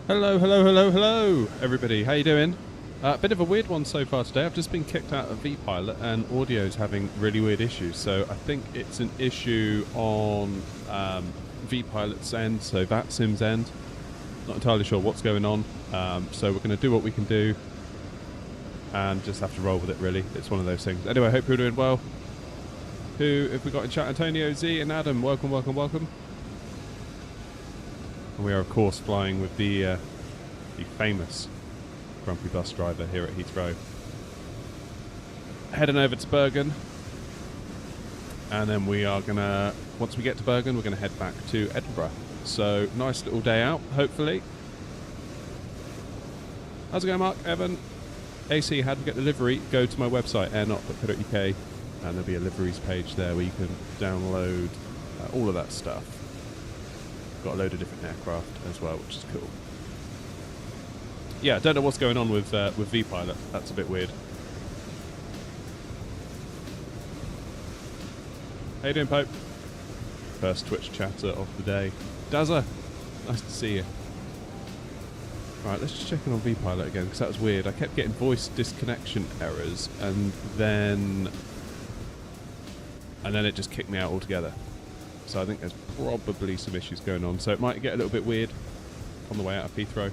Hello, hello, hello, hello, everybody. How you doing? Bit of a weird one so far today. I've just been kicked out of vPilot and audio's having really weird issues. So I think it's an issue on vPilot's end, so VATSIM's end. Not entirely sure what's going on. So we're going to do what we can do and just have to roll with it, really. It's one of those things. Anyway, I hope you're doing well. Who have we got in chat? Antonio, Z, and Adam. Welcome, welcome, welcome. And we are, of course, flying with the famous grumpy bus driver here at Heathrow. Heading over to Bergen. And then we are going to, once we get to Bergen, we're going to head back to Edinburgh. So, nice little day out, hopefully. How's it going, Mark? Evan? AC, how do we get the livery? Go to my website, airnot.co.uk, and there'll be a liveries page there where you can download all of that stuff. Got a load of different aircraft as well, which is cool. Yeah, I don't know what's going on with vPilot. That's a bit weird. How you doing, Pope? First Twitch chatter of the day. Dazza, nice to see you. Right, let's just check in on vPilot again, because that was weird. I kept getting voice disconnection errors, and then it just kicked me out altogether. So I think there's probably some issues going on. So it might get a little bit weird on the way out of Heathrow.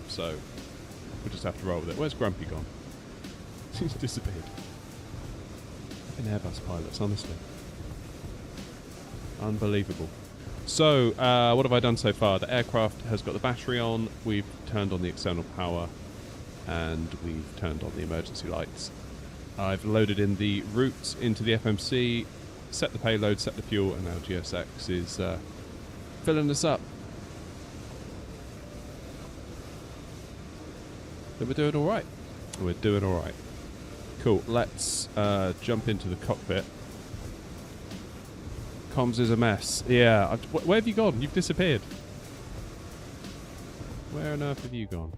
So we'll just have to roll with it. Where's Grumpy gone? He's disappeared. In Airbus pilots, honestly. Unbelievable. So what have I done so far? The aircraft has got the battery on. We've turned on the external power. And we've turned on the emergency lights. I've loaded in the routes into the FMC. Set the payload, set the fuel, and now GSX is filling us up. So we're doing alright. We're doing alright. Cool, let's jump into the cockpit. Comms is a mess. Yeah, where have you gone? You've disappeared. Where on earth have you gone?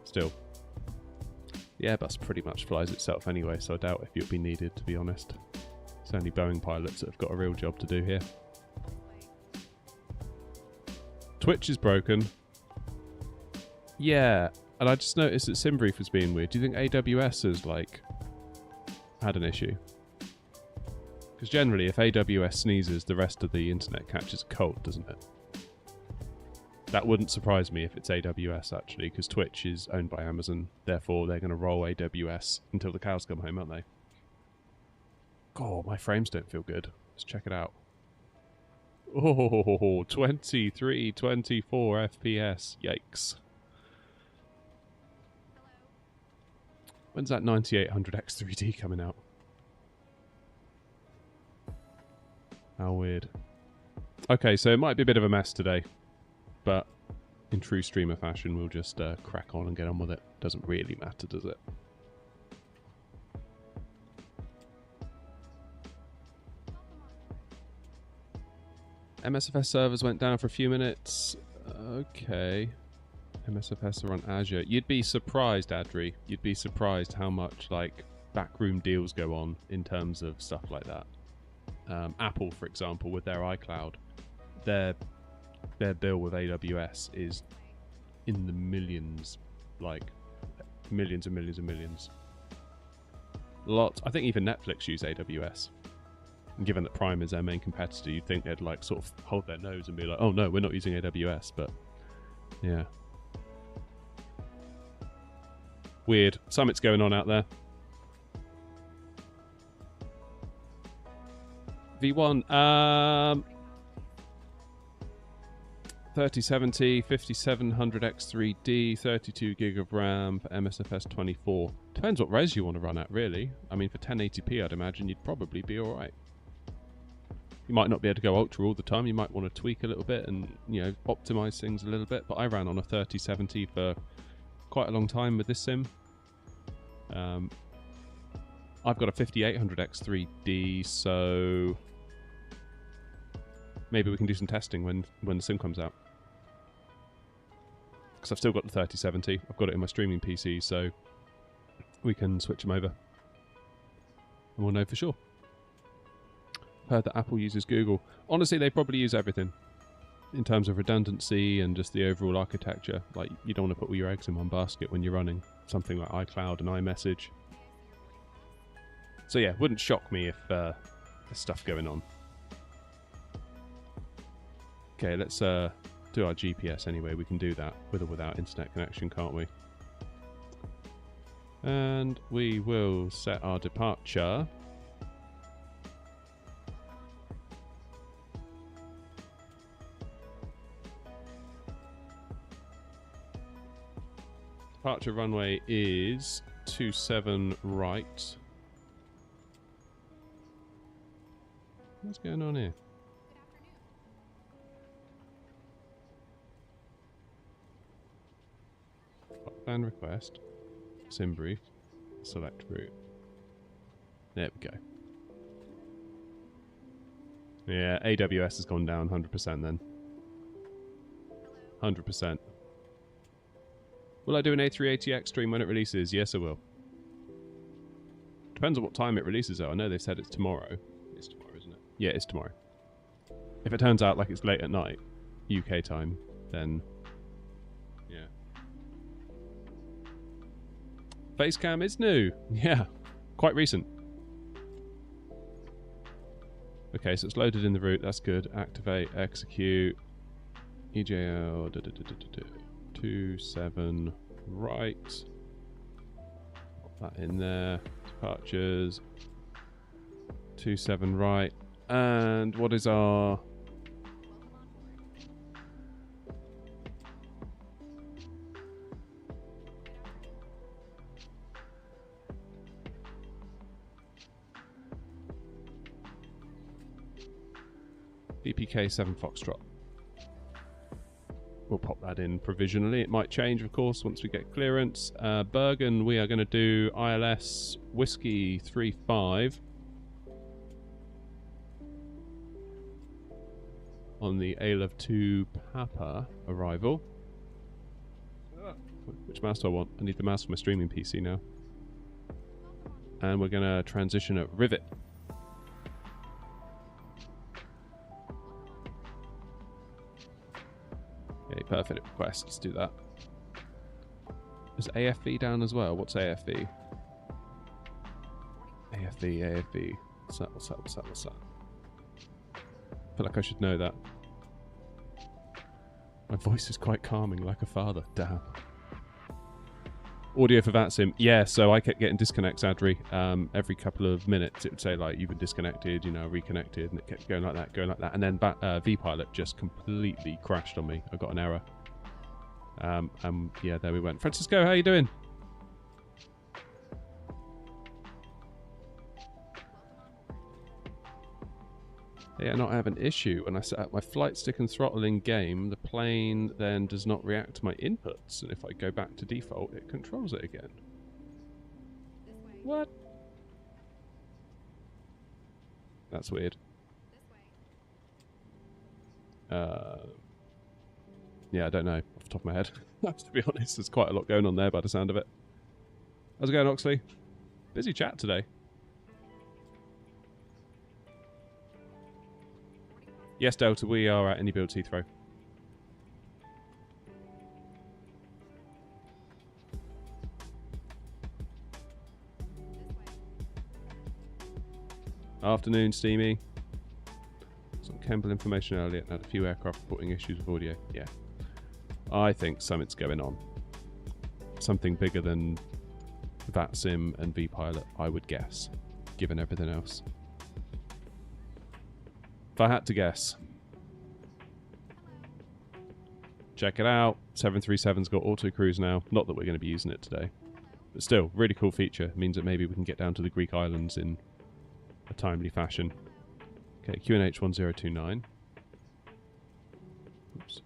Still. The Airbus pretty much flies itself anyway, so I doubt if you'd be needed, to be honest. It's only Boeing pilots that have got a real job to do here. Twitch is broken. Yeah, and I just noticed that SimBrief was being weird. Do you think AWS has, had an issue? Because generally, if AWS sneezes, the rest of the internet catches a cold, doesn't it? That wouldn't surprise me if it's AWS, actually, because Twitch is owned by Amazon. Therefore, they're going to roll AWS until the cows come home, aren't they? God, my frames don't feel good. Let's check it out. Oh, 23, 24 FPS. Yikes. When's that 9800X3D coming out? How weird. Okay, so it might be a bit of a mess today. But in true streamer fashion, we'll just crack on and get on with it. Doesn't really matter, does it? MSFS servers went down for a few minutes. Okay. MSFS are on Azure. You'd be surprised, Adri. You'd be surprised how much, backroom deals go on in terms of stuff like that. Apple, for example, with their iCloud, their bill with AWS is in the millions, millions and millions and millions. Lots. I think even Netflix use AWS. And given that Prime is their main competitor, you'd think they'd sort of hold their nose and be like, "Oh no, we're not using AWS." But yeah, weird. Something's going on out there. V1. 3070, 5700X3D, 32 gig of RAM for MSFS 24. Depends what res you want to run at, really. I mean, for 1080p, I'd imagine you'd probably be alright. You might not be able to go ultra all the time. You might want to tweak a little bit and, optimize things a little bit. But I ran on a 3070 for quite a long time with this sim. I've got a 5800X3D, so maybe we can do some testing when the sim comes out. Because I've still got the 3070. I've got it in my streaming PC, so we can switch them over. And we'll know for sure. heard that Apple uses Google. Honestly, they probably use everything in terms of redundancy and just the overall architecture. Like, you don't want to put all your eggs in one basket when you're running something like iCloud and iMessage. So yeah, wouldn't shock me if there's stuff going on. Okay, let's do our GPS anyway. We can do that with or without internet connection, can't we? And we will set our departure. Departure runway is 27 right. What's going on here? Plan request. Sim brief. Select route. There we go. Yeah, AWS has gone down 100% then. 100%. Will I do an A380X stream when it releases? Yes, I will. Depends on what time it releases though. I know they said it's tomorrow. It's tomorrow, isn't it? Yeah, it's tomorrow. If it turns out like it's late at night, UK time, then yeah. Facecam is new. Yeah, quite recent. Okay, so it's loaded in the route. That's good. Activate, execute. EJL 27 right. Put that in there. Departures 27 right. And what is our DPK 7 Foxtrot? We'll pop that in provisionally. It might change, of course, once we get clearance. Bergen, we are going to do ILS Whiskey 35 on the ALEV 2 Papa arrival. Which mouse do I want? I need the mouse for my streaming PC now. And we're going to transition at Rivet. Okay, perfect request. Let's do that. Is AFV down as well? What's AFV? AFV. What's that? I feel like I should know that. My voice is quite calming, like a father. Damn. Audio for VATSIM. Yeah, so I kept getting disconnects, Adri. Every couple of minutes it would say, like, you've been disconnected, reconnected, and it kept going like that. And then vPilot just completely crashed on me. I got an error. Yeah, there we went. Francisco, how you doing? Yeah, not have an issue. When I set up my flight stick and throttle in game, the plane then does not react to my inputs, and if I go back to default, it controls it again. What? That's weird. Yeah, I don't know off the top of my head. To be honest, there's quite a lot going on there by the sound of it. How's it going, Oxley? Busy chat today. Yes, Delta, we are at Any Build Heathrow. Afternoon, Steamy. Some Campbell information earlier and had a few aircraft reporting issues with audio. Yeah. I think something's going on. Something bigger than VATSIM and vPilot, I would guess, given everything else. If I had to guess. Check it out. 737's got auto cruise now. Not that we're going to be using it today. But still, really cool feature. It means that maybe we can get down to the Greek islands in a timely fashion. Okay, QNH 1029. Oops.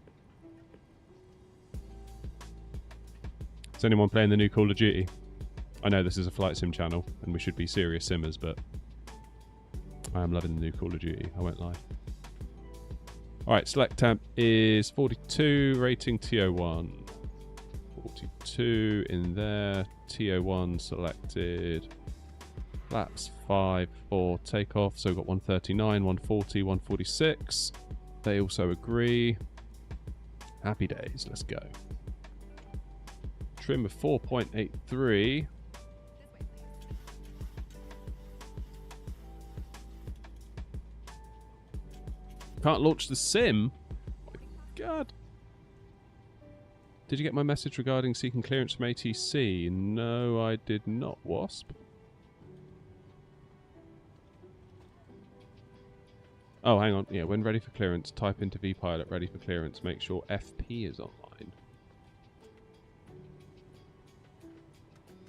Is anyone playing the new Call of Duty? I know this is a flight sim channel and we should be serious simmers, but I am loving the new Call of Duty, I won't lie. Alright, select temp is 42, rating TO1. 42 in there, TO1 selected. Flaps 5 for takeoff. So we've got 139, 140, 146. They also agree. Happy days. Let's go. Trim of 4.83. Can't launch the sim? Oh my God. Did you get my message regarding seeking clearance from ATC? No, I did not, Wasp. Oh, hang on. Yeah, when ready for clearance, type into vPilot ready for clearance. Make sure FP is online.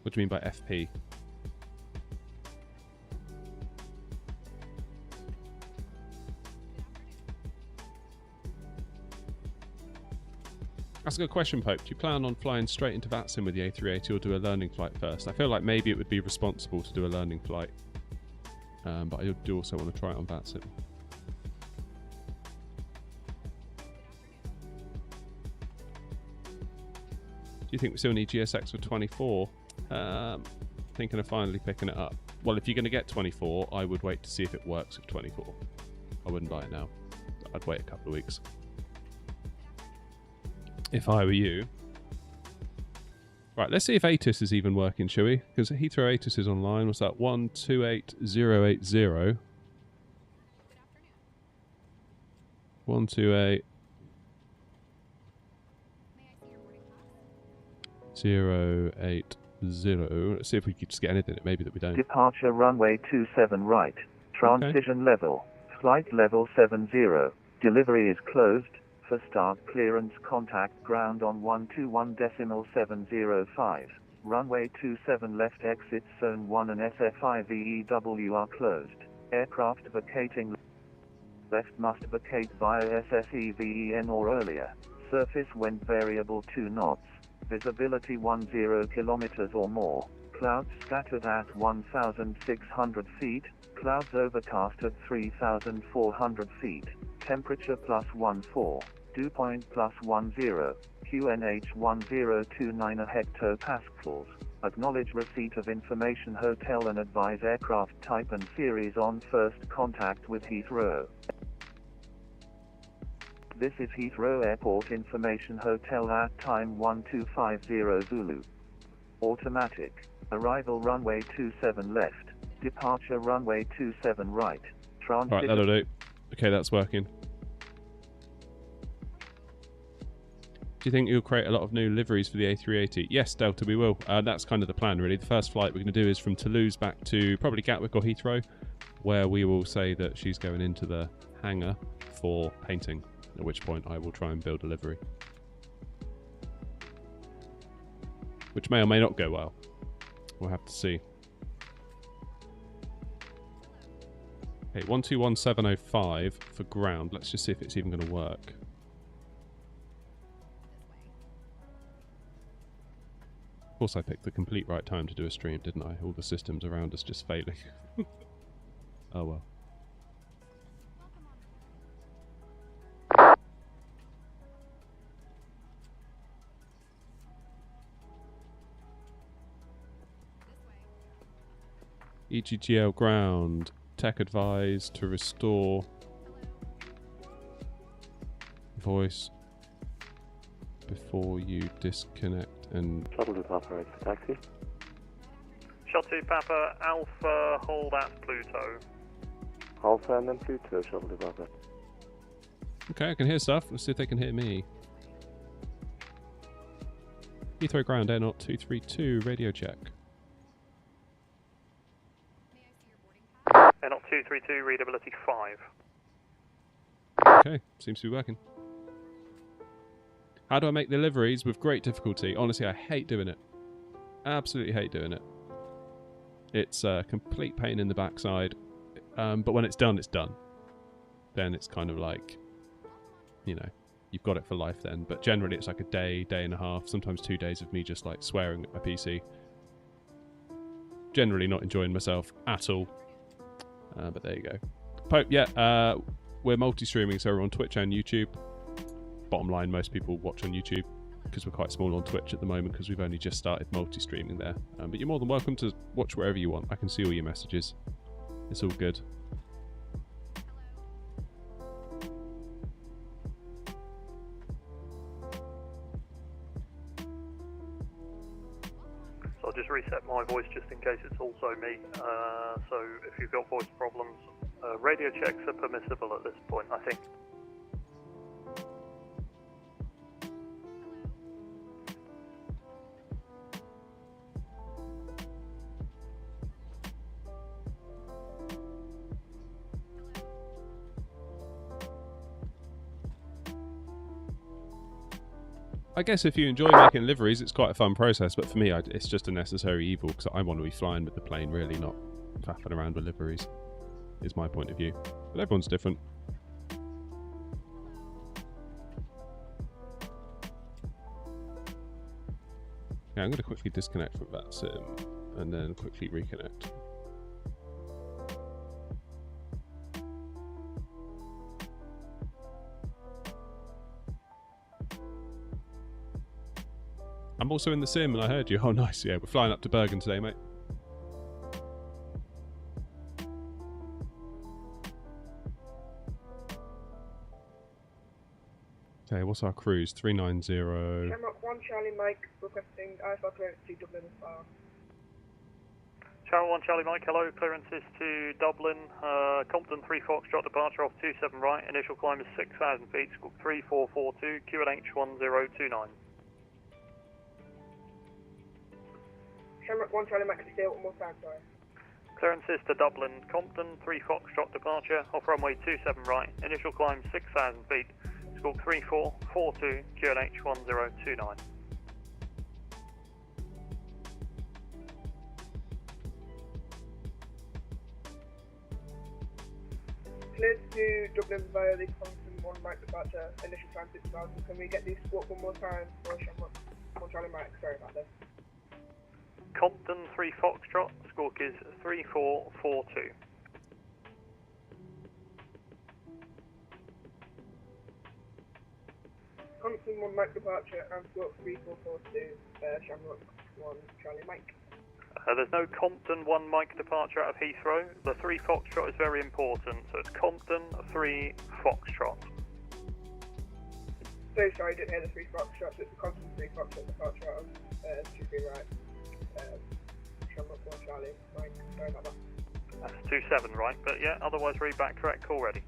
What do you mean by FP? That's a good question, Pope. Do you plan on flying straight into VATSIM with the A380 or do a learning flight first? I feel like maybe it would be responsible to do a learning flight. But I do also want to try it on VATSIM. Do you think we still need GSX for 24? Thinking of finally picking it up. Well, if you're going to get 24, I would wait to see if it works with 24. I wouldn't buy it now. I'd wait a couple of weeks. If I were you. Right, let's see if ATIS is even working, shall we? Because Heathrow ATIS is online. What's that? 128080. 128. 080. Let's see if we could just get anything. Maybe that we don't. Departure runway 27 right. Transition level. Flight level 70. Delivery is closed. For start clearance, contact ground on 121.705. Runway 27 left, exit zone 1 and SFIVEW are closed. Aircraft vacating left must vacate via SSEVEN or earlier. Surface wind variable 2 knots. Visibility 10 kilometers or more. Clouds scattered at 1,600 feet. Clouds overcast at 3,400 feet. Temperature +14. Dew point +10. QNH 1029 hectopascals. Acknowledge receipt of information hotel and advise aircraft type and series on first contact with Heathrow. This is Heathrow Airport Information Hotel at time 1250 Zulu. Automatic. Arrival runway 27 left. Departure runway 27 right. Transit. Right, that'll do. Okay, that's working. Do you think you'll create a lot of new liveries for the A380? Yes, Delta, we will. That's kind of the plan, really. The first flight we're going to do is from Toulouse back to probably Gatwick or Heathrow, where we will say that she's going into the hangar for painting, at which point I will try and build a livery. Which may or may not go well. We'll have to see. Okay, 121705 for ground. Let's just see if it's even going to work. Of course I picked the complete right time to do a stream, didn't I? All the systems around us just failing. Oh well. EGGL ground. Tech advised to restore voice before you disconnect and... Shuttle to Papa, ready for taxi. Shuttle to Papa, Alpha, hold at Pluto. Alpha and then Pluto, shuttle to Papa. Okay, I can hear stuff. Let's see if they can hear me. Heathrow ground, Air 232, radio check. Air 232, readability 5. Okay, seems to be working. How do I make the deliveries? With great difficulty. Honestly, I hate doing it. Absolutely hate doing it. It's a complete pain in the backside. But when it's done, it's done. Then it's kind of like, you know, you've got it for life then. But generally it's like a day, day and a half, sometimes 2 days of me just like swearing at my PC. Generally not enjoying myself at all. But there you go. Pope, yeah, we're multi-streaming, so we're on Twitch and YouTube. Bottom line, most people watch on YouTube. because we're quite small on Twitch at the moment because we've only just started multi-streaming there. But you're more than welcome to watch wherever you want. I can see all your messages. It's all good. So I'll just reset my voice just in case it's also me. So if you've got voice problems, radio checks are permissible at this point, I think. I guess if you enjoy making liveries, it's quite a fun process, but for me, it's just a necessary evil because I want to be flying with the plane, really, not faffing around with liveries, is my point of view. But everyone's different. Okay, I'm going to quickly disconnect from that sim and then quickly reconnect. I'm also in the sim and I heard you. Oh, nice. Yeah, we're flying up to Bergen today, mate. Okay, what's our cruise? 390. Shamrock 1, Charlie Mike, requesting IFR clearance to Dublin as far. Channel 1 Charlie Mike, hello, clearances to Dublin, Compton 3 Foxtrot, departure off 27 right, initial climb is 6,000 feet, squawk 3442, QNH 1029. Shamrock 1, Charlie Mike, still one more time, sorry. Clearances to Dublin, Compton 3 Foxtrot, departure off runway 27 right, initial climb 6,000 feet, squawk 3442, QNH 1029. Cleared to Dublin via the Compton 1 Mike departure, initial time 6,000. Can we get the squawk one more time for Shamrock 1, Charlie Mike? Sorry about this. Compton 3 Foxtrot, squawk is 3442. Compton 1 Mike departure and squawk 3442, Shamrock 1 Charlie Mike. There's no Compton 1 Mike departure out of Heathrow. The 3 Foxtrot is very important, so it's Compton 3 Foxtrot. So sorry, I didn't hear the 3 Foxtrot, so it's the Compton 3 Foxtrot departure out of 23 right. Shamrock 1 Charlie Mike, sorry about that. That's 27 right, but yeah, otherwise read back correct, call ready.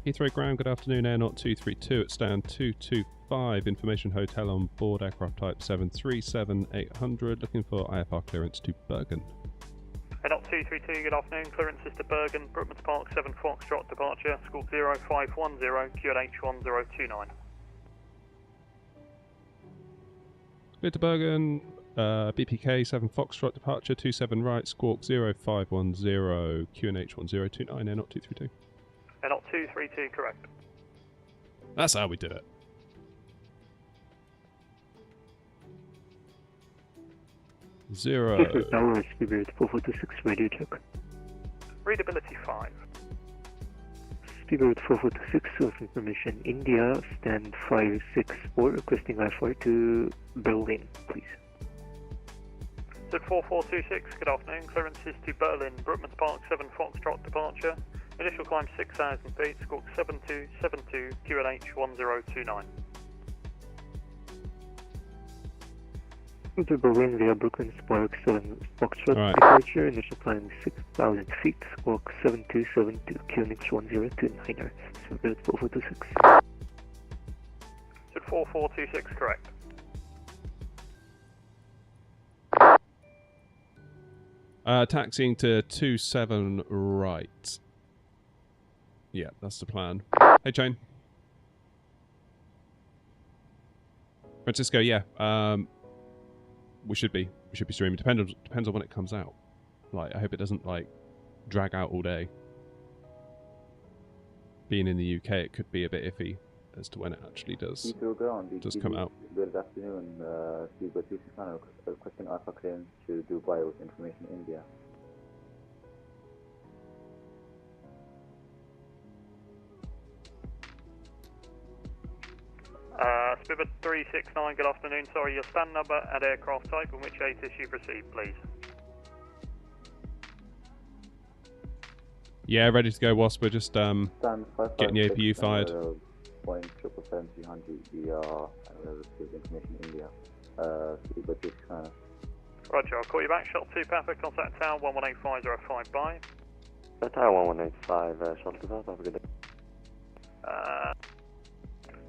Heathrow ground, good afternoon, Air Knot 232 at stand 225, information hotel on board, aircraft type 737-800, looking for IFR clearance to Bergen. Air Knot 232, good afternoon, clearances to Bergen, Brookmans Park 7 Foxtrot, departure, squawk 0510, QNH 1029. Clear to Bergen, BPK 7 Foxtrot, departure 27 right, squawk 0510, QNH 1029, Air Knot 232. Air Knot 232, correct. That's how we do it. Zero. Tower, Spirit 4426, radio check. Readability 5. Spirit 4426, source information, India, stand 564, requesting IFR to Berlin, please. Sid 4426, good afternoon, clearances to Berlin, Brookmans Park 7 Foxtrot, departure, initial climb 6,000 feet, squawk 7272, QNH 1029. To Berlin via Brookmans Park 7 Foxtrot, Right. departure, initial climb 6,000 feet, squawk 7272, QNH 1029, Spirit 4426. Sid 4426, correct. Taxiing to 27 right. Yeah, that's the plan. Hey, Jane. Francisco, yeah. We should be streaming. Depends on when it comes out. Like, I hope it doesn't like drag out all day. Being in the UK, it could be a bit iffy as to when it actually does come out. Good afternoon, Steve Batista, requesting Alpha clearance to Dubai with information India. Speedbird 369, good afternoon. Sorry, your stand number and aircraft type and which ATIS you've received, please. Yeah, ready to go, Wasp. We're just Stand getting the APU fired. Boeing 777-300 ER, and we have received information in India. Speedbird 369. Roger, I'll call you back. Shuttle 2 Papa, contact tower 118505, bye. Tower 1185, shuttle 2 Papa, have a good day.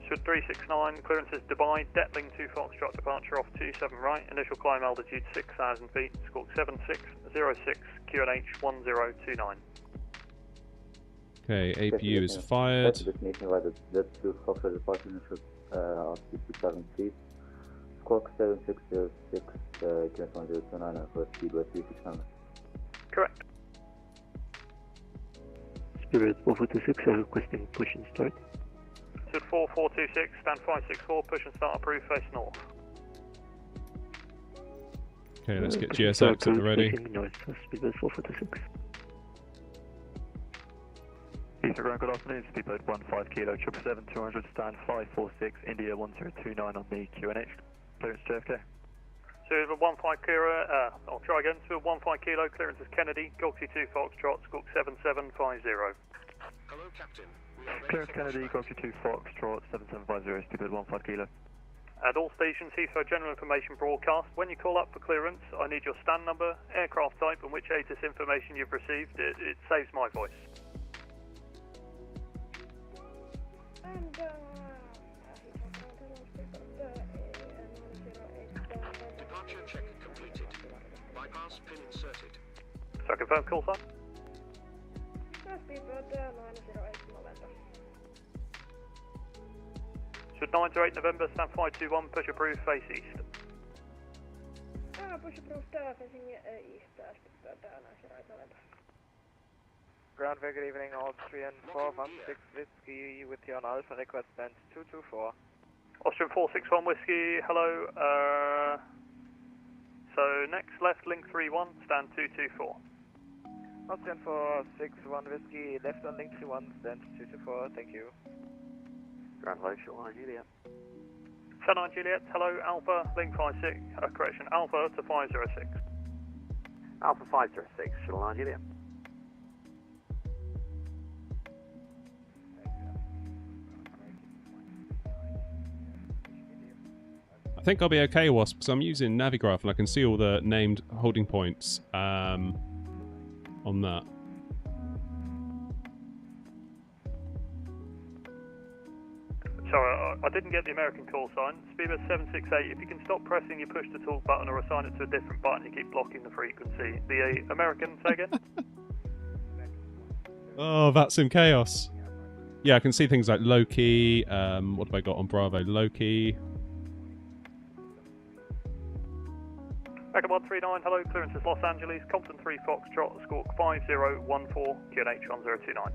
Speedbird 369, clearance is Dubai, Detling 2 Foxtrot, departure off 27 right, initial climb altitude 6,000 feet, squawk 7606, QNH 1029. Okay, APU is fired. Destination by the Z2 Foxtrot departure, initial altitude 6,000 feet. Squawk 7606, QNH 1029, for Speedbird 369. Correct. Spirit 4426 are requesting push and start. Speedbird 4426, stand 564, push and start approved, face north. Okay, let's get Push and GSX start at the ready. facing north, Spirit 4426. Heathrow, good afternoon. Speedbird 15 kilo 777 200, stand 546, India 1029 on the QNH. Clearance JFK. Speedbird 15 kilo, I'll try again. Speedbird 15 kilo, clearance is Kennedy, Galaxy 2 Foxtrot, squawk 7750. Hello, Captain. Clearance Kennedy, Galaxy 2 Foxtrot, 7750, Speedbird 15 kilo. At all stations, Heathrow general information broadcast. When you call up for clearance, I need your stand number, aircraft type, and which ATIS information you've received. It saves my voice. Departure check completed. Bypass pin inserted. So confirm call sign. Should 9 to 8 November, stand 521, push approved, face east. Push approved, facing east, Ground, very good evening, all 3 and 4, 16 Whiskey with you on Alpha, request band 224. Austrian 461 Whiskey, hello, so next left, link 31, stand 224. Austrian 461 Whiskey, left on link 31, stand 224, thank you. Ground low, short line, Juliet. 79 Juliet, hello, Alpha, link 56, correction, Alpha to 506. Alpha 506, short line, Juliet. I think I'll be okay, Wasp, because I'm using Navigraph and I can see all the named holding points on that. Sorry, I didn't get the American call sign. Speedbird 768, if you can stop pressing your push to talk button or assign it to a different button, you keep blocking the frequency. The American, say again? Oh, that's in chaos. Yeah, I can see things like Loki. What have I got on Bravo? Loki. Back at 139, hello, clearance is Los Angeles, Compton 3 Foxtrot, squawk 5014, QNH 1029.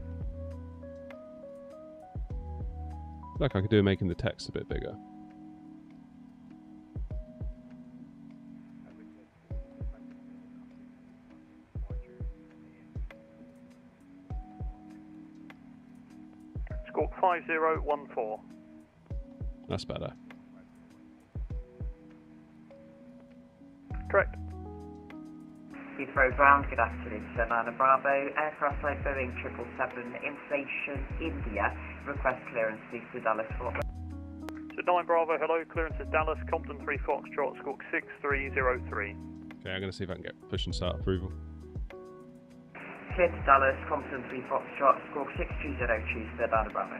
Like I could do making the text a bit bigger. Squawk 5014. That's better. Correct. Heathrow ground, good afternoon, Savannah Bravo. Aircraft type Boeing 777, information India. Request clearance, please to Dallas Fort. So 9 Bravo, hello, clearance is Dallas, Compton 3 Foxtrot, squawk 6303. Okay, I'm going to see if I can get push and start approval. Clear to Dallas, Compton 3 Foxtrot, squawk 6302, Savannah Bravo.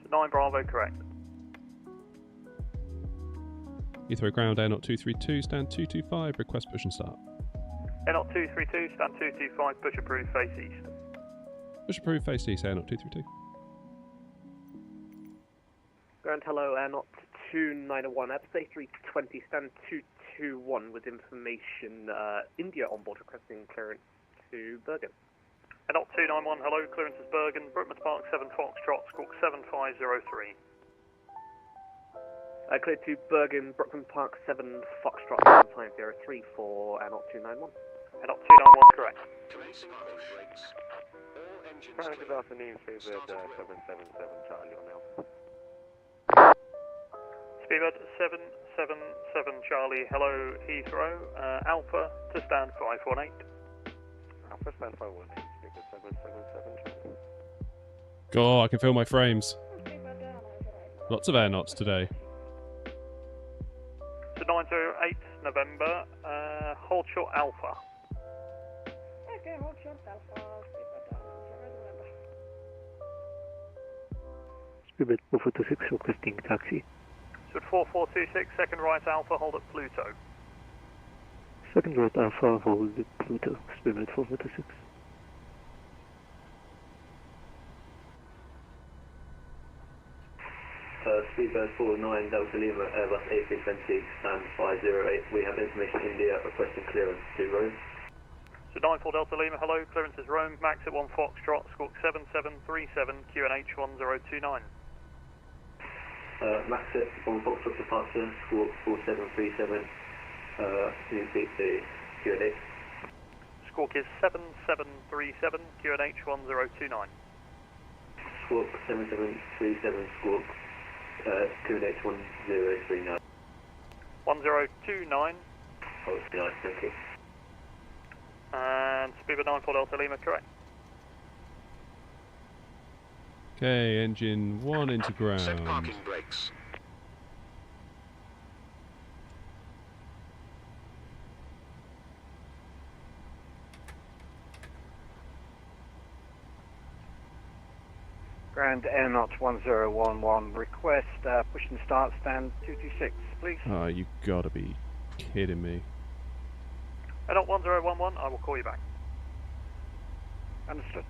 So 9 Bravo, correct. Heathrow ground, Air 232, stand 225, request push and start. Air 232, stand 225, push approved, face east. Push approved, face east, Air 232. Ground, hello, Air 2901, at stay 320, stand 221 with information, India on board requesting clearance to Bergen. Air 291, hello, clearance is Bergen, Brookmans Park 7 Foxtrot, squawk 7503. Clear to Bergen, Brookmans Park 7 Foxtrot, 503 for Air 291. Air 291, correct. Commencing approach brakes. All engines Ground, clear. good afternoon, Speedbird 777, Charlie on Alpha. Speedbird 777 Charlie, hello Heathrow, Alpha to stand 518. Alpha stand 518, Speedbird 777 Charlie. God, I can feel my frames. Lots of air knots today. So 908 November, hold short Alpha. Okay, hold short Alpha, Speedbird 4426 requesting taxi. So 4426, second right Alpha, hold at Pluto. Second right Alpha, hold Pluto. Speedbird 4426. Speedbird 49 Delta Lima Airbus A320 stand 508. We have information India requesting clearance to Rome. So 94 Delta Lima, hello, clearance is Rome, max at 1 Foxtrot, squawk 7737, QNH 1029. Max at 1 Foxtrot departure, squawk 4737, can you speak to QNH? Squawk is 7737, QNH 1029. Squawk 7737, squawk QNH 1039. 1029. Oh, nice, thank you. And Speedbird 94 Delta Lima, correct. Okay, engine 1 into ground. Set parking brakes. Ground Air Knot 1011, request push and start stand 226, please. Oh, you gotta be kidding me. Air Knot 1011, I will call you back. Understood.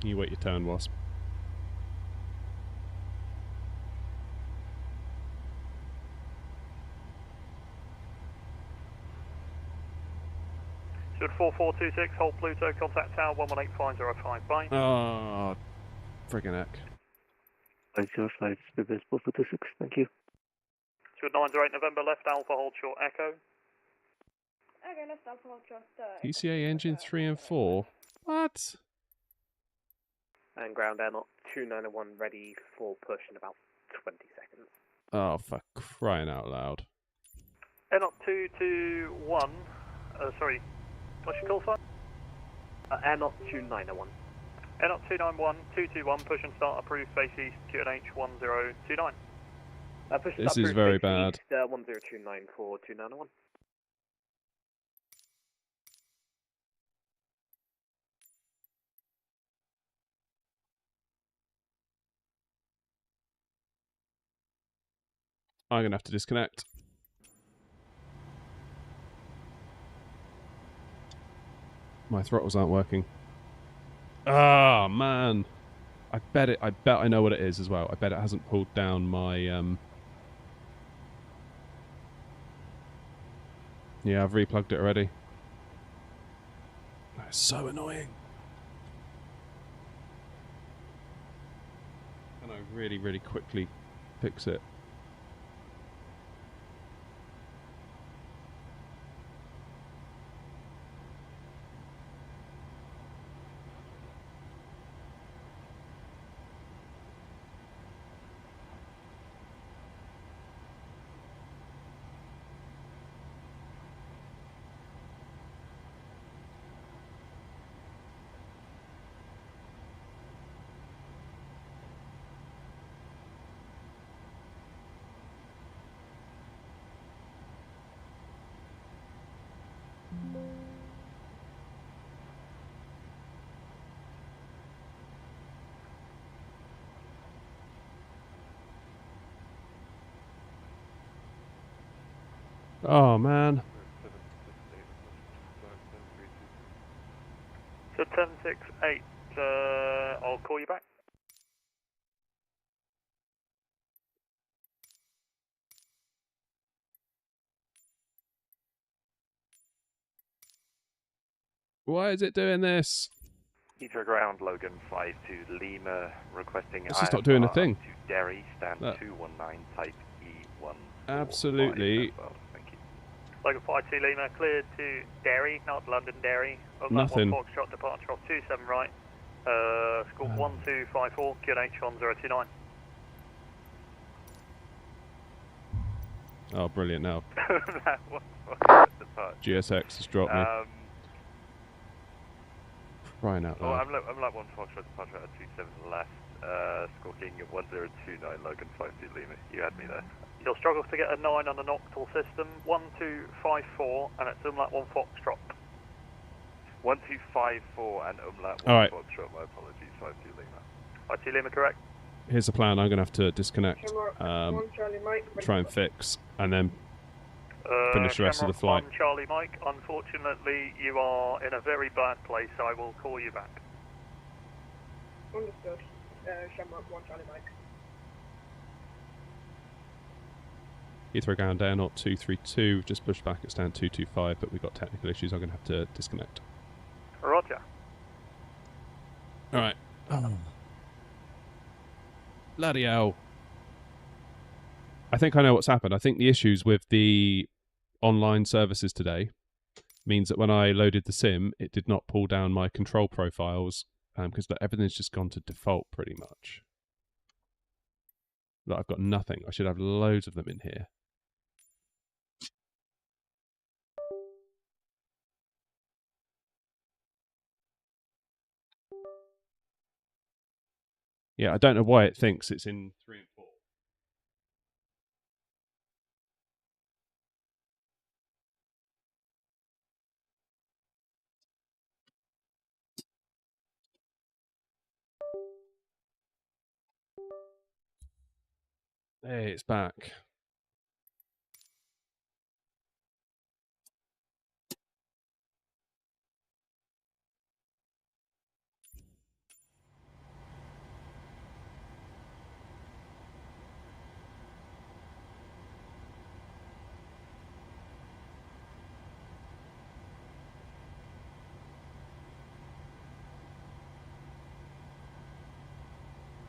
You wait your turn, Wasp. Should 4426, hold Pluto, contact tower 118505, bye. Oh, friggin' heck. 505, Speedbird 4426, thank you. Should 908 November, left Alpha, hold short Echo. Okay, left Alpha, hold short. TCA engine 3 and 4? What? And ground Air Knot 2901 ready for push in about 20 seconds. Oh, for crying out loud. Air Knot 221, sorry, what's your call sign? Air Knot 2901. Air Knot 291, 221, push and start, approved, face east, QNH 1029. Push This is very bad. East, 1029 for 2901. I'm gonna have to disconnect. My throttles aren't working. Ah, man. I bet I know what it is as well. I bet it hasn't pulled down my Yeah, I've replugged it already. That's so annoying. And I really, really quickly fix it. Oh, man. So 1068, I'll call you back. Why is it doing this? Heathrow ground, Logan 52 Lima, requesting It's just not doing a thing. to Derry, stand That- 219, type E1. Absolutely. Thank you. Logan 52 Lima, cleared to Derry, not London Derry. Nothing. 1 Foxtrot departure of 27 right. Score 1254, QNH 1029. Oh, brilliant now. GSX has dropped me. Crying out loud. I'm like 1 Foxtrot departure at 27 left, squawking 1029 Logan 52 Lima. You had me there. You'll struggle to get a 9 on an octal system. 1254, and it's umlaut 1 Foxtrot. 1254 and umlaut 1 Alright. Foxtrot, my apologies, 52 Lima. 52 Lima, correct? Here's the plan. I'm going to have to disconnect, One Charlie Mike. try and fix, and then finish the rest of the flight. Shamrock 1 Charlie Mike, unfortunately you are in a very bad place. I will call you back. Understood. Shamrock 1 Charlie Mike. Heathrow ground air not 232, just pushed back at stand 225, but we've got technical issues. I'm going to have to disconnect. Roger. Alright. Bloody hell. I think I know what's happened. I think the issues with the online services today means that when I loaded the sim, it did not pull down my control profiles because everything's just gone to default pretty much. But I've got nothing. I should have loads of them in here. Yeah, I don't know why it thinks it's in 3 and 4. Hey, it's back.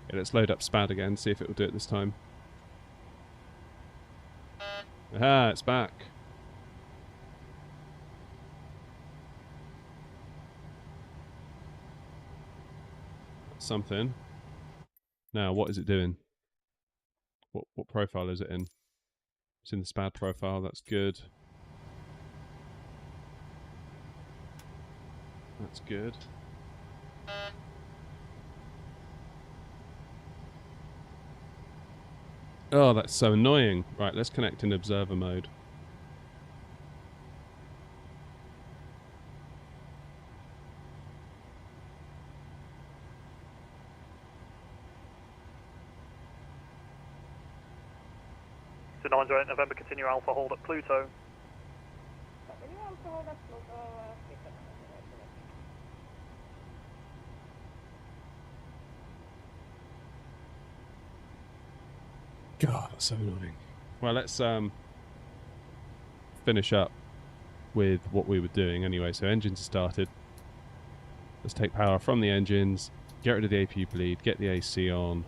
Yeah, let's load up SPAD again, see if it will do it this time. Aha, it's back. That's something. Now, what is it doing? What profile is it in? It's in the SPAD profile, that's good. That's good. Oh, that's so annoying. Right, let's connect in observer mode. So 908 November, continue Alpha, hold at Pluto. God, that's so annoying. Well, let's finish up with what we were doing anyway. So engines are started. Let's take power from the engines, get rid of the APU bleed, get the AC on.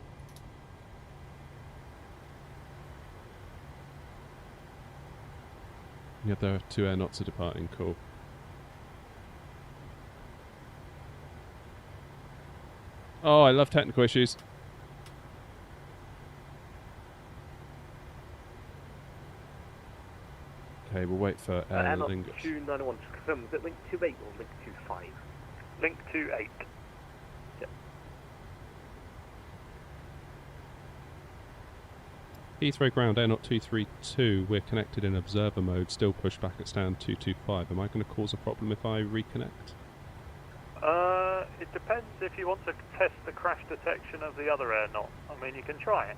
Yeah, there are 2 air knots are departing, cool. Oh, I love technical issues. Okay, we'll wait for Air Lingus. 291, just confirm, is it link 28 or link 25? Link 28. Yep. Heathrow ground, air not 232. We're connected in observer mode, still push back at stand 225. Am I going to cause a problem if I reconnect? It depends if you want to test the crash detection of the other air knot. I mean, you can try it.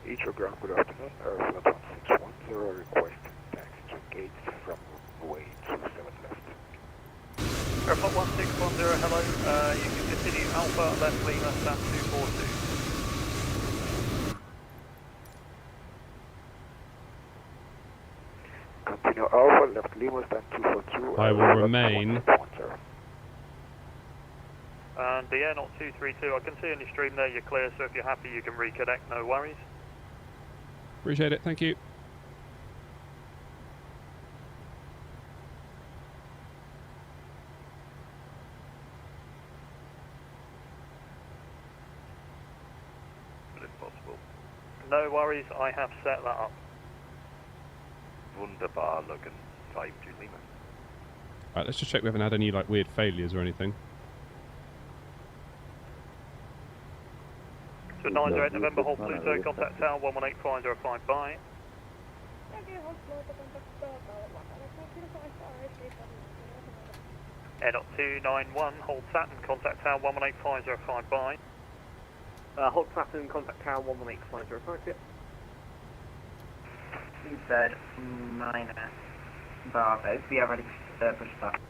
Heathrow ground, good afternoon. Airflight 1610, request taxi to gates from runway 27 left. Airflight 1610, hello. You can continue Alpha, left Lima, stand 242. Continue Alpha, left Lima, stand 242. I will remain. And the air knot 232, I can see on your stream there you're clear, so if you're happy you can reconnect, no worries. Appreciate it, thank you. No worries, I have set that up. Wunderbar, Logan 5 to Lima. Alright, let's just check we haven't had any like weird failures or anything. So 908 November, hold Pluto, contact tower 118505, bye. Air 291, hold Saturn, contact tower 118505, bye. Hold Saturn, contact tower 118.505, yep. You said 9 Bravo, we are ready to push start.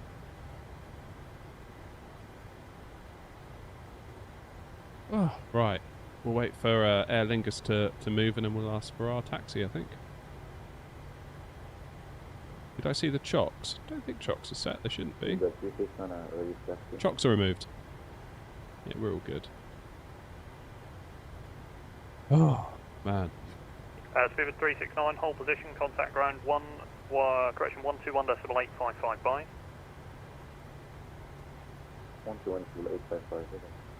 Oh, right. We'll wait for Aer Lingus to move and then we'll ask for our taxi, I think. Did I see the chocks? I don't think chocks are set, they shouldn't be. Chocks are removed. Yeah, we're all good. Oh, man. Spirit 369, hold position, contact ground 121.855, bye. 121.855.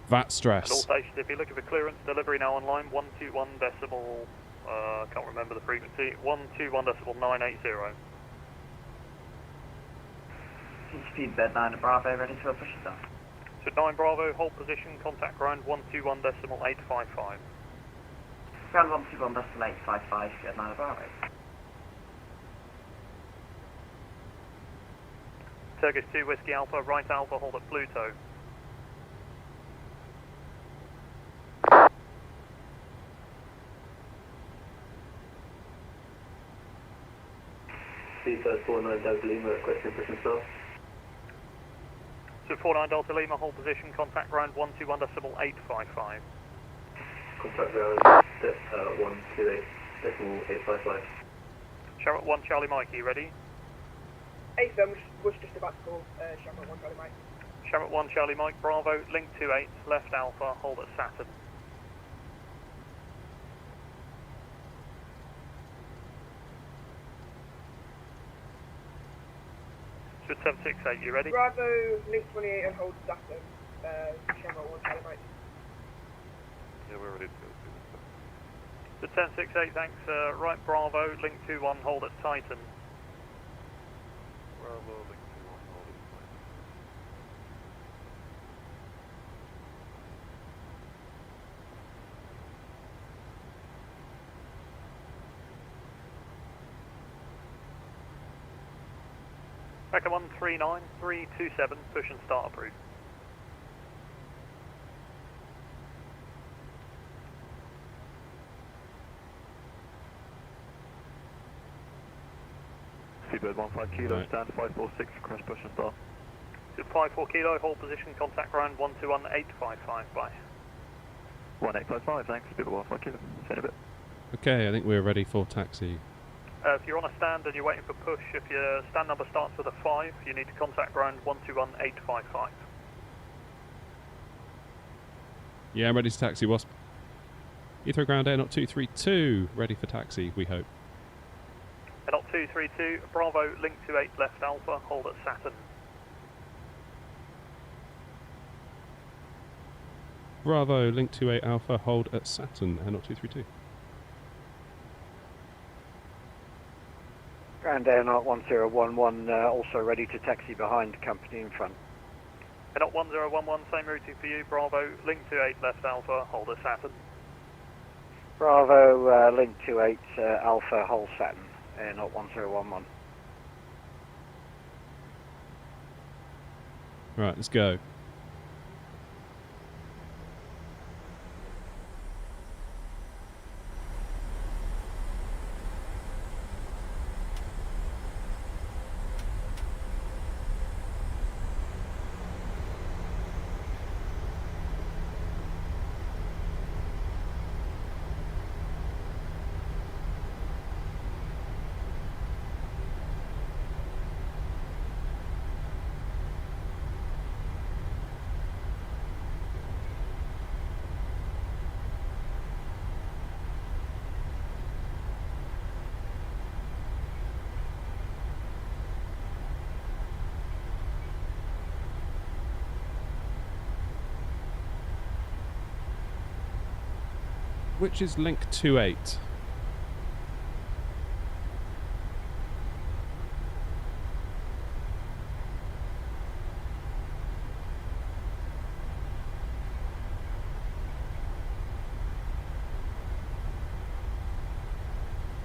That stress. And all stations, if you're looking for clearance, delivery now online, 121 decimal, can't remember the frequency, 121.980. Speed bed 9 Bravo, ready to push start. So 9 Bravo, hold position, contact ground 121.855. Ground 121.855, good 9 Bravo. Turkish 2 Whiskey Alpha, right Alpha, hold at Pluto. Seafirst 49 Delta Lima, requesting push and start. So 49 Delta Lima, hold position, contact ground 121.855. Contact ground 128.855. Charlotte 1 Charlie Mike, are you ready? Hey, sir, was just about to call Charlotte 1 Charlie Mike. Charlotte 1 Charlie Mike, Bravo, link 28, left Alpha, hold at Saturn. So 768, you ready? Bravo, link 28 and hold Saturn. Charlotte 1 Charlie Mike. Yeah, we're ready to go. So 1068, thanks. Right Bravo, link 21, hold at Titan. Bravo, link 21, hold at Titan. Becca 139327, push and start approved. Seabird 15 kilo, stand 546, crash push and start. 54 kilo, hold position, contact ground 121.855, bye. 1855, thanks, Seabird 15 kilo, see you in a bit. Okay, I think we're ready for taxi. If you're on a stand and you're waiting for push, if your stand number starts with a 5, you need to contact ground 121.855. Yeah, I'm ready to taxi, Wasp. Heathrow ground Air 232, ready for taxi, we hope. Air 232, Bravo, link 28, left Alpha, hold at Saturn. Bravo, link 28 Alpha, hold at Saturn, Air 232. Ground Air 1011, also ready to taxi behind, company in front. Air 1011, same routing for you, Bravo, link 28, left Alpha, hold at Saturn. Bravo, link 28, Alpha, hold Saturn, Air 1011. Right, let's go. which is link 28.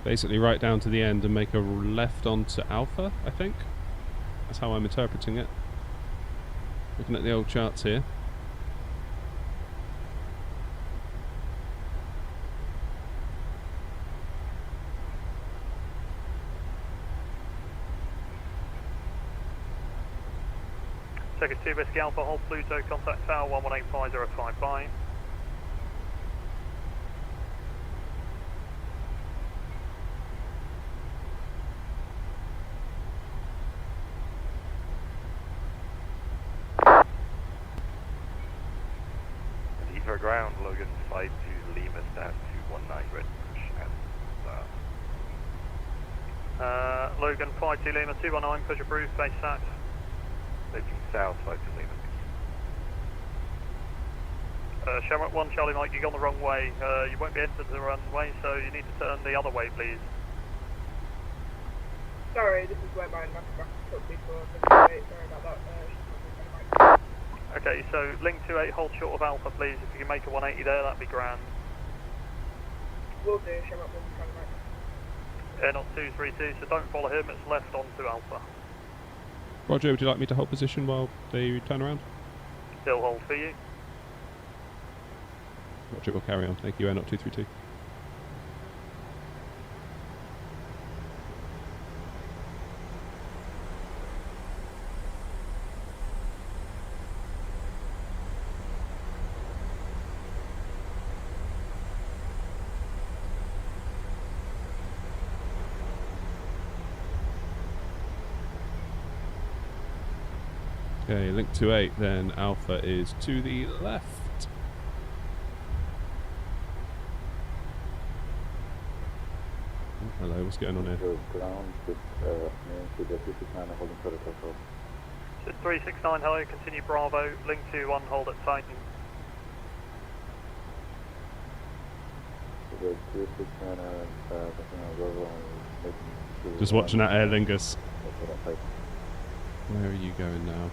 Basically right down to the end and make a left onto Alpha, I think. That's how I'm interpreting it. Looking at the old charts here. Take a 2 Whiskey Alpha, hold Pluto, contact tower 118555. Heathrow ground, Logan 52 Lima, stand 219, ready to push and Logan 52 Lima, 219, push approved, base sat. Taking south, 52 Lima. Shamrock 1 Charlie Mike, you're on the wrong way. You won't be entered the runway, so you need to turn the other way, please. Sorry, this is where my Navigraph took me for. Sorry about that. Okay, so link 28, hold short of Alpha, please. If you can make a 180 there, that'd be grand. Will do, Shamrock 1 Charlie Mike. Air not 232, so don't follow him, it's left onto Alpha. Roger, would you like me to hold position while they turn around? Still hold for you. Roger, we'll carry on. Thank you, Air not 232. Okay, link 28, then Alpha is to the left. Oh, hello, what's going on here? Ground with to the 269 holding for the takeoff. So 369, hello, continue Bravo, link 21, hold at Titan. The 269 Just watching that Aer Lingus. Where are you going now?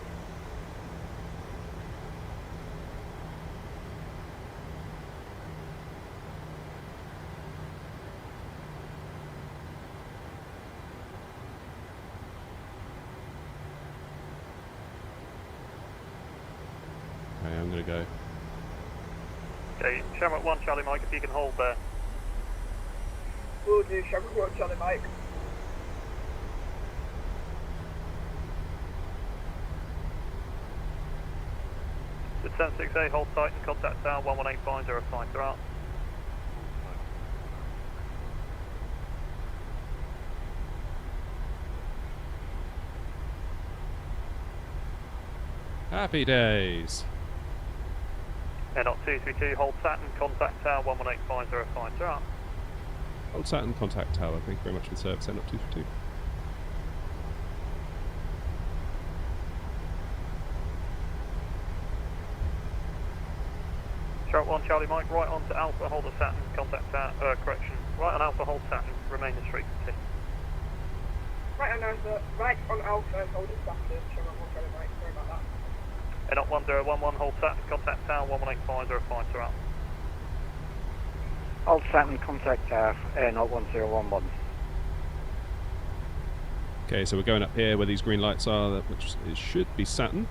Okay, I'm gonna go. Okay, Shamrock 1 Charlie Mike, if you can hold there. Will do, Shamrock 1 Charlie Mike. So 106A, hold tight and contact tower 118505, they're out. Happy days. Air not 232, hold Saturn, contact tower 118505, they're out. Hold Saturn, contact tower. Thank you very much for the service, Air not 232. Sharp 1 Charlie Mike, right on to Alpha, hold the Saturn, contact tower, correction. Right on Alpha, hold Saturn, remain as frequency. Right on Alpha, hold it Saturn, Shamrock 1 Charlie Mike, sorry about that. Air not 1011, hold Saturn, contact tower 118505, they're out. Hold Saturn, contact tower, Air not 1011. Okay, so we're going up here where these green lights are, which it should be Saturn.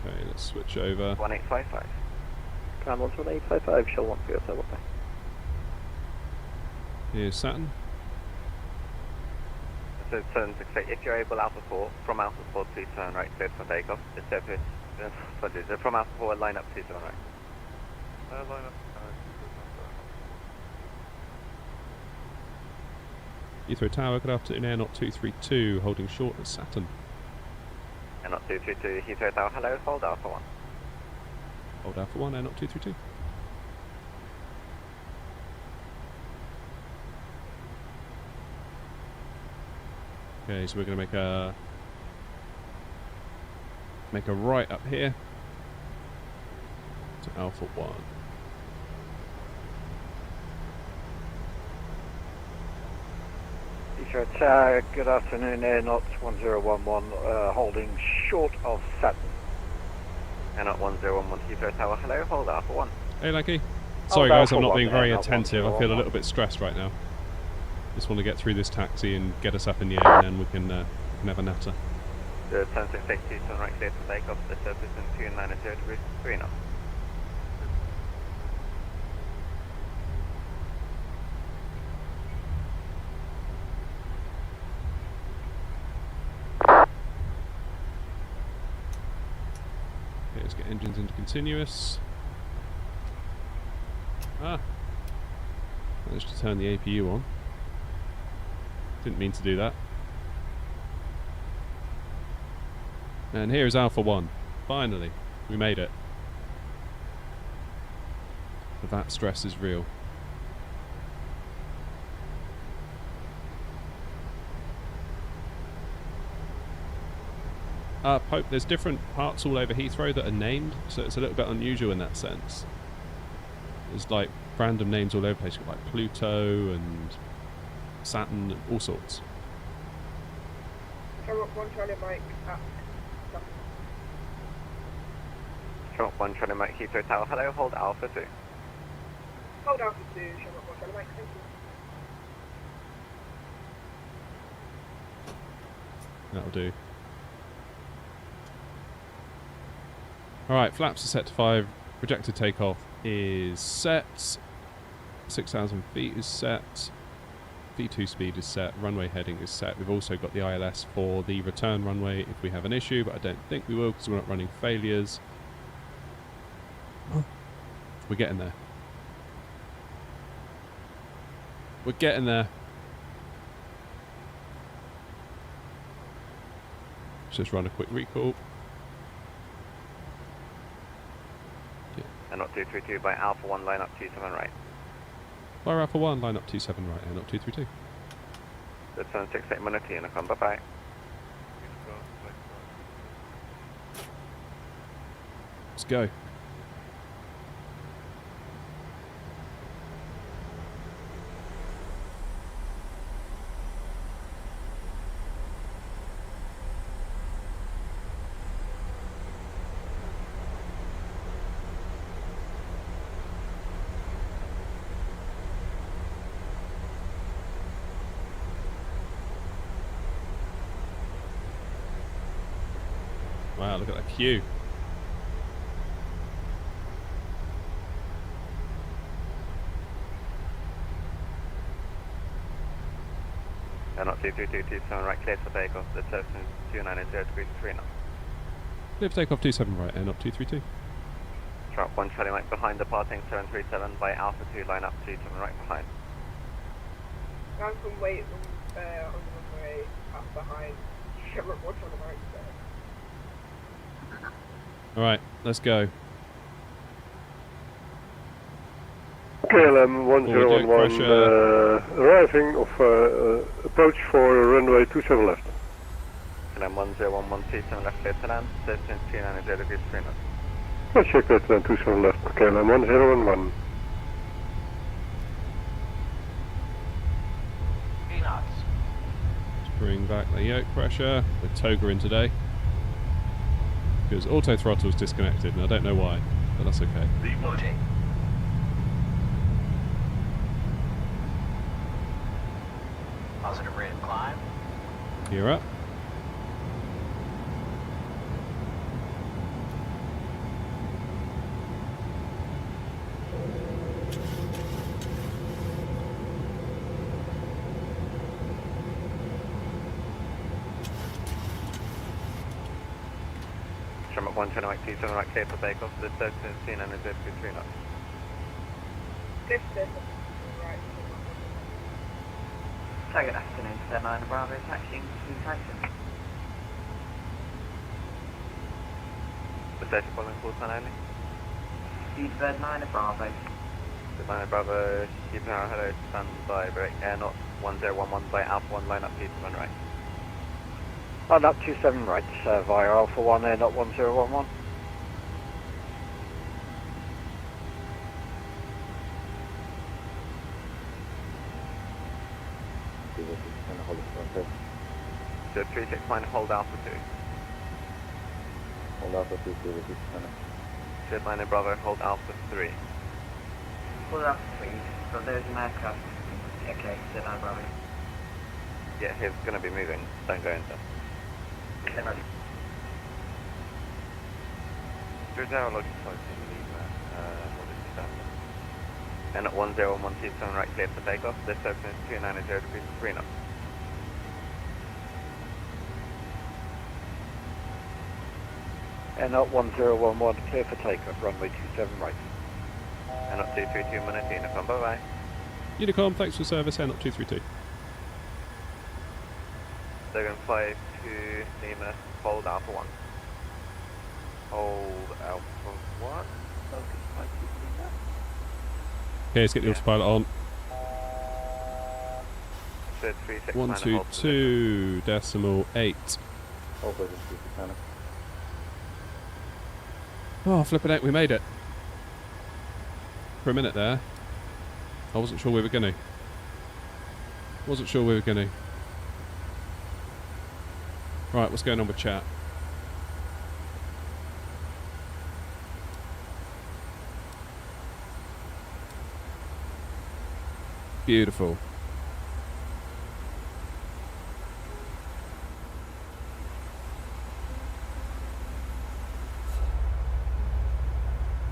Okay, let's switch over. 1855. Ground 1855, shell 1 for your tail. Here's Saturn. So turn 68, if you're able, Alpha 4, from Alpha 4, please turn right, clear for takeoff. From Alpha 4, line up, please turn right. line up. Heathrow Tower, good afternoon, Air not 232, holding short at Saturn. Air not 232, Heathrow Tower, hello, hold Alpha 1. Hold Alpha 1, Air not 232. Okay, so we're going to make a right up here to Alpha 1. Heathrow, good afternoon, Air Knots 1011, holding short of Saturn. Air Knot 1011 Heathrow Tower, hello, hold Alpha 1. Hey, Lucky. Sorry guys, I'm not being very attentive. I feel a little bit stressed right now. Just want to get through this taxi and get us up in the air, and then we can have a natter. The 7682 on right clear for takeoff, the surface in 290 degrees, 3 knots. Okay, let's get engines into continuous. Managed to turn the APU on. Didn't mean to do that. And here is Alpha 1. Finally, we made it. But that stress is real. Pope, there's different parts all over Heathrow that are named, so it's a little bit unusual in that sense. There's like random names all over the place, like Pluto and Saturn and all sorts. Shamrock 1 Charlie Mike at Shamrock 1 Charlie Mike Heathrow Tower, hello, hold Alpha 2. Hold Alpha 2, Shamrock 1 Charlie Mike, thank you. That'll do. Alright, flaps are set to 5. Projected takeoff is set. 6,000 feet is set. V2 speed is set. Runway heading is set. We've also got the ILS for the return runway if we have an issue, but I don't think we will because we're not running failures. We're getting there. We're getting there. Let's just run a quick recall. And not 232 by Alpha 1, line up 27 right. By Alpha 1, line up 27 right, and not 232. That's 768 Monity, and bye bye. Let's go. Wow, look at that queue. Not 23227 right, clear for takeoff. The surface is 290 degrees, 3 knots. Clear for takeoff 27 right, and not 232. Sharp 1 Charlie Mike behind departing 737 by Alpha 2, line up 27 right behind. I'm from wait on the runway up behind. Shamrock 1 Charlie Mike there. Alright, let's go. KLM 1011, arriving of approach for runway 27 left. KLM 1011, 27 left, clear to land, surface 290 degrees, 3 knots. I'll check that 27 left, KLM 1011. Let's bring back the yoke pressure with Toga in today. Because auto throttle is disconnected, and I don't know why, but that's okay. Reloading. Positive rate of climb. Gear up. Shamrock 1 Charlie Mike 27 right, clear for takeoff. The surface is 290 degrees, 3 knots. This is right. So good afternoon, 79 Bravo, taxiing to Titan. The station following full sign only. Speedbird 9 Bravo. The 9 Bravo, keep an eye, hello, stand by, break, Air Knot 1011 by Alpha 1, line up 27 right. On up 27 right, via Alpha 1 Air, not 1011. So 369, hold Alpha 2. Hold Alpha 2, 2, Jet Liner Bravo, hold Alpha 3. Hold Alpha 3, so there's an aircraft. Okay, Jet Liner Bravo. Yeah, he's gonna be moving. Don't go into. Okay, ready. 30 logging flight to Lima. What is that? And at 1012, right clear for takeoff. This open is 290 degrees 3 knots. And not 1011, clear for takeoff, runway 27 right. And up 232, minute Unicom, bye bye. Unicom, thanks for service, and up 232. They're going to fly to Lima, hold Alpha 1. Hold Alpha 1. Focus flight to Lima. Okay, let's get the autopilot on. So 369 122.8. Hold for 369. Oh, flipping out, we made it. For a minute there, I wasn't sure we were gonna. Right, what's going on with chat? Beautiful.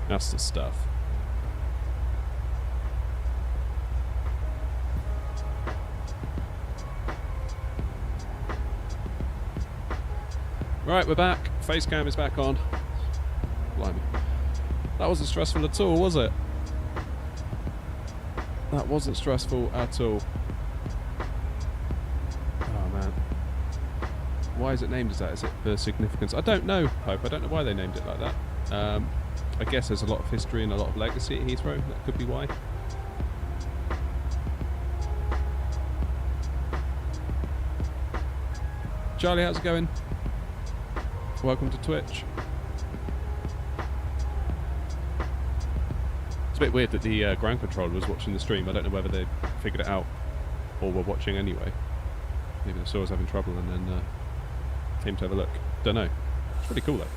That's the stuff. Right, we're back. Face cam is back on. Blimey. That wasn't stressful at all, was it? That wasn't stressful at all. Oh man. Why is it named as that? Is it for significance? I don't know, Hope. I don't know why they named it like that. I guess there's a lot of history and a lot of legacy at Heathrow. That could be why. Charlie, how's it going? Welcome to Twitch. It's a bit weird that the ground controller was watching the stream. I don't know whether they figured it out or were watching anyway. Maybe they saw us having trouble and then came to have a look. Don't know. It's pretty cool though.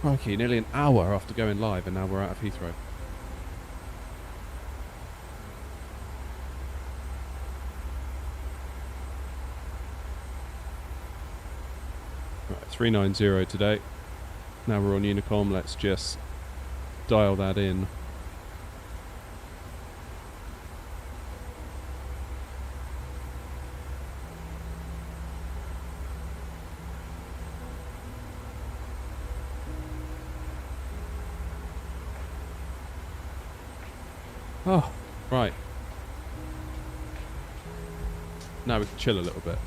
Okay, nearly an hour after going live and now we're out of Heathrow. Right, 390 today. Now we're on Unicom, let's just dial that in. Oh, right. Now we can chill a little bit.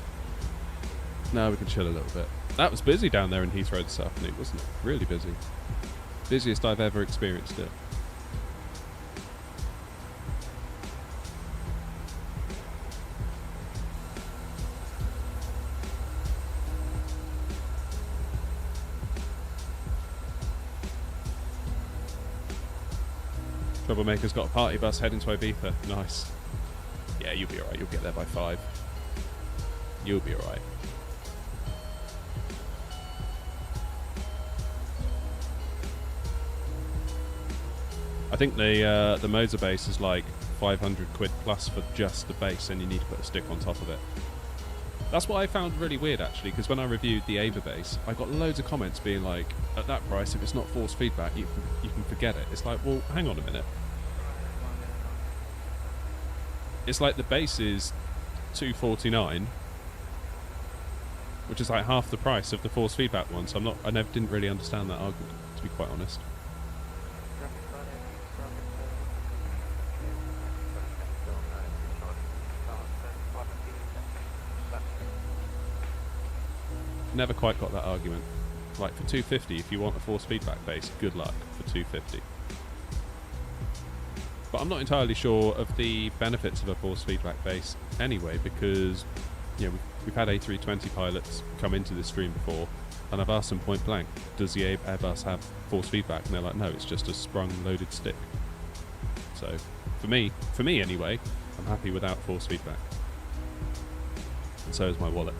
That was busy down there in Heathrow this afternoon, wasn't it? Really busy. Busiest I've ever experienced it. Troublemaker's got a party bus heading to Ibiza. Nice. Yeah, you'll be alright. You'll get there by 5. You'll be alright. I think the motor base is like 500 quid plus for just the base, and you need to put a stick on top of it. That's what I found really weird actually, because when I reviewed the Ava base, I got loads of comments being like, at that price, if it's not force feedback, you can forget it. It's like, well, hang on a minute. It's like the base is $249, which is like half the price of the force feedback one. So I didn't really understand that argument, to be quite honest. Never quite got that argument. Like for 250, if you want a force feedback base, good luck for 250. But I'm not entirely sure of the benefits of a force feedback base anyway, because we've had A320 pilots come into this stream before, and I've asked them point blank, does the Airbus have force feedback? And they're like, no, it's just a sprung loaded stick. So for me anyway, I'm happy without force feedback. And so is my wallet.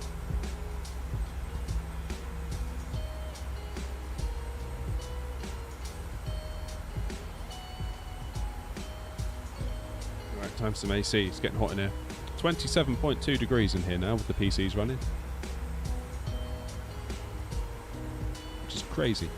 Right, time for some AC. It's getting hot in here. 27.2 degrees in here now with the PCs running. Which is crazy.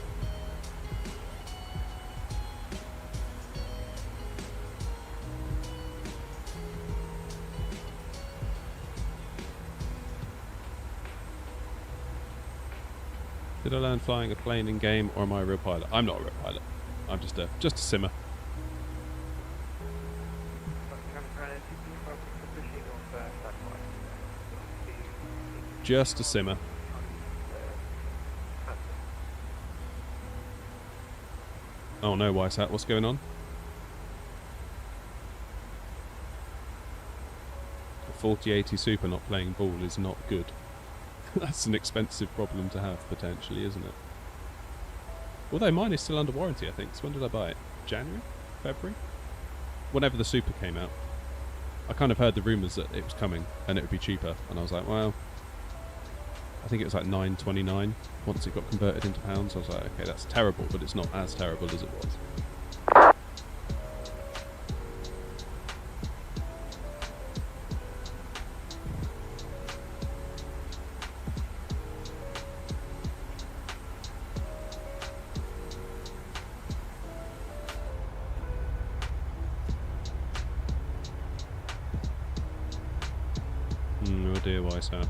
Did I learn flying a plane in game, or am I a real pilot? I'm not a real pilot. I'm just a simmer. Just a simmer. Oh no, Weisshat, what's going on? A 4080 Super not playing ball is not good. That's an expensive problem to have, potentially, isn't it? Although mine is still under warranty, I think. So when did I buy it? January? February? Whenever the Super came out. I kind of heard the rumours that it was coming and it would be cheaper. And I was like, well, I think it was like $9.29 once it got converted into pounds. I was like, okay, that's terrible, but it's not as terrible as it was. Oh dear, Weisshat.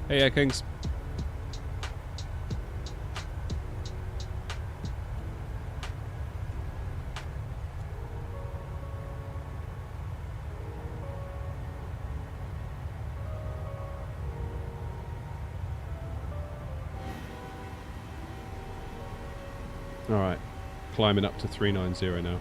Hey, yeah, Kings. Alright, climbing up to 390 now.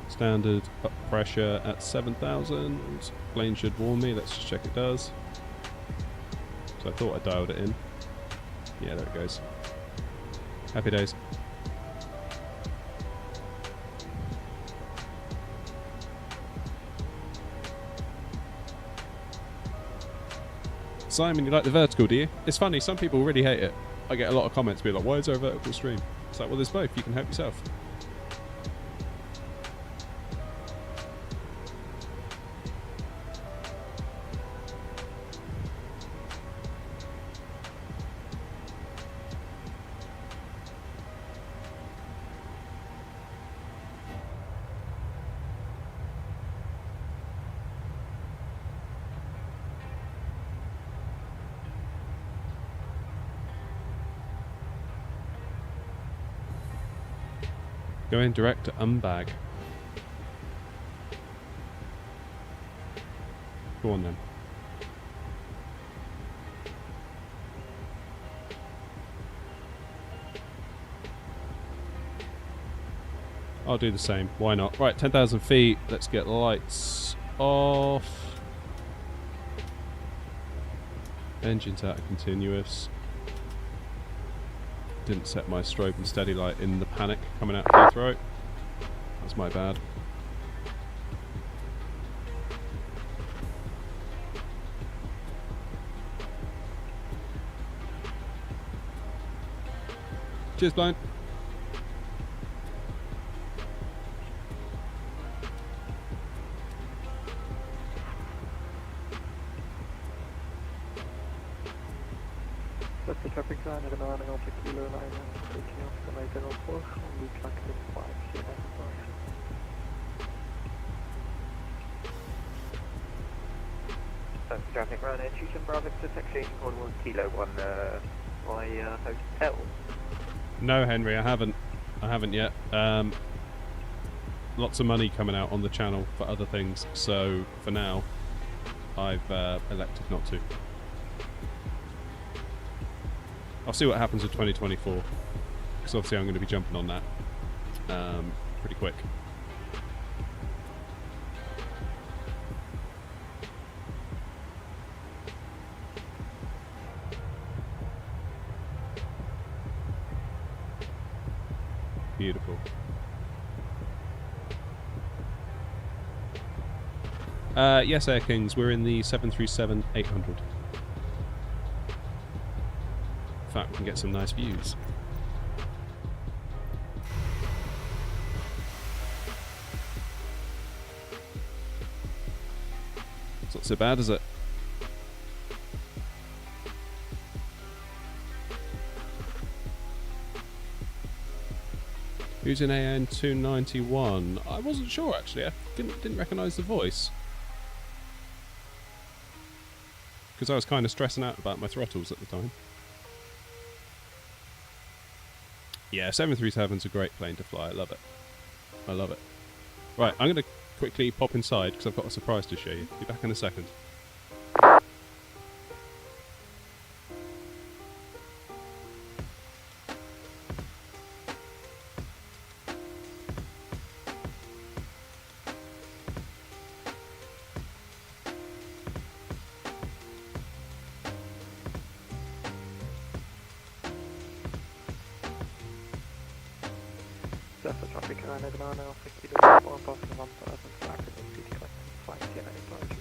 Standard up pressure at 7,000. Plane should warn me. Let's just check it does. So I thought I dialed it in. Yeah, there it goes. Happy days. Simon, you like the vertical, do you? It's funny, some people really hate it. I get a lot of comments being like, why is there a vertical stream? It's like, well, there's both. You can help yourself. Going direct to Umbag. Go on then. I'll do the same. Why not? Right, 10,000 feet. Let's get the lights off. Engines out of continuous. Didn't set my strobe and steady light in the panic coming out of Heathrow. That's my bad. Cheers, Blind. That's the traffic sign at an running Alpha Kilo 9 taking off the night 04 on the track 5 here. That's traffic running Tucson Bravo to taxi code 1 Kilo 1 by hotel. No, Henry, I haven't. I haven't yet. Lots of money coming out on the channel for other things, so for now, I've elected not to. I'll see what happens with 2024, because obviously I'm going to be jumping on that pretty quick. Beautiful. Yes, Air Kings, we're in the 737-800. In fact, we can get some nice views. It's not so bad, is it? Who's in AN 291? I wasn't sure actually. I didn't recognise the voice because I was kind of stressing out about my throttles at the time. Yeah, 737's a great plane to fly. I love it. I love it. Right, I'm going to quickly pop inside because I've got a surprise to show you. Be back in a second. Surface traffic around Edinburgh now, 50 to 1 past 1,000 for active and city collecting flight TNA departure.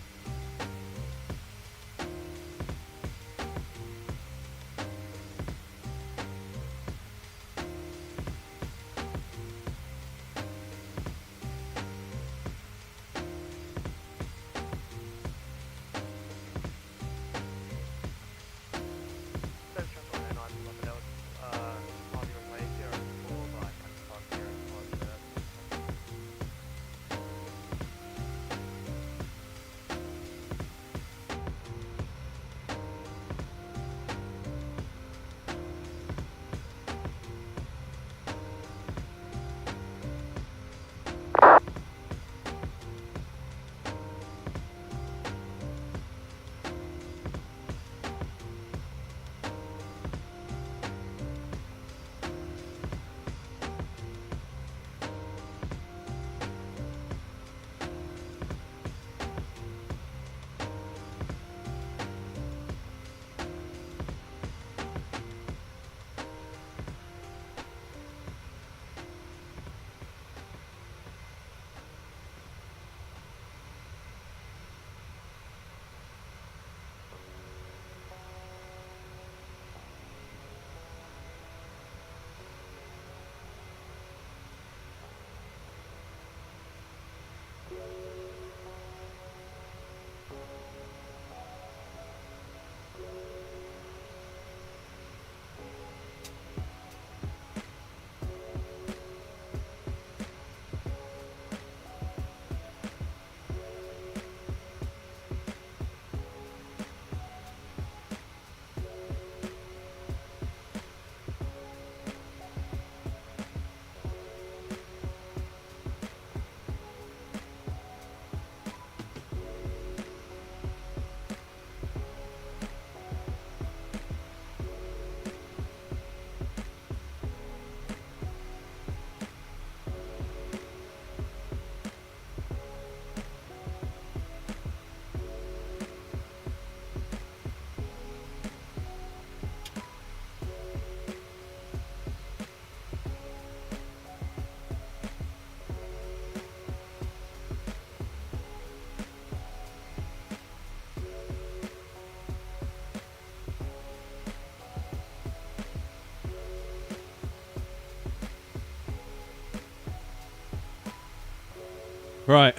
Right,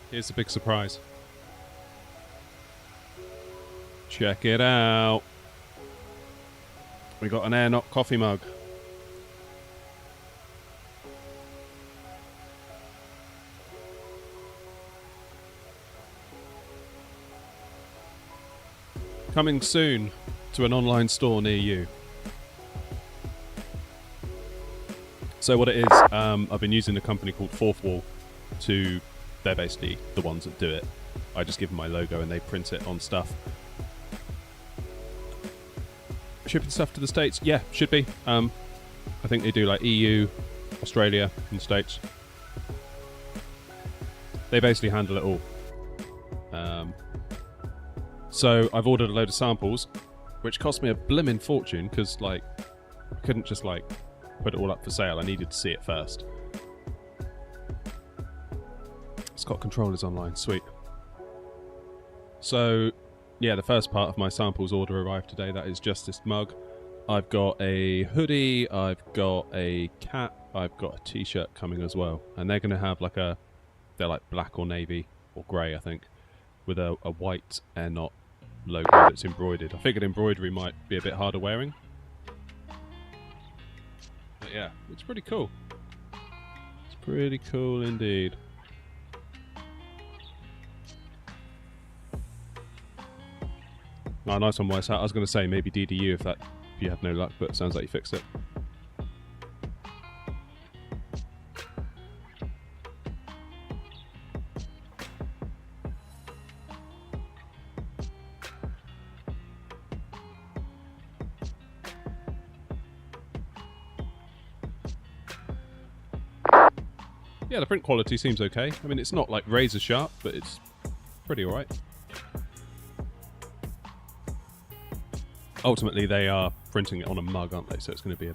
here's the big surprise. Check it out. We got an Air Knock coffee mug. Coming soon to an online store near you. So what it is, I've been using a company called Fourth Wall to, they're basically the ones that do it. I just give them my logo and they print it on stuff. shipping stuff to the States? Yeah, should be. I think they do like EU, Australia, and States. They basically handle it all. So I've ordered a load of samples, which cost me a blimmin' fortune because like I couldn't just like put it all up for sale. I needed to see it first. It's got controllers online, sweet. So yeah, the first part of my samples order arrived today. That is just this mug. I've got a hoodie, I've got a cap, I've got a t-shirt coming as well, and they're going to have like they're like black or navy or grey, I think, with a white air knot logo that's embroidered. I figured embroidery might be a bit harder wearing. But yeah, it's pretty cool. It's pretty cool indeed. Oh, nice one, Wise Hat. I was going to say maybe DDU if you had no luck, but it sounds like you fixed it. Yeah, the print quality seems okay. I mean, it's not like razor sharp, but it's pretty alright. Ultimately, they are printing it on a mug, aren't they? So it's going to be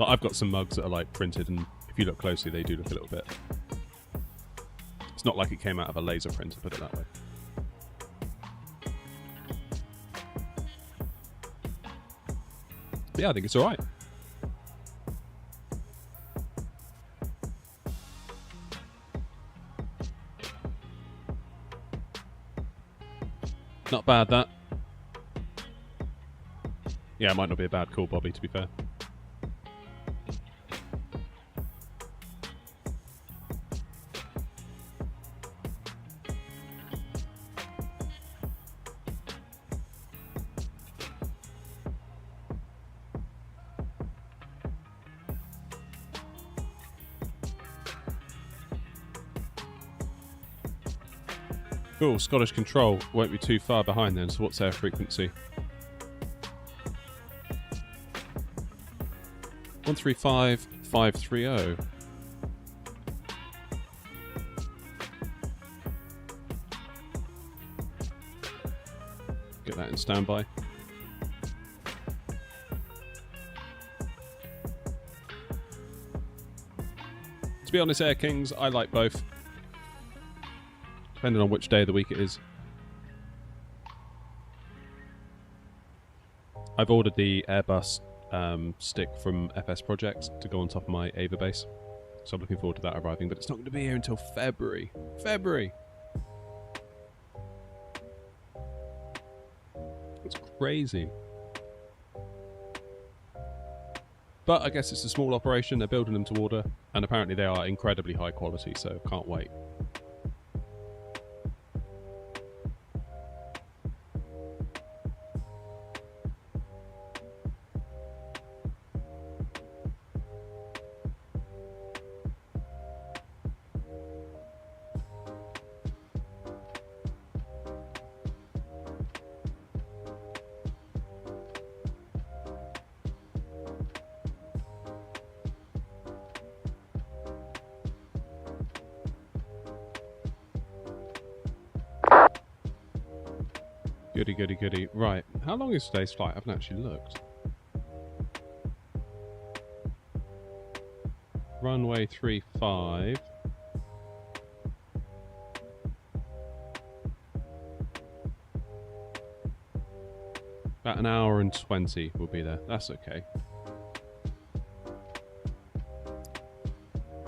Like, I've got some mugs that are like printed, and if you look closely, they do look a little bit. It's not like it came out of a laser printer, put it that way. But yeah, I think it's alright. Not bad, that. Yeah, it might not be a bad call, Bobby, to be fair. Cool, Scottish Control won't be too far behind then, so what's their frequency? 135,530. Get that in standby. To be honest, Air Kings, I like both. Depending on which day of the week it is. I've ordered the Airbus stick from FS Projects to go on top of my Ava base. So I'm looking forward to that arriving, but it's not going to be here until February. February! It's crazy. But I guess it's a small operation, they're building them to order, and apparently they are incredibly high quality, so can't wait. Goody, goody, goody. Right, how long is today's flight? I haven't actually looked. Runway 35. About an hour and 20 will be there. That's okay.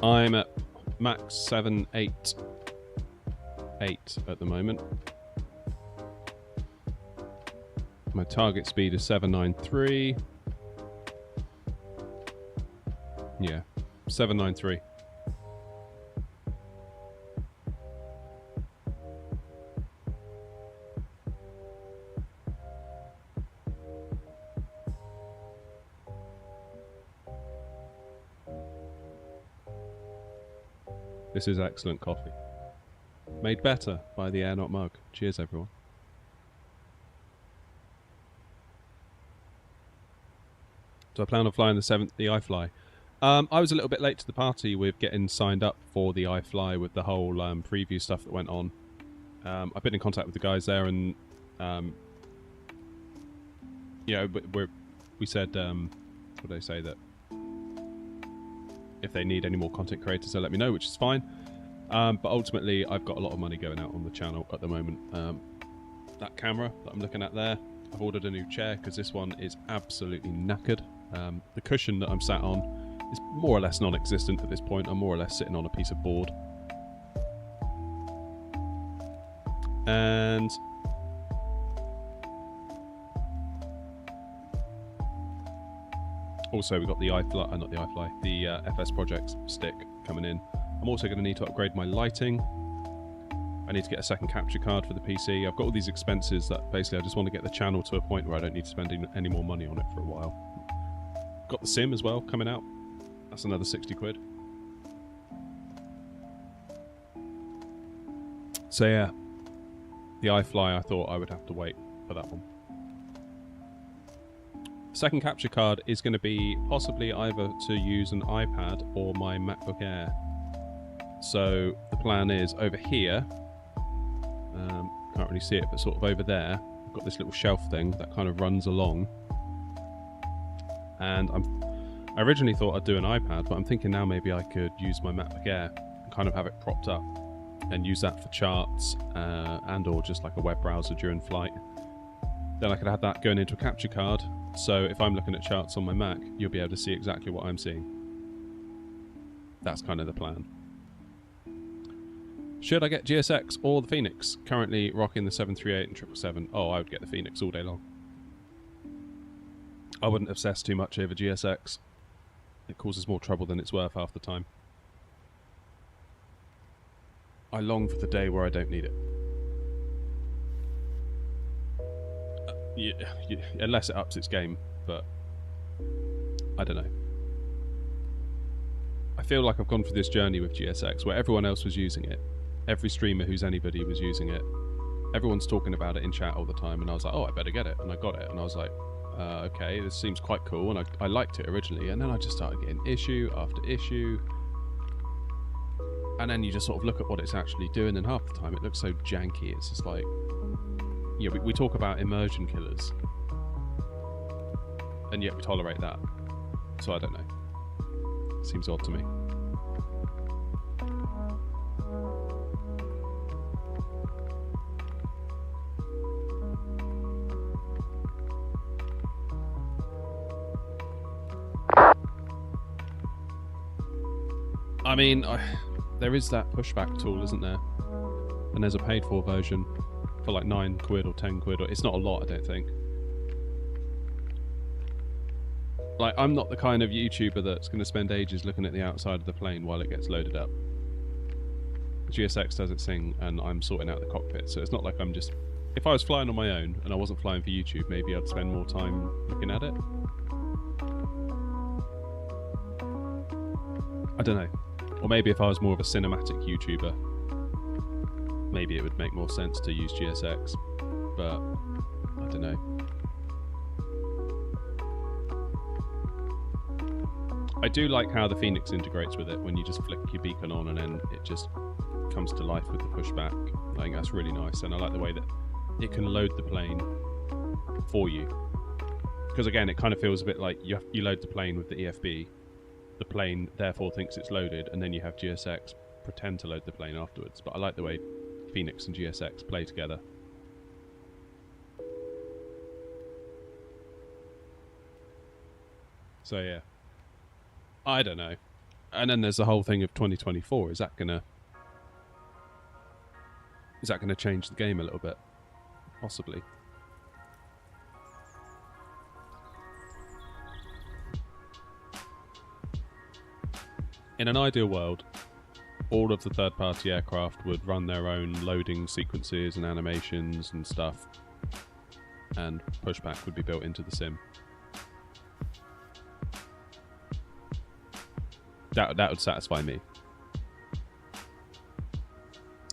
I'm at max 788 at the moment. My target speed is 793. Yeah, 793. This is excellent coffee. Made better by the Air Not Mug. Cheers, everyone. Do I plan on flying the iFly? I was a little bit late to the party with getting signed up for the iFly with the whole preview stuff that went on. I've been in contact with the guys there, and we said, what did they say, that if they need any more content creators, they'll let me know, which is fine. But ultimately, I've got a lot of money going out on the channel at the moment. That camera that I'm looking at there, I've ordered a new chair because this one is absolutely knackered. The cushion that I'm sat on is more or less non-existent at this point. I'm more or less sitting on a piece of board. And also we've got the the FS Projects stick coming in. I'm also going to need to upgrade my lighting. I need to get a second capture card for the PC. I've got all these expenses that basically I just want to get the channel to a point where I don't need to spend any more money on it for a while. Got the sim as well coming out. That's another 60 quid. So yeah, the iFly, I thought I would have to wait for that one. Second capture card is going to be possibly either to use an iPad or my MacBook Air. So the plan is over here, can't really see it, but sort of over there, I've got this little shelf thing that kind of runs along. And I originally thought I'd do an iPad, but I'm thinking now maybe I could use my MacBook Air and kind of have it propped up and use that for charts and or just like a web browser during flight. Then I could have that going into a capture card, so if I'm looking at charts on my Mac, you'll be able to see exactly what I'm seeing. That's kind of the plan. Should I get GSX or the Phoenix? Currently rocking the 738 and 777. Oh, I would get the Phoenix all day long. I wouldn't obsess too much over GSX. It causes more trouble than it's worth half the time. I long for the day where I don't need it. Yeah, unless it ups its game, but I don't know. I feel like I've gone through this journey with GSX where everyone else was using it. Every streamer who's anybody was using it. Everyone's talking about it in chat all the time, and I was like, oh, I better get it. And I got it, and I was like, okay, this seems quite cool, and I liked it originally, and then I just started getting issue after issue. And then you just sort of look at what it's actually doing, and half the time it looks so janky. It's just like, yeah, we talk about immersion killers, and yet we tolerate that. So I don't know. It seems odd to me. I mean, there is that pushback tool, isn't there? And there's a paid-for version for like 9 quid or 10 quid. It's not a lot, I don't think. Like, I'm not the kind of YouTuber that's going to spend ages looking at the outside of the plane while it gets loaded up. GSX does its thing, and I'm sorting out the cockpit, so it's not like I'm just... If I was flying on my own, and I wasn't flying for YouTube, maybe I'd spend more time looking at it. I don't know. Or maybe if I was more of a cinematic YouTuber, maybe it would make more sense to use GSX, but I don't know. I do like how the Phoenix integrates with it when you just flick your beacon on and then it just comes to life with the pushback. I think that's really nice, and I like the way that it can load the plane for you. Because again, it kind of feels a bit like you load the plane with the EFB. The plane therefore thinks it's loaded, and then you have GSX pretend to load the plane afterwards. But I like the way Phoenix and GSX play together. So yeah, I don't know. And then there's the whole thing of 2024. Is that gonna change the game a little bit? Possibly. In an ideal world, all of the third-party aircraft would run their own loading sequences and animations and stuff, and pushback would be built into the sim. That would satisfy me.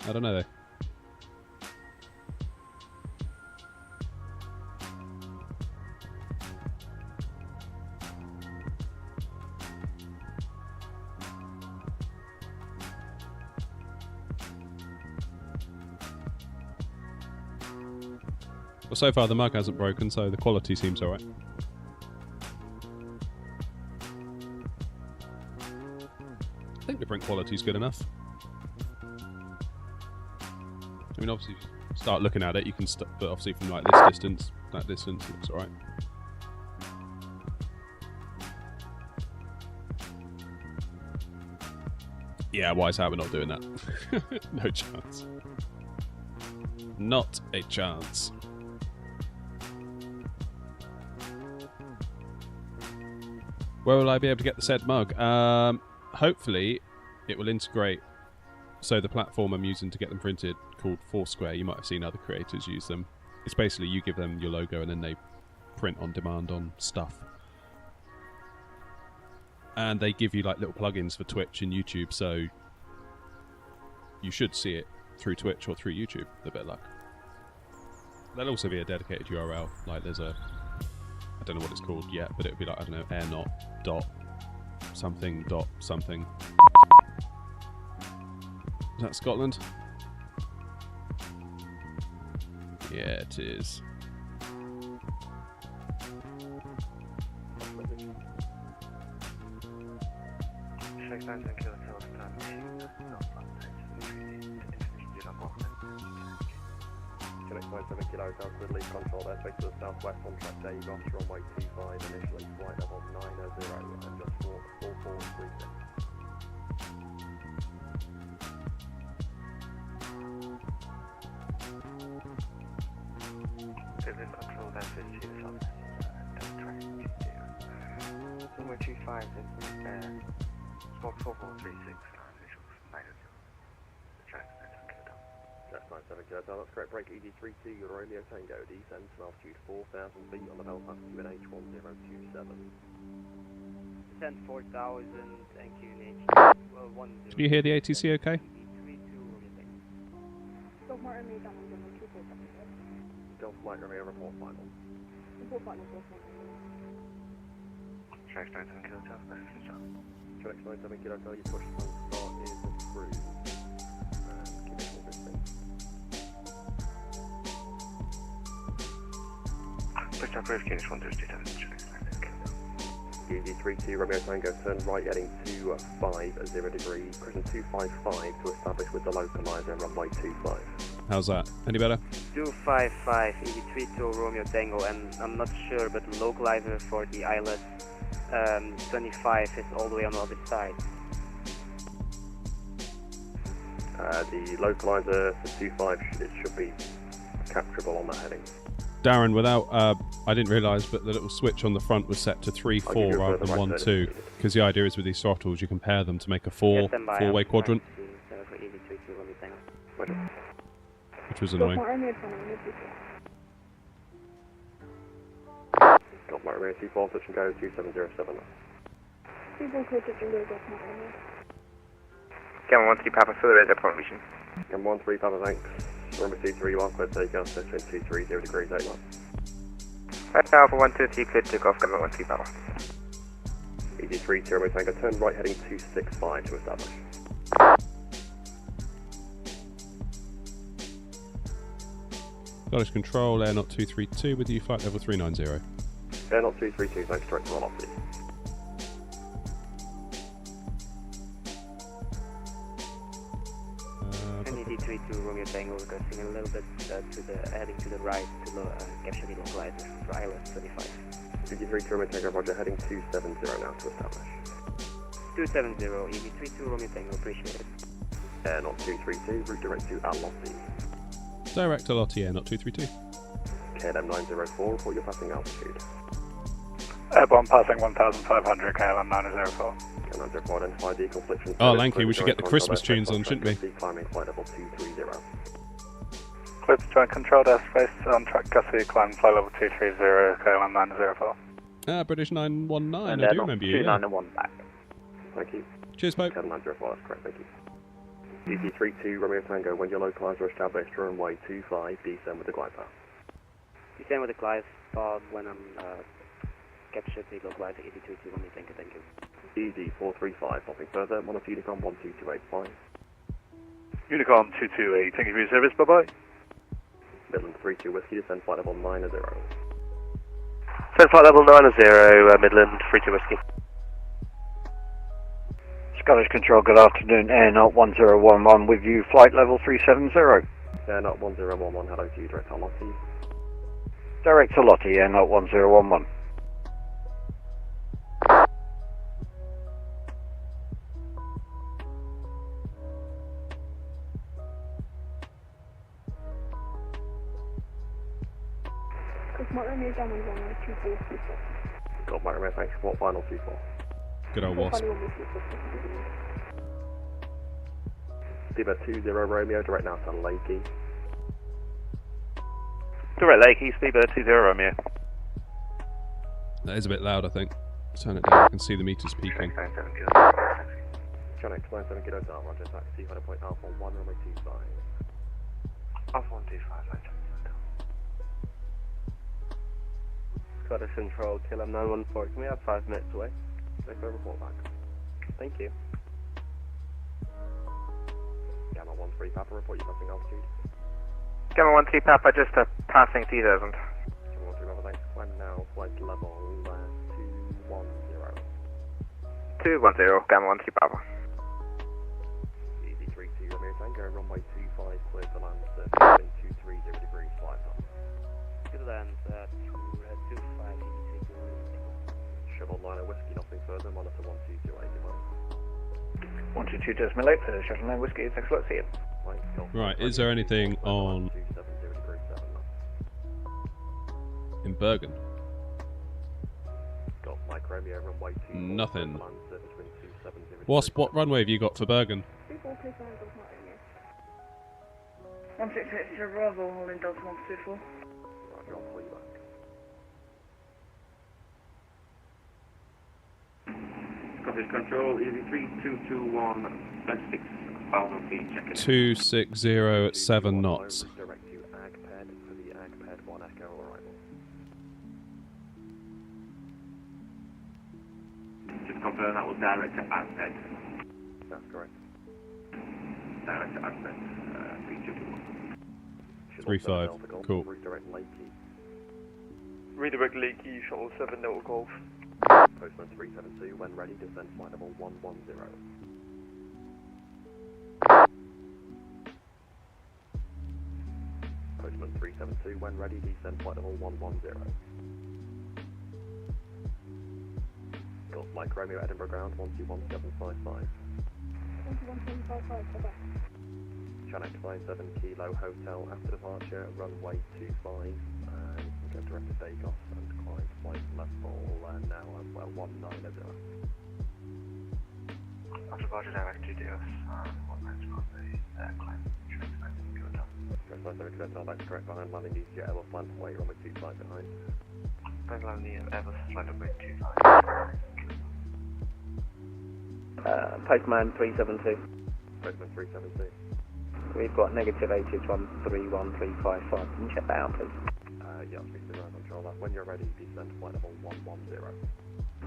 I don't know though. Well, so far the mug hasn't broken, so the quality seems alright. I think the print quality's good enough. I mean, obviously, if you start looking at it, you can but obviously from like this distance, that distance, it looks alright. Yeah, why is that? We're not doing that. No chance. Not a chance. Where will I be able to get the said mug? Hopefully, it will integrate. So the platform I'm using to get them printed, called Foursquare, you might have seen other creators use them. It's basically you give them your logo and then they print on demand on stuff. And they give you like little plugins for Twitch and YouTube, so you should see it through Twitch or through YouTube with a bit of luck. There'll also be a dedicated URL, like there's a, I don't know what it's called yet, but it'll be like, I don't know, airnot dot something dot something. Is that Scotland? Yeah, it is. Connect 97 Kilo Hotel, Quid Lead Control, airspace to the southwest on track Takeoff, runway 25, initially flight level 90 and just 4436. Civil control, that's it, to the south, track 20. Runway 25 is spot 4436, visuals 90. That's 97 Kilo Hotel, that's correct. Break ED32, Romeo Tango, descend to altitude 4,000 feet on the Belfast QNH 1027. Descend 4,000 and QNH 10. Can you hear the ATC okay? Don't worry me down, Delta Flight Romeo, report final. Report final, Track 97 Kilo Hotel, message up. Track 97 Kilo Hotel, your push to start is approved. Push up roof, QNH 1027. ED32 Romeo Tango, turn right heading to 50 degrees, crescent 255 to establish with the localizer, runway 25. How's that? Any better? 255, ED32 Romeo Tango, and I'm not sure, but the localizer for the islet 25 is all the way on the other side. The localizer for 25, it should be capturable on that heading. Darren, without, I didn't realise, but the little switch on the front was set to 3-4 rather than 1-2. Because the idea is with these throttles, you can pair them to make a four-way quadrant. Which was annoying. Got my Romeo 24, touch and go 2707. People could touch and go, definitely. Gamma 13 Papa, for the red airport vision. Gamma 13 Papa, thanks. Romeo 23, 1 clear takeoff, section 230 degrees 8 knots. Right now for 123, clear takeoff, Gamma 13 Papa. ED32 Romeo Tango, turn right heading 265 to establish. Scottish Control, Air Knot 232 with you, flight level 390. Air Knot 232, thanks, direct to velocity. ED32 Romeo Tango, requesting a little bit to the heading to the right to capture the localizer for island 25. ED32 Romeo Tango, roger, heading 270 now to establish. 270, ED32 Romeo Tango, appreciate it. Air Knot 232, route direct to Alotti. Direct to Lottie, Air Knot 232. KLM 904, report your passing altitude. Airborne passing 1,500, KLM 904. KLM 904, identify the confliction. Oh, Lanky, we should get the Christmas tunes on, shouldn't we? Climbing flight level 230. Clips joint controlled airspace on track Gussie, climb flight level 230, KLM 904. British 919, I do remember you. 291 back. Thank you. Cheers, Pope. KLM 904, that's correct, thank you. ED32 Romeo Tango, when your localizer established, runway 25, descend with the glide path. Descend with the glide path when I'm captured the localizer ED32 Romeo Tango, thank you. ED435, nothing further, Monos Unicom 12285. Unicom 228, thank you for your service, bye bye. Midland 3-2 Whiskey, descend flight level 90. Descend flight level 90, Midland 3-2 Whiskey. Scottish Control, good afternoon. Air Not 1011 with you, flight level 370. Air Not 1011, hello to you, direct to Lottie. Direct to Lottie, Air Not 1011. Got my Romeo, thanks. What final 2-4? Good old Wasp. Steamer 20 Romeo, direct now to Lakey. Direct Lakey, Steamer 20 Romeo. That is a bit loud, I think. Turn it down, I can see the meters peaking. Channel 97 Kilo Down, Roger, taxi, final point Alpha 1, runway 25. Alpha 125, right. Scottish Control, Kilo 914, can we have 5 minutes away? Take a report back. Thank you. Gamma 13 Papa, report you passing altitude. Gamma 13 Papa, just passing 3000. Gamma 13 Papa, thanks. Climb now, flight level 210. 210, Gamma 13 Papa. Easy 32 Romeo Tango, runway 25, clear to land, 230 degrees, flight on. Good land, 25, Shuttle Liner Whiskey, nothing further, monitor 122, 80 miles. 122 Decimal 8 for Shuttle 9 Whiskey, thanks a lot, see you. Right, is there anything on in Bergen? Got Mike Romeo, runway 2. Nothing. Wasp, what runway have you got for Bergen? 166 Bravo, holding Delta 124. Roger, I'll call you back. Scottish Control, Easy 3221, flight 6,000 feet, check in. 260 at 7 knots. Direct to Agped for the Agped 1 Echo arrival. Just confirm that was direct to Agped. That's correct. Direct to Agped, 3221. 3-5, cool. Redirect Lakey. Redirect Lakey, Shuttle 7 Delta Golf. Postman 372, when ready, descend flight level 110. Postman 372, when ready, descend flight level 110. Got Mike Romeo, Edinburgh ground, 121755. 11755, bye-bye. Channel 97 Kilo Hotel, after departure, runway 25, and we go direct to Takeoff and climb flight level now as well, 190. After departure, direct to DOS, 190, climb, that's correct, behind landing EasyJet Airbus land away, runway 25 behind. Behind landing Airbus flight runway 25. Postman 372. Postman 372. We've got negative ATH 131355. Can you check that out, please? Yeah, I'll speak to the ground controller. When you're ready, descend flight level 110.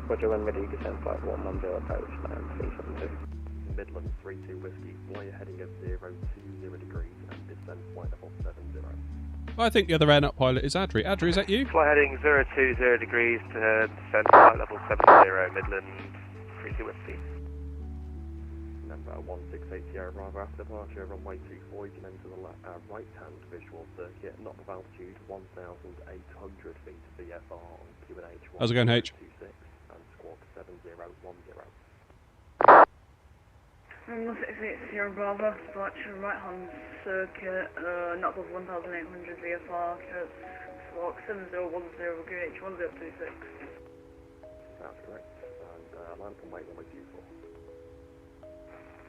Roger, when ready, descend flight 110, Postman 372. Midland 32 Whiskey, fly your heading of 020 degrees and descend flight level 70. I think the other air nut pilot is Adri. Adri, is that you? Flight heading 020 degrees to descend flight level 70, Midland 32 Whiskey. Number 168 Sierra Bravo, after departure, runway 24, you can enter the right-hand visual circuit, knock of altitude 1,800 feet VFR on QNH 126 How's it going, H? and squawk 7010. 168 Sierra Bravo, departure right-hand circuit, not above 1,800 VFR, squawk 7010, QH 1026. That's correct, and land from weight runway 24.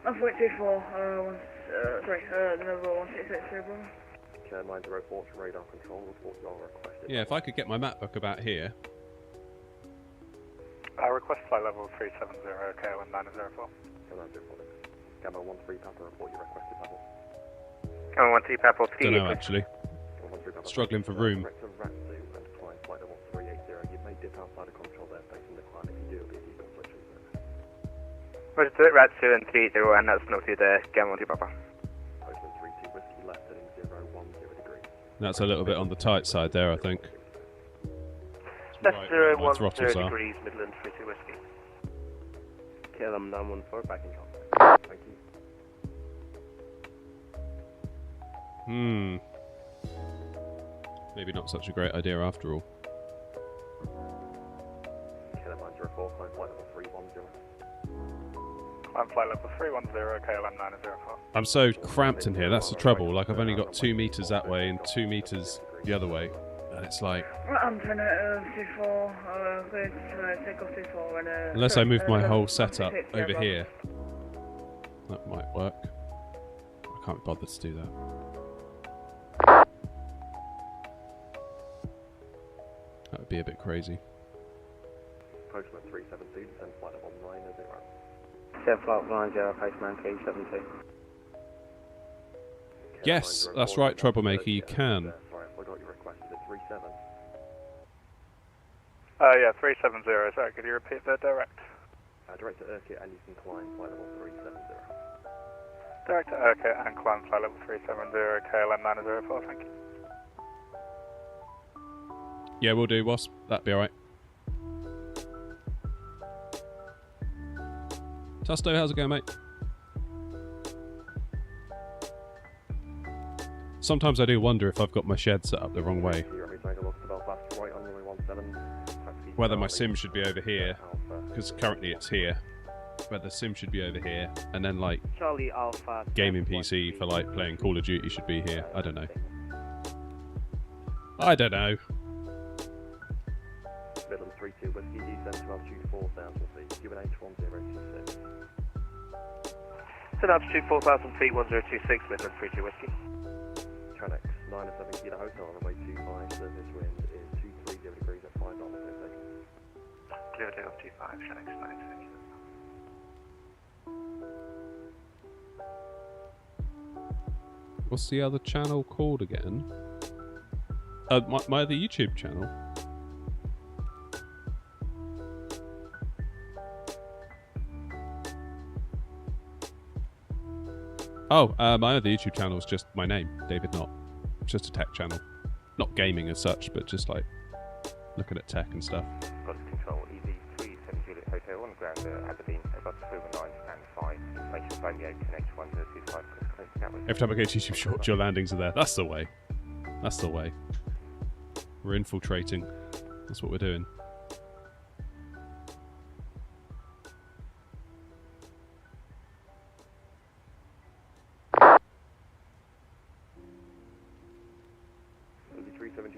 1.24, number 166 Sierra Bravo. Chair 904 to radar control, report your requested. Yeah, if I could get my map book about here. Request flight level 370, KO 904. Gamma 13 Papa, report your requested level. Gamma 13 Papa, Don't know actually. Struggling for room. Direct to Ratsu and climb flight level 380. You may dip outside of control there facing the climb. If you do, it'll be a default switch. Roger, direct Ratsu and 380, and that's noted Gamma 13 Papa. Postman 32 Whiskey, left heading 010 degrees. That's a little bit on the tight side there, I think. Left Right, 0, my 1, throttles 0 are. degrees, Midland 32 Whiskey. KLM 914, back in contact. Thank you. Maybe not such a great idea after all. KLM 904, climb flight level 310. Climb flight level 310, KLM 904. I'm so cramped in here, that's the trouble. Like, I've only got 2 meters that way and 2 meters the other way. And it's like... Unless I move my whole setup over here, that might work. I can't be bothered to do that. That would be a bit crazy. Postman 372, descend flight level 900. 10 flight 90, Postman 372. Yes, that's right, Troublemaker, you can. Sorry, I forgot you requested it. 37. Yeah, 370. Sorry, could you repeat the direct? Direct to Urquhart and you can climb flight level 370. Direct to Urquhart and climb flight level 370, KLM 904, thank you. Yeah, we'll do, Wasp. That'd be alright. Tusto, how's it going, mate? Sometimes I do wonder if I've got my shed set up the wrong way. Whether my sim should be over here, because currently it's here. Whether sim should be over here, and then like Charlie Alpha gaming PC for like playing Call of Duty should be here. I don't know. I don't know. Midland 32 Whiskey, descend to altitude 4,000 feet, QNH 1026. Set altitude 4,000 feet, 1026, Midland 32 Whiskey. Tranex 907 Kilo Hotel, runway 25, surface wind is 230 degrees at 5 knots per second. Clear day of 25, Tranex 907 Kilo. What's the other channel called again? My other YouTube channel. Oh, my other YouTube channel is just my name, David Knott. It's just a tech channel. Not gaming as such, but just like looking at tech and stuff. Got control, EV3 Juliet Hotel on ground Aberdeen, Airbus 209 and 5, inflation Romeo, Connect 1025, close Gatwick. Every time I go to YouTube Short, your landings are there. That's the way. That's the way. We're infiltrating. That's what we're doing.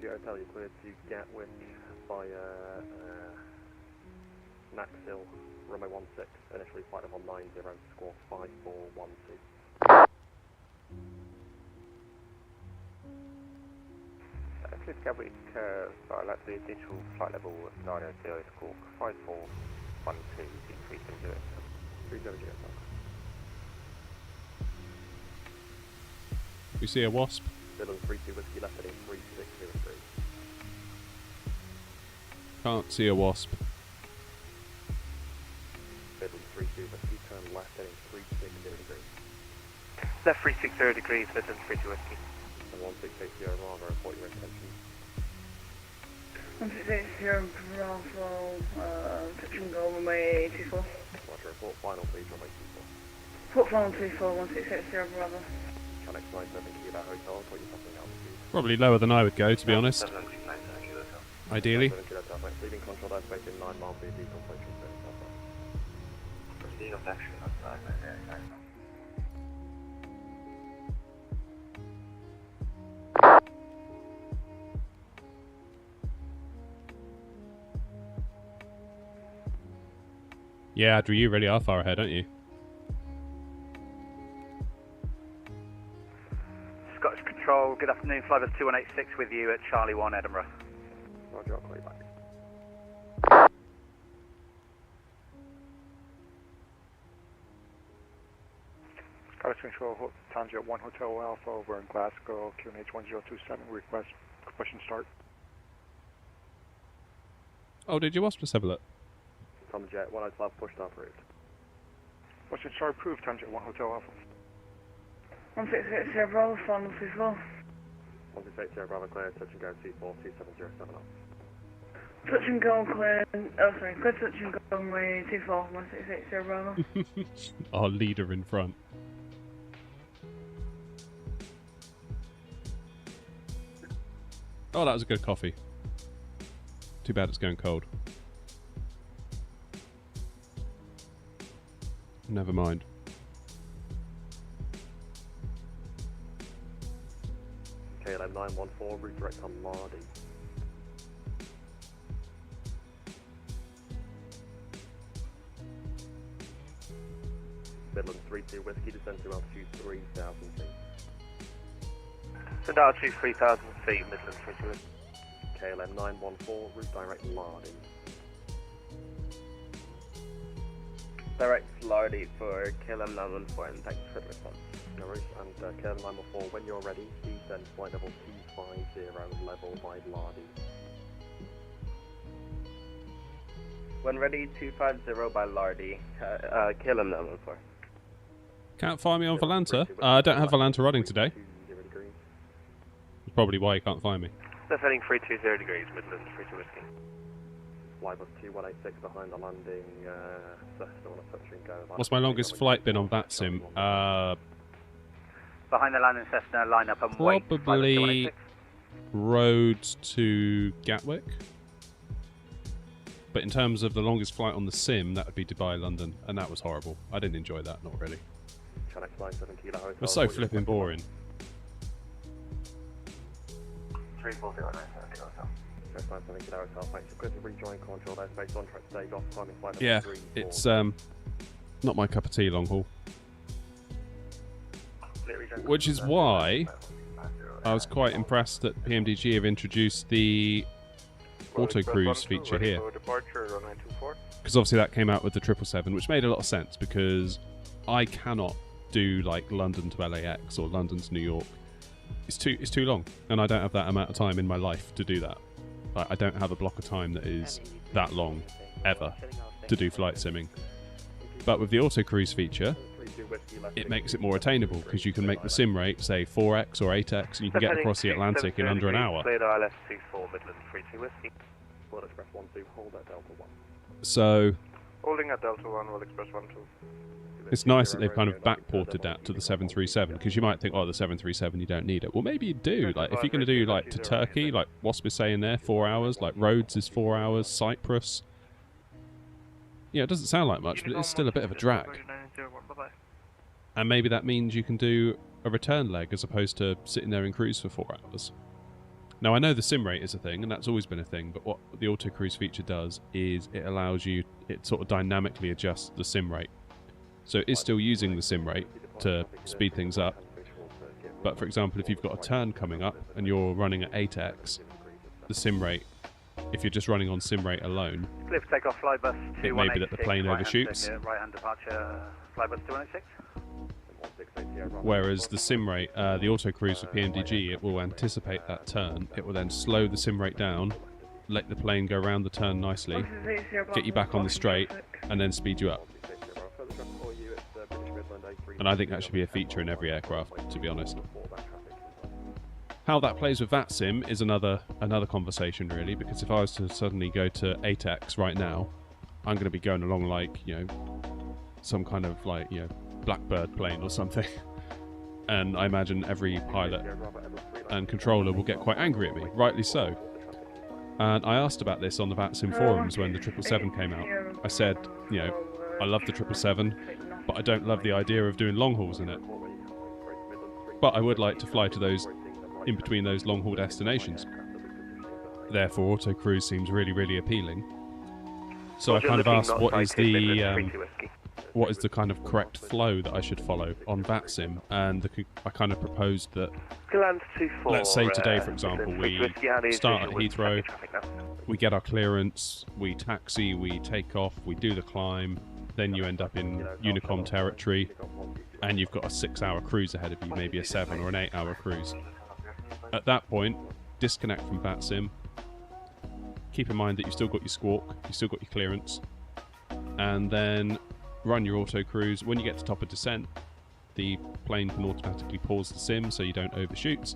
Hotel, you're cleared to Gatwick via Naxhill, runway 16, initially flight level 90, squawk 5412. Clear to Gatwick, sorry, that's the digital flight level 900, squawk 5412, D3 into it. 370 Hotel. We see a wasp. Midland 32 Whiskey, left heading 3603. Can't see a wasp. Midland 32 Whiskey, turn left heading 360 degrees. Left 360 degrees, Midland 32 Whiskey. And 1680 Bravo, report your intention. 1680 Bravo, touch and go, runway 24. Roger, report final please, runway 24. Port final 24, 1680 Bravo. Connex 97 Kilo Hotel, report your passing altitude. Probably lower than I would go, to be honest. Ideally. Leaving control airspace in 9 mile via diesel approaching service outside. Proceeding of action outside, Yeah, Adri, you really are far ahead, aren't you? Scottish Control, good afternoon, Flight 2186 with you at Charlie 1 Edinburgh. Roger, I'll call you back. Scottish Control, Tangier 1 Hotel Alpha over in Glasgow, QNH 1027, request combustion start. Oh, did you wasp us have a look? Tom Jet 105 push start approved. Combustion start approved, Tangier 1 Hotel Alpha. 1680 Bravo, final 54. 1680 Bravo clear, touch and go 242707 up. Touch and go clear, oh sorry, clear touch and go runway 24, 1680 Bravo. Our leader in front. Oh, that was a good coffee. Too bad it's going cold. Never mind. KLM 914, route direct on Mardy. Midland 32 Whiskey, descend to altitude 3,000 feet. Send altitude 3,000 feet, Midland 32 Whiskey. KLM 914, route direct Mardy. Direct Lardy for KLM 914, thanks for the response. No worries, and KLM 914, when you're ready, descend flight level 250, level by Lardy. When ready, 250 by Lardy, KLM 914. Can't find me on Volanta. I don't have Volanta running today. That's probably why you can't find me. That's heading 320 degrees, Midland 32 Whiskey. Flybus 2186 behind the landing, still on a touch and go. What's my longest flight been on that sim? Behind the landing Cessna, line up and wait. Probably Rhodes to Gatwick. But in terms of the longest flight on the sim, that would be Dubai, London, and that was horrible. I didn't enjoy that, not really. It was so flipping boring. 340 Yeah, it's not my cup of tea, long haul. Which is why I was quite impressed that PMDG have introduced the auto cruise feature here. Because obviously that came out with the 777, which made a lot of sense because I cannot do like London to LAX or London to New York. It's too long, and I don't have that amount of time in my life to do that. Like, I don't have a block of time that is that long ever to do flight simming. But with the auto cruise feature, it makes it more attainable because you can make the sim rate say 4x or 8x, and you can get across the Atlantic in under an hour. So holding at Delta 1, will express 12. it's nice that they've kind of backported that to the 737 because you might think, oh, the 737 you don't need it. Well, maybe you do. Like if you're going to do like to Turkey, like Wasp is saying there, 4 hours. Like Rhodes is 4 hours. Cyprus. Yeah, it doesn't sound like much, but it's still a bit of a drag. And maybe that means you can do a return leg as opposed to sitting there in cruise for 4 hours. Now, I know the sim rate is a thing, and that's always been a thing, but what the auto cruise feature does is it allows you, it sort of dynamically adjusts the sim rate. So it is still using the sim rate to speed things up. But for example, if you've got a turn coming up and you're running at 8x, the sim rate, if you're just running on sim rate alone, Clear for takeoff, Flybus 2186. it may be that the plane overshoots. Right-hand departure, Flybus 2186. Whereas the sim rate, the auto cruise with PMDG, it will anticipate that turn. It will then slow the sim rate down, let the plane go around the turn nicely, get you back on the straight, and then speed you up. And I think that should be a feature in every aircraft, to be honest. How that plays with that sim is another conversation, really, because if I was to suddenly go to 8x right now, I'm going to be going along like, you know, some kind of like, you know, Blackbird plane or something. And I imagine every pilot and controller will get quite angry at me, rightly so. And I asked about this on the VATSIM forums when the 777 came out. I said, you know, I love the 777, but I don't love the idea of doing long hauls in it. But I would like to fly to those, in between those long haul destinations. Therefore, auto cruise seems really, really appealing. So I kind of asked, what is the kind of correct flow that I should follow on VATSIM? And I kind of proposed that, let's say today, for example, we start at Heathrow, we get our clearance, we taxi, we take off, we do the climb, then you end up in Unicom territory, and you've got a 6-hour cruise ahead of you, maybe a 7 or an 8-hour cruise. At that point, disconnect from VATSIM. Keep in mind that you've still got your squawk, you've still got your clearance, and then run your auto cruise. When you get to top of descent, the plane can automatically pause the sim so you don't overshoot,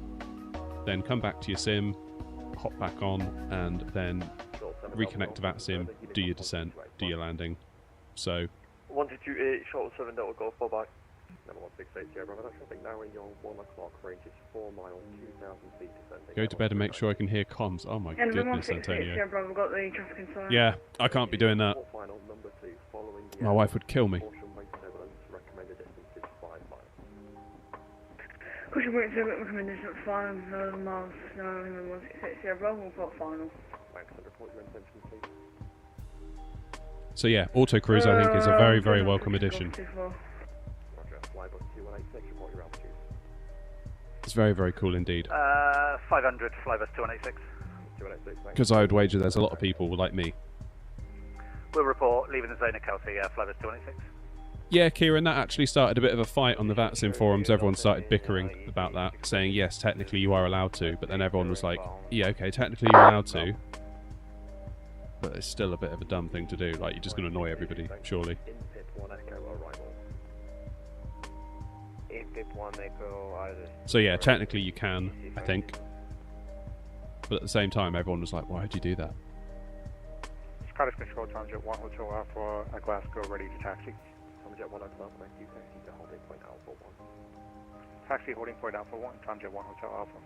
then come back to your sim, hop back on, and then reconnect to that sim, do your descent, do your landing. So 1228, short 7 Delta Golf, bye bye. Number 168, yeah, brother. Traffic now in your 1 o'clock range is 4 miles, 2,000 feet descending. go to bed and make sure I can hear comms. Oh my goodness, Antonio. Yeah, brother, we've got the traffic inside. Yeah, I can't be doing that. My wife would kill me. Caution point 7, recommendation at 5 miles, no, 168, yeah, brother, we'll put final. Thanks, and report your intention, please. So yeah, auto cruise I think is a very, very welcome addition. It's very, very cool indeed. 500, Flybus 2186. Because I would wager there's a lot of people like me. We'll report, leaving the zone at Kelsey, Flybus 286. Yeah, Kieran, that actually started a bit of a fight on the VATSIM forums. Everyone started bickering about that, saying yes, technically you are allowed to, but then everyone was like, yeah, okay, technically you're allowed to, but it's still a bit of a dumb thing to do. Like, you're just going to annoy everybody, surely. So yeah, technically you can, I think. But at the same time, everyone was like, why would you do that? Scottish Control, Tom Jet 1 Hotel Alpha at Glasgow, ready to taxi. Tom Jet 1 Hotel, thank you, taxi to holding point Alpha 1. Taxi holding point Alpha 1, Tom Jet 1 Hotel Alpha.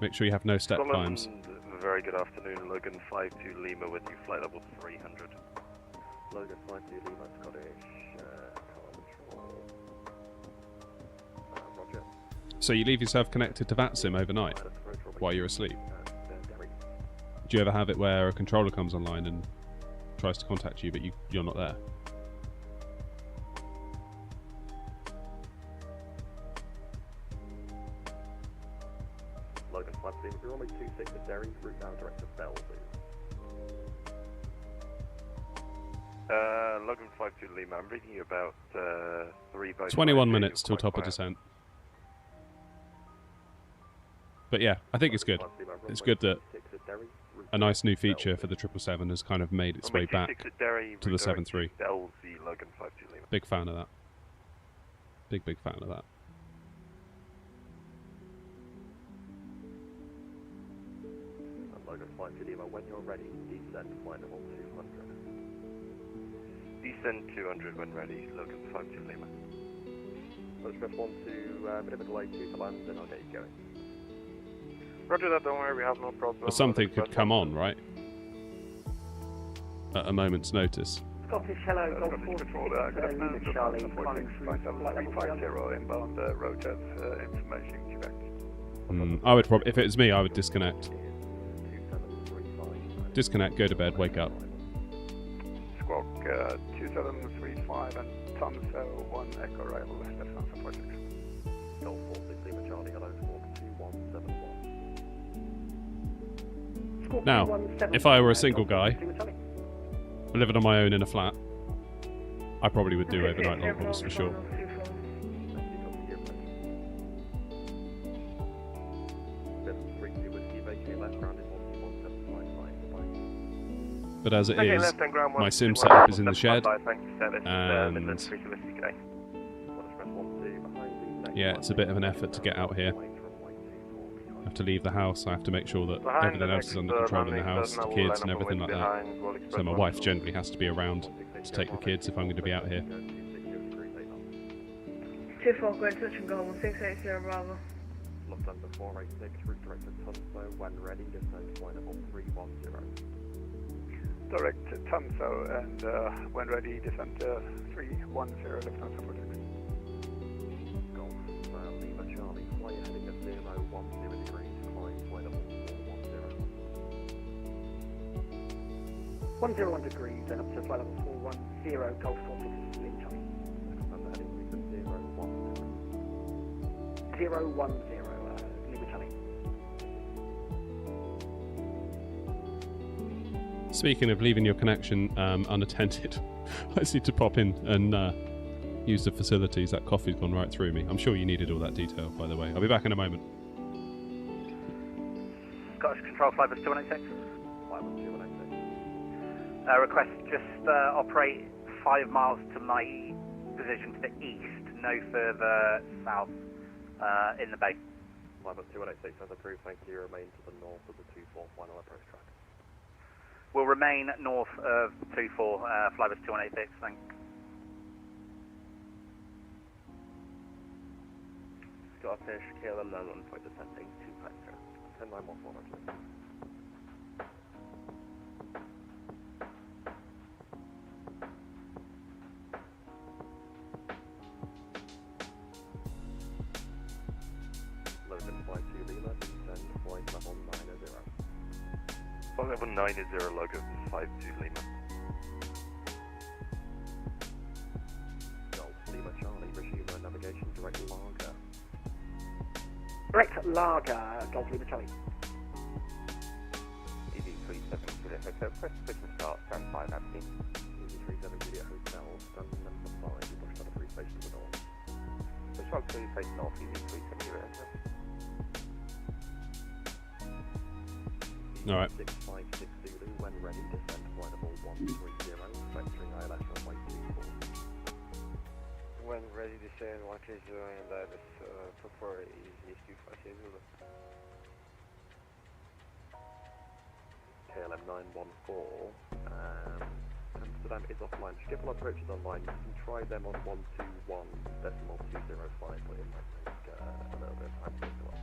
Make sure you have no step climbs. Very good afternoon, Logan 52 Lima with you, flight level 300. Logan 52 Lima, Scottish, control. Roger. So you leave yourself connected to VATSIM overnight while you're asleep? Do you ever have it where a controller comes online and tries to contact you, but you're not there? Logan 52, we're only 26 at Derry, route now direct to Bell, please. Logan 52 Lima, I'm reading you about 3 21 minutes till top of descent. But yeah, I think it's good. It's good that a nice new feature for the 777 has kind of made its way back to the 7.3. Big fan of that. Big fan of that. Logan 52 Lima, when you're ready, descend flight level 200. Descend 200 when ready, Logan 52 Lima. Let's press 1 to a bit of a delay to land, and I'll get you going. Roger that, don't worry, we have no problem. But something could come on, right? At a moment's notice. Scottish, hello, Golf 46, Lima Charlie, calling through flight level 300. Inbound rotor information, Quebec. I would probably, if it was me, I would disconnect. Disconnect, go to bed, wake up. Squawk 2735 and Tom 1 Echo arrival, that's on 46. Golf 46 Lima Charlie, hello, squawk 2171. Now, if I were a single guy, living on my own in a flat, I probably would do overnight long hauls for sure. But as it is, my sim setup is in the shed, and yeah, it's a bit of an effort to get out here. I have to leave the house, I have to make sure that everything else is under control in the house, the kids and everything like that. So my wife generally has to be around to take the kids if I'm going to be out here. 24 Grid, touch and go, 1680 Bravo. Lufthansa 486, route direct to Tunso, when ready, descend flight level 310. Direct to Tunso and when ready, descend 310, Lufthansa 46. Golf, Lima Charlie, flight heading at 010 degrees, climb flight level 410. 101 degrees and up to flight level 410, Golf 46, Lima Charlie. And the heading is at 010. 010, Lima Charlie. Speaking of leaving your connection unattended, I just need to pop in and use the facilities. That coffee's gone right through me. I'm sure you needed all that detail, by the way. I'll be back in a moment. Scottish Control, Flybus 2186. Flybus 2186. Request just operate 5 miles to my position to the east, no further south in the bay. Flight 2186 has approved, thank you. Remain to the north of the 24 final approach track. We'll remain north of 24, Flybus 2186, thanks. Scottish, KLM 91 point descending 250. 10914 actually. Logan flight 2 Lima, descend flight level 90. Flight level 90 Logan 52 Lima. Golf Lima Charlie, resume navigation direct lager. Direct lager, Golf Lima Charlie. EV37 Juliet Hotel, press push and start, stand 5 absent. EV37 Juliet Hotel, stand number 5, you push number 3 face to the north. Push 1 2 face north, EV37 Juliet Hotel. Alright. 656 Zulu, when ready, descend flight level 130, vectoring ILS runway 24. When ready, descend 130 and ILS prefer is 250 Zulu. KLM 914, Amsterdam is offline. Schiphol approaches online. You can try them on 121.205, but it might take a little bit of time to go up.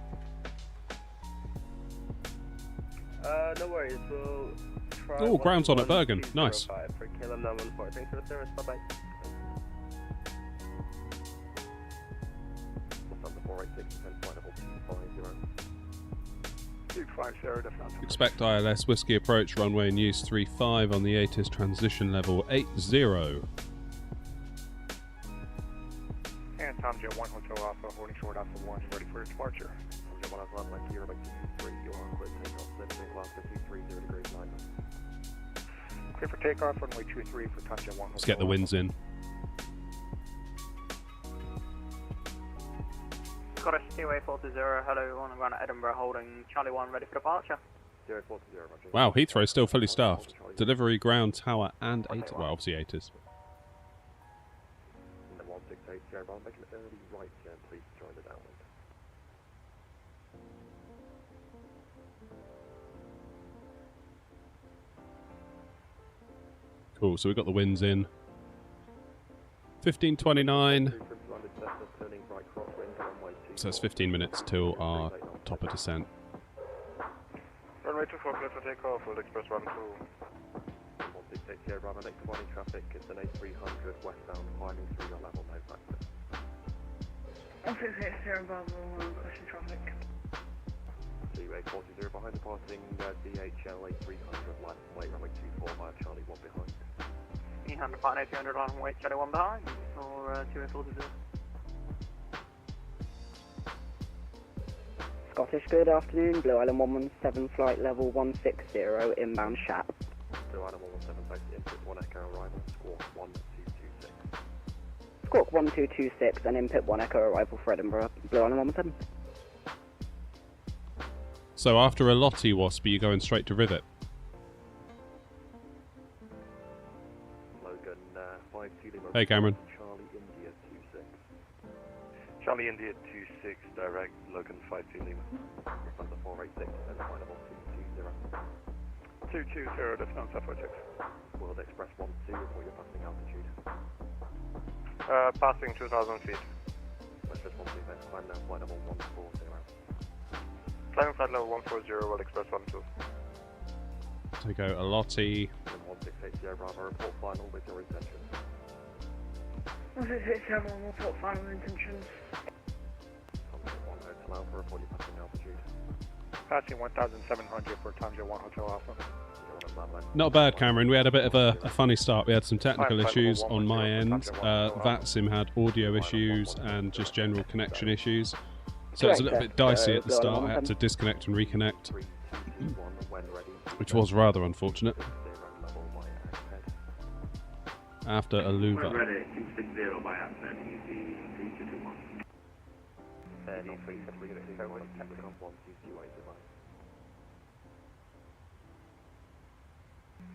No worries, we'll try. Oh, ground's on at Bergen. Nice. For KLM 914. Thanks for the service, bye bye. Lufthansa 486, descend flight level 250. 250, definitely. Expect ILS Whiskey approach runway in use 35 on the ATIS transition level 80. And Tom Jet 1 Hotel Alpha, holding short Alpha 1, ready for departure. Tom Jet 1 Alpha, like you're about 23, you are clear takeoff, setting Glasgow 23, 0 degrees 9. Clear for takeoff, runway 23 for Tom Jet 1 Hotel. Let's get the winds in. Scottish Seaway 420, hello, on ground at Edinburgh, holding Charlie 1, ready for departure. 0420, roger. Wow, Heathrow still fully staffed. Delivery, ground, tower, and ATIS. Well, obviously ATIS. And then 168, Sierra Bravo, make an early right turn, please join the downwind. Cool, so we've got the winds in. 15:29. So it's 15 minutes till our top of descent. Runway 24, clear for takeoff, we'll express 12. 168 Sierra Bravo, next morning traffic, it's an A300 westbound, climbing through your level, no factor. 168 Sierra Bravo, question traffic. Seaway 40 behind, departing DHL A300, line wait runway 24 via Charlie 1 behind. Behind departing A300, line wait Charlie 1 behind, or 240. Scottish, good afternoon. Blue Island 117, flight level 160, inbound SHAP. Blue Island 117, both input 1 Echo arrival, squawk 1226. Squawk 1226 and input 1 Echo arrival for Edinburgh. Blue Island 117. So after a Lottie Wasp, are you going straight to Rivet? Logan 52 Lima. Hey Cameron. Charlie India 26. Charlie India 26, direct, Logan 52 Lima. Lufthansa 486, and flight level 220. 220, Lufthansa 46. World Express 12, report your passing altitude. Passing 2,000 feet. Express 12, then climb now, flight level 140. Climbing flight level 140, World Express 12. So go a Lottie. 168 Sierra Bravo, report final with your intentions. 168 Sierra Bravo, report final intentions. Tom Jet 1 Hotel Alpha, report your passing altitude. Passing 1,700 for Tom Jet 1 Hotel Alpha. Not bad, Cameron. We had a bit of a funny start. We had some technical issues on my end. VATSIM had audio issues and just general connection issues. So it was a little bit dicey at the start. I had to disconnect and reconnect, which was rather unfortunate. After Aluva. Ready, 260 by Aspen, easy 3221. 33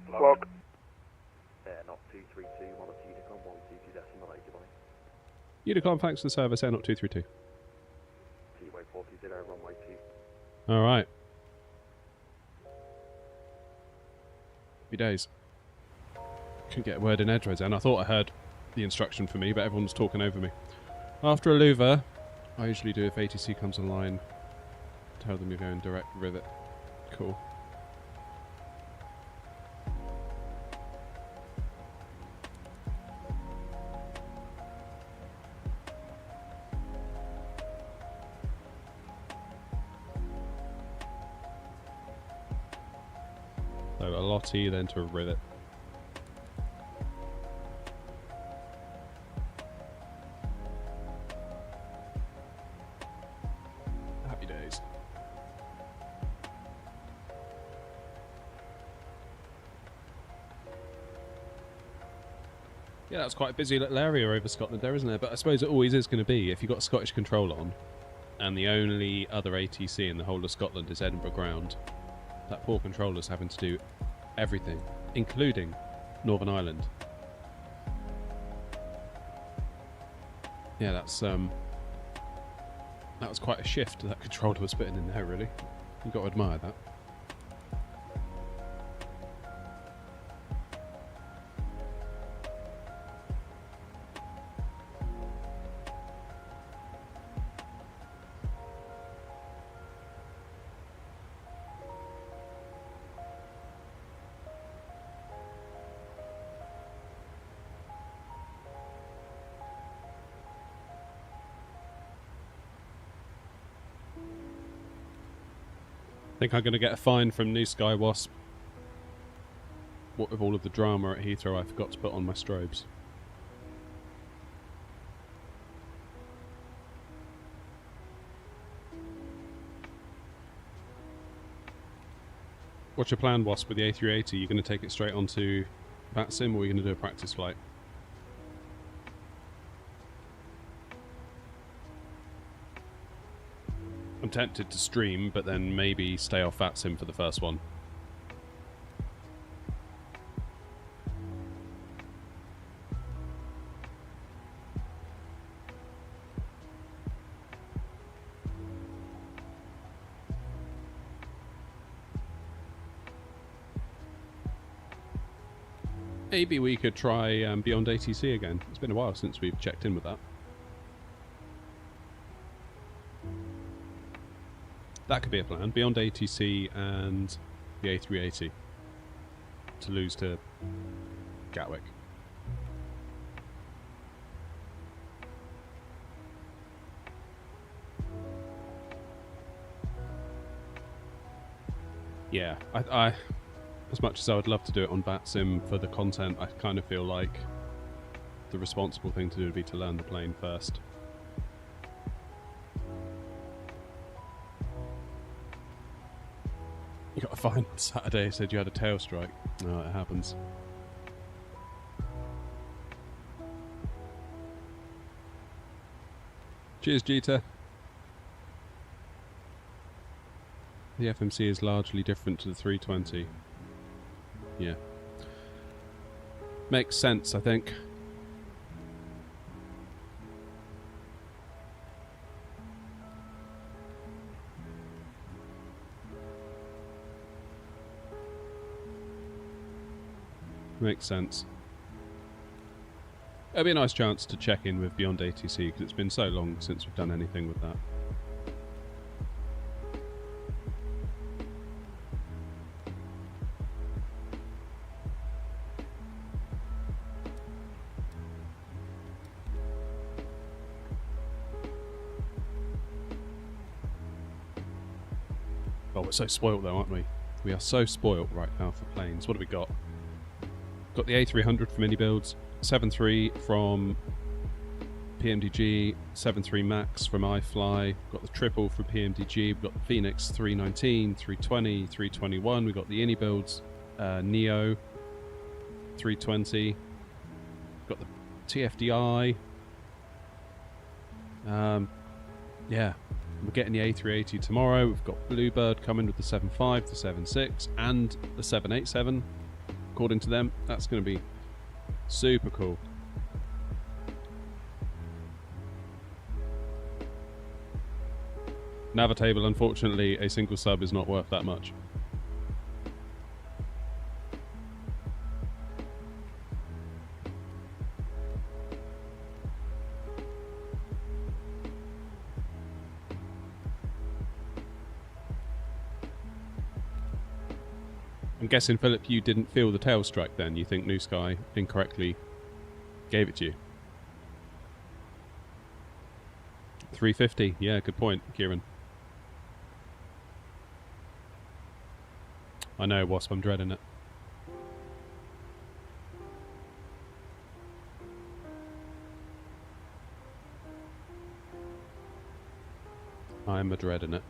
Clock. Not 232, altitude, 122.8 Dubai. Unicom, thanks for the service, Air 232. T-way 40, runway 2. Alright. Happy days. Couldn't get a word in edgeways, and I thought I heard the instruction for me, but everyone was talking over me. After a louver, I usually do if ATC comes online, tell them you're going direct rivet. Cool. So a Lottie, then to a rivet. Happy days. Yeah, that's quite a busy little area over Scotland there, isn't there? But I suppose it always is going to be if you've got Scottish control on, and the only other ATC in the whole of Scotland is Edinburgh ground. That poor controller's having to do everything, including Northern Ireland. Yeah, that was quite a shift that controller was putting in there, really. You've got to admire that. I think I'm going to get a fine from New Sky Wasp. What with all of the drama at Heathrow, I forgot to put on my strobes. What's your plan, Wasp, with the A380? You're going to take it straight onto VATSIM, or are you going to do a practice flight? I'm tempted to stream, but then maybe stay off VATSIM for the first one. Maybe we could try Beyond ATC again. It's been a while since we've checked in with that. That could be a plan. Beyond ATC and the A380. Toulouse to Gatwick. Yeah, I as much as I would love to do it on VATSIM for the content, I kind of feel like the responsible thing to do would be to learn the plane first. You got a fine on Saturday, said you had a tail strike. No, it happens. Cheers, Jeter. The FMC is largely different to the 320. Yeah. Makes sense, I think. Makes sense. It'll be a nice chance to check in with Beyond ATC because it's been so long since we've done anything with that. Oh, we're so spoilt though, aren't we? We are so spoilt right now for planes. What have we got? Got the A300 from Indiebuilds, 7.3 from PMDG, 7.3 Max from iFly, got the triple from PMDG, we've got the Phoenix 319, 320, 321, we've got the Indiebuilds Neo 320, got the TFDI, yeah, we're getting the A380 tomorrow, we've got Bluebird coming with the 7.5, the 7.6 and the 787. According to them, that's going to be super cool. Navitable, unfortunately, a single sub is not worth that much. I'm guessing, Philip, you didn't feel the tail strike then. You think New Sky incorrectly gave it to you. 350. Yeah, good point, Kieran. I know, Wasp, I'm dreading it. I'm a dreading it.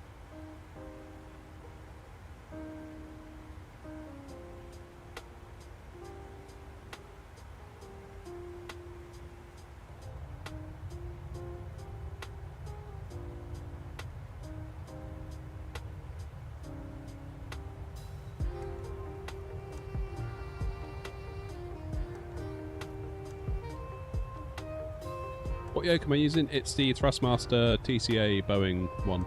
What yoke am I using? It's the Thrustmaster TCA Boeing one.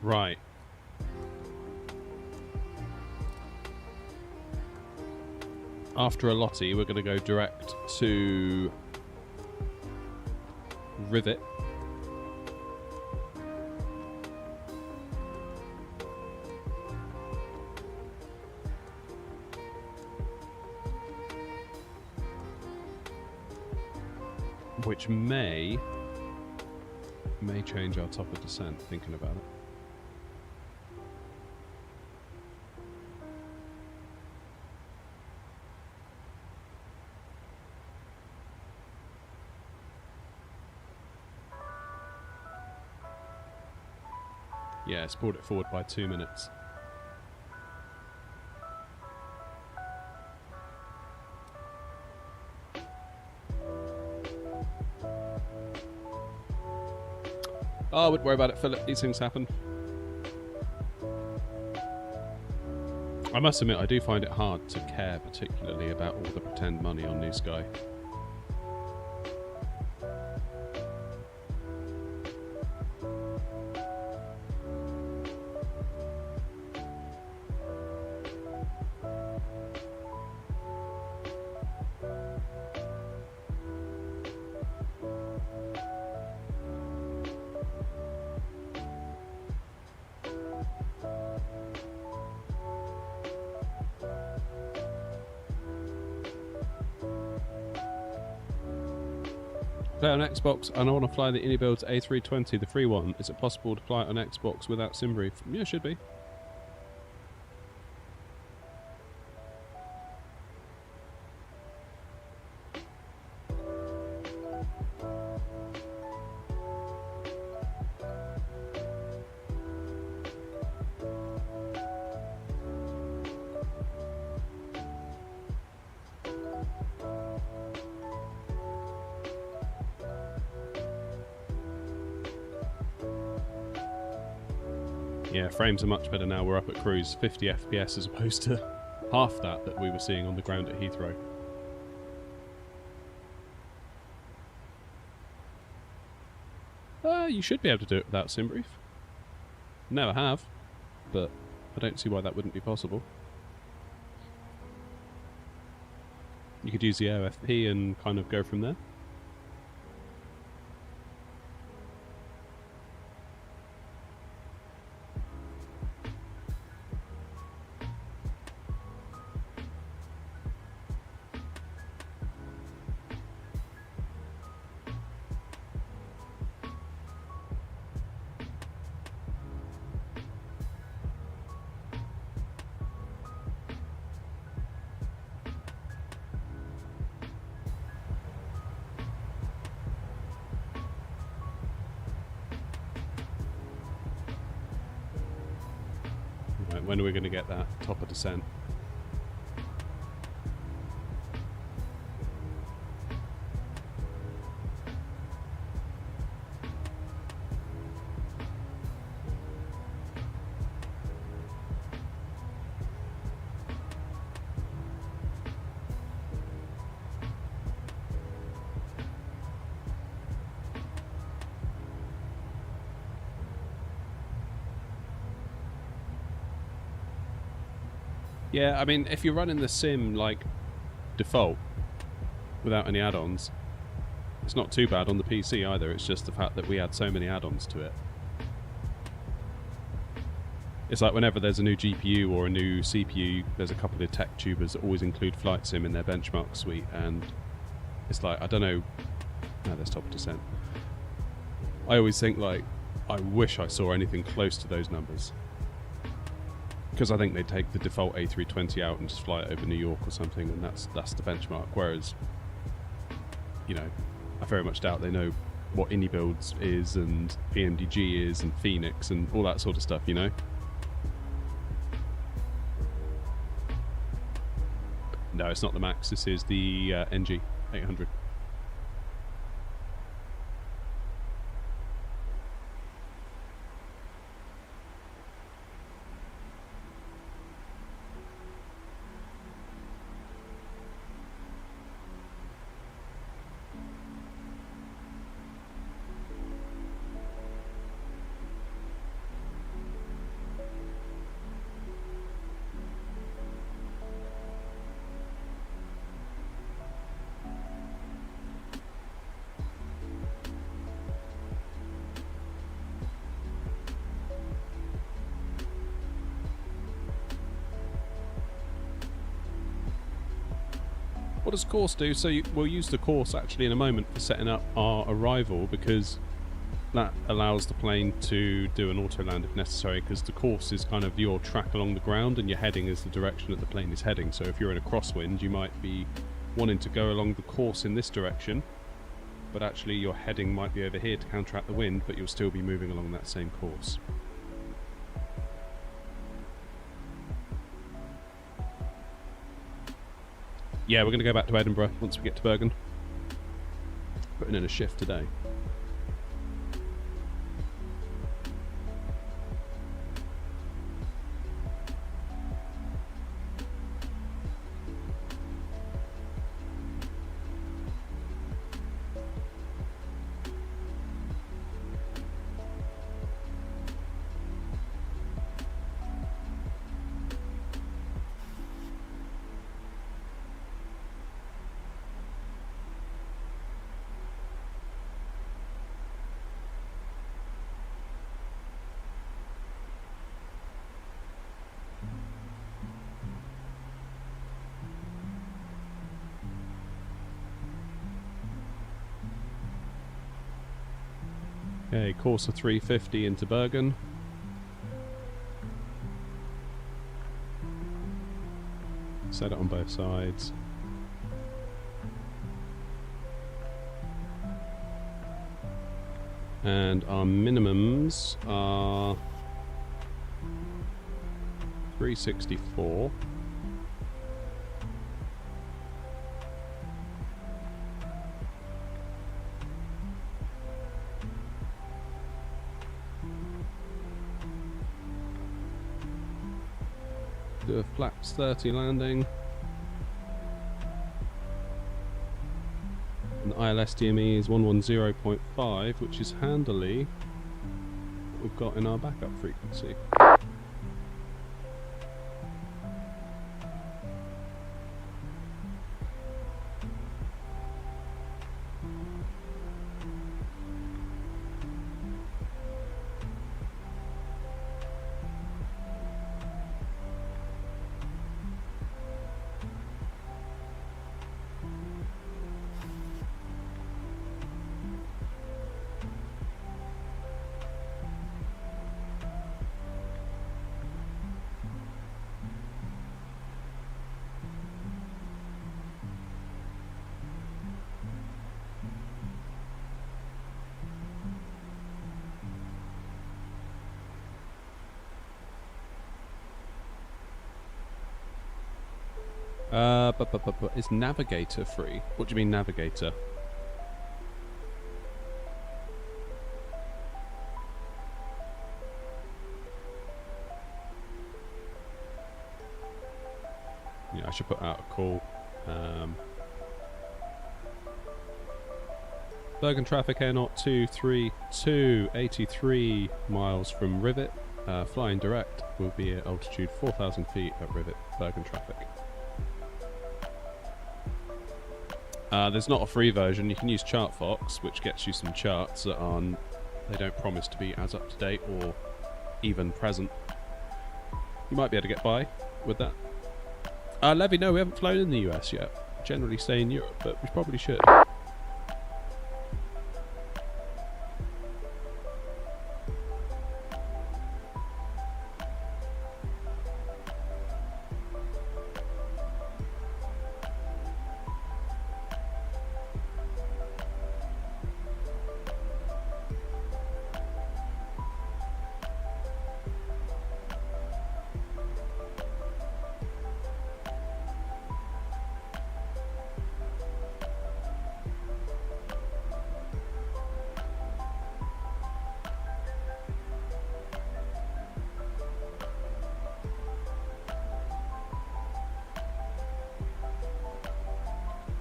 Right. After a Lottie, we're going to go direct to Rivet. Which may change our top of descent, thinking about it. Yeah, it's brought it forward by 2 minutes. Oh, I wouldn't worry about it, Philip. These things happen. I must admit, I do find it hard to care particularly about all the pretend money on New Sky. Play on Xbox, and I want to fly the Unibuild's A320, the free one. Is it possible to fly it on Xbox without SimBrief? Yeah, it should be. Yeah, frames are much better now. We're up at cruise 50 FPS as opposed to half that we were seeing on the ground at Heathrow. You should be able to do it without SimBrief. Never have, but I don't see why that wouldn't be possible. You could use the OFP and kind of go from there. When are we going to get that top of descent? Yeah, I mean, if you're running the sim like default without any add-ons, it's not too bad on the PC either. It's just the fact that we add so many add-ons to it. It's like whenever there's a new GPU or a new CPU, there's a couple of tech tubers that always include Flight Sim in their benchmark suite, and it's like, I don't know. No, there's top of descent. I always think, like, I wish I saw anything close to those numbers. Because I think they take the default A320 out and just fly it over New York or something, and that's the benchmark. Whereas, you know, I very much doubt they know what Indie Builds is and PMDG is and Phoenix and all that sort of stuff, you know? No, it's not the Max. This is the NG 800. What does course do? So we'll use the course actually in a moment for setting up our arrival, because that allows the plane to do an auto land if necessary, because the course is kind of your track along the ground and your heading is the direction that the plane is heading. So if you're in a crosswind, you might be wanting to go along the course in this direction, but actually your heading might be over here to counteract the wind, but you'll still be moving along that same course. Yeah, we're going to go back to Edinburgh once we get to Bergen. Putting in a shift today. Okay, course of 350 into Bergen. Set it on both sides. And our minimums are 364. Do a flaps 30 landing. And ILS DME is 110.5, which is handily what we've got in our backup frequency. But is Navigator free? What do you mean Navigator? Yeah, I should put out a call. Bergen traffic Air 232, 83 miles from Rivet. Flying direct will be at altitude 4,000 feet at Rivet. Bergen traffic. There's not a free version. You can use ChartFox, which gets you some charts that aren't. They don't promise to be as up to date or even present. You might be able to get by with that. Levy, no, we haven't flown in the US yet. Generally stay in Europe, but we probably should.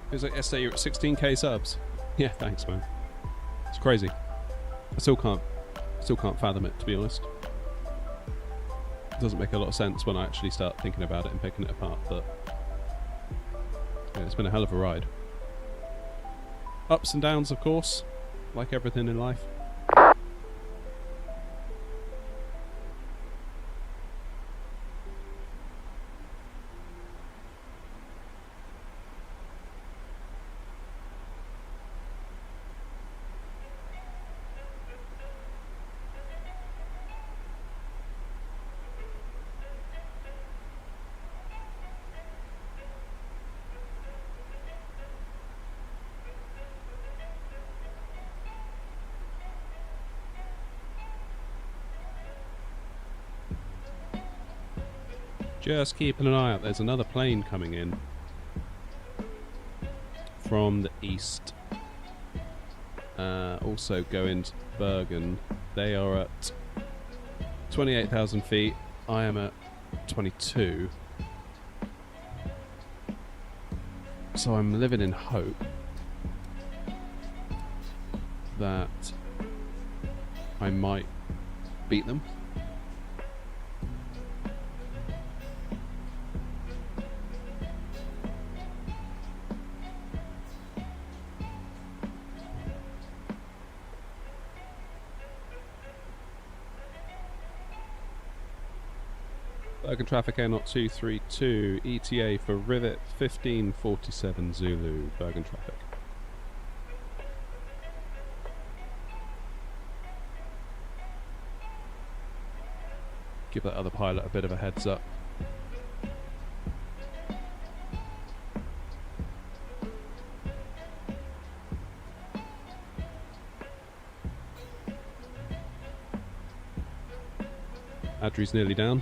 Feels like yesterday you're at 16k subs. Yeah, thanks, man. It's crazy. I still can't fathom it, to be honest. It doesn't make a lot of sense when I actually start thinking about it and picking it apart, but yeah, it's been a hell of a ride. Ups and downs, of course, like everything in life. Just keeping an eye out. There's another plane coming in from the east. Also going to Bergen. They are at 28,000 feet. I am at 22. So I'm living in hope that I might beat them. Bergen traffic Air 232, ETA for Rivet 1547 Zulu, Bergen traffic. Give that other pilot a bit of a heads up. Adri's nearly down.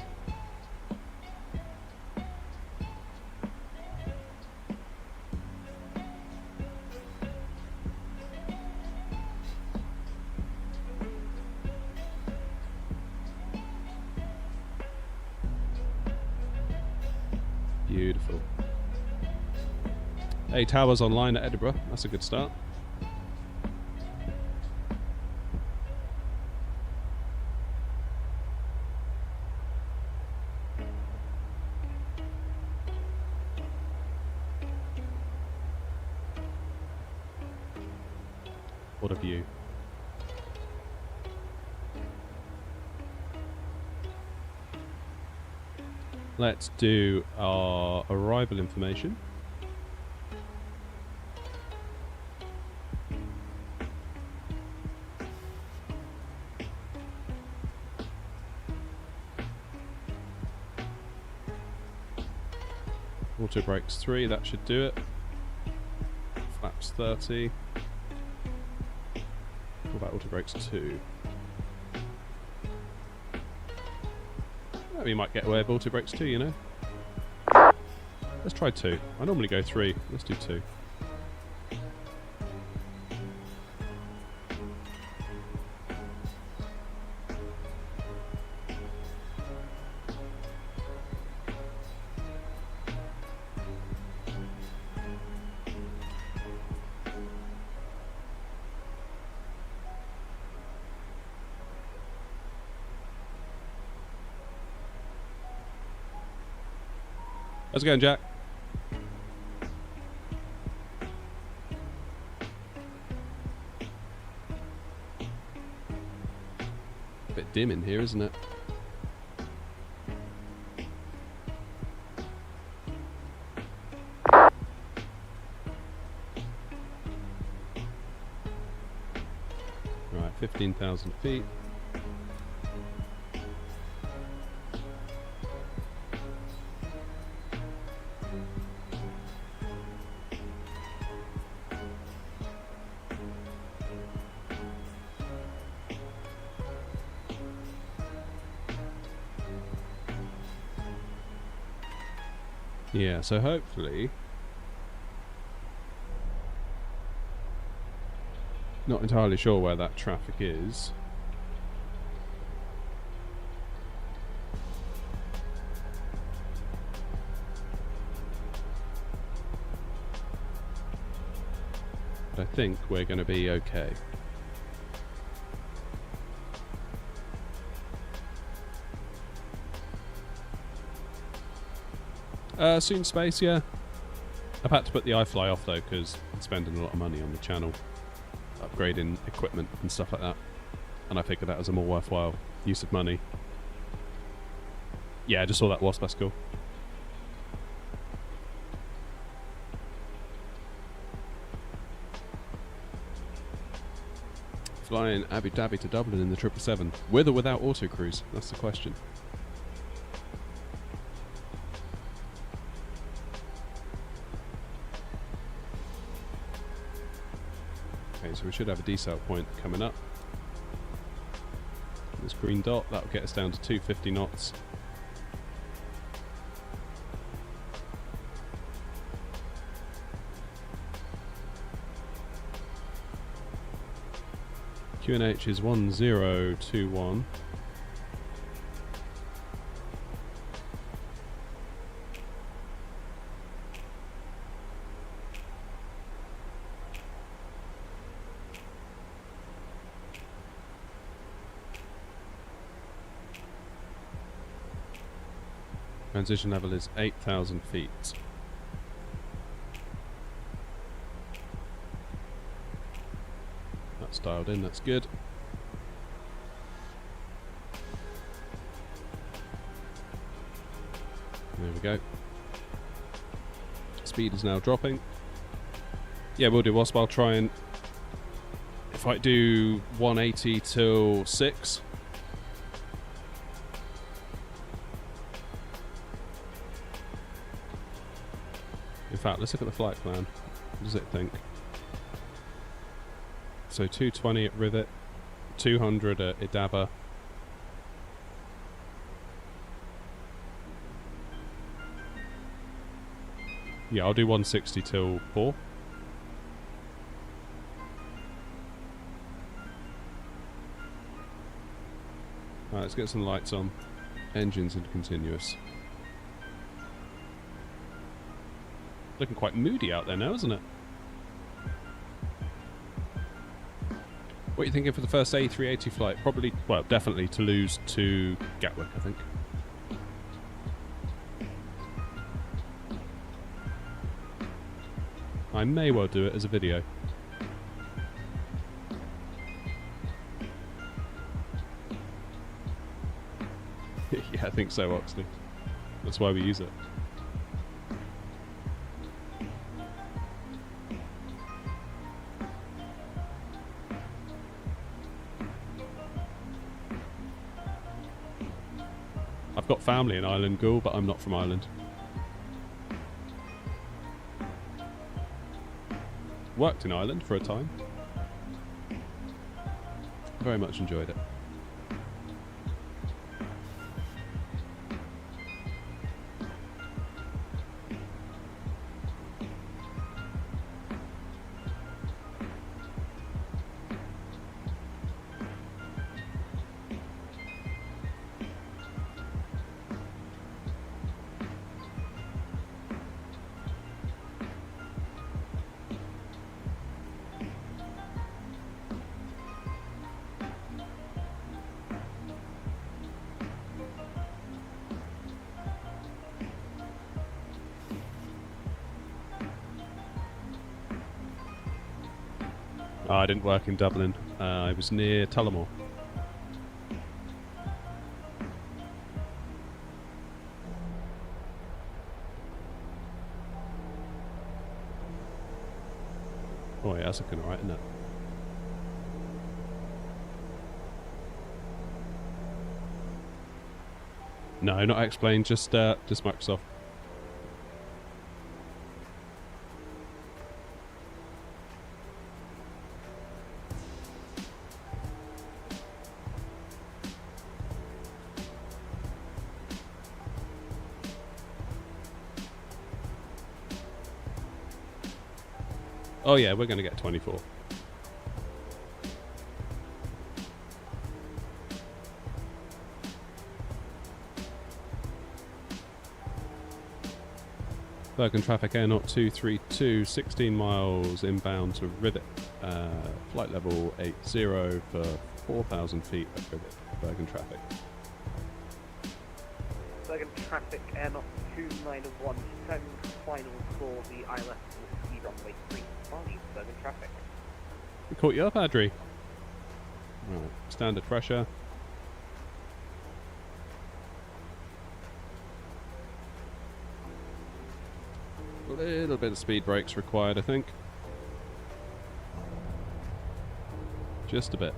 Beautiful. Hey, towers online at Edinburgh. That's a good start. What a view. Let's do our arrival information. Auto brakes 3, that should do it. Flaps 30. What about auto brakes 2? We might get away with auto brakes too, you know. Let's try 2. I normally go 3. Let's do 2. How's it going, Jack? A bit dim in here, isn't it? Right, 15,000 feet. Yeah, so hopefully, not entirely sure where that traffic is. But I think we're going to be okay. Soon space, yeah. I've had to put the iFly off though because I'm spending a lot of money on the channel, upgrading equipment and stuff like that, and I figured that was a more worthwhile use of money. Yeah, I just saw that wasp, that's cool. Flying Abu Dhabi to Dublin in the 777, with or without autocruise? That's the question. So we should have a decel point coming up. This green dot, that'll get us down to 250 knots. QNH is 1021. Transition level is 8,000 feet. That's dialed in, that's good. There we go. Speed is now dropping. Yeah, we'll do wasp. I'll try and, if I do 180 till 6. In fact, let's look at the flight plan. What does it think? So 220 at Rivet, 200 at Idaba. Yeah, I'll do 160 till 4. Alright, let's get some lights on. Engines in continuous. Looking quite moody out there now, isn't it? What are you thinking for the first A380 flight? Probably, well, definitely Toulouse to Gatwick, I think. I may well do it as a video. Yeah, I think so, Oxley. That's why we use it. I've got family in Ireland, Ghoul, but I'm not from Ireland. Worked in Ireland for a time. Very much enjoyed it. Oh, I didn't work in Dublin. I was near Tullamore. Oh yeah, that's looking alright, isn't it? No, not X-Plane, just Microsoft. Oh yeah, we're going to get 24. Bergen traffic Air 232, 16 miles inbound to Rivet. Flight level 80 for 4,000 feet at Rivet. Bergen traffic. Bergen traffic Air 291, send final for the ILS will see runway 35, Bergen traffic. We caught you up, Adri. Right, standard pressure. A little bit of speed brakes required, I think. Just a bit.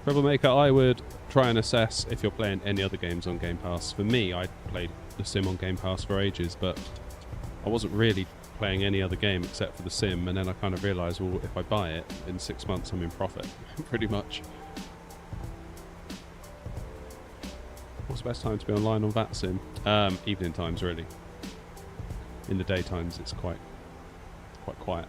Troublemaker, I would try and assess if you're playing any other games on Game Pass. For me, I played The Sim on Game Pass for ages, but I wasn't really playing any other game except for The Sim, and then I kind of realised, well, if I buy it, in 6 months I'm in profit, pretty much. What's the best time to be online on that Sim? Evening times, really. In the daytimes, it's quite quiet.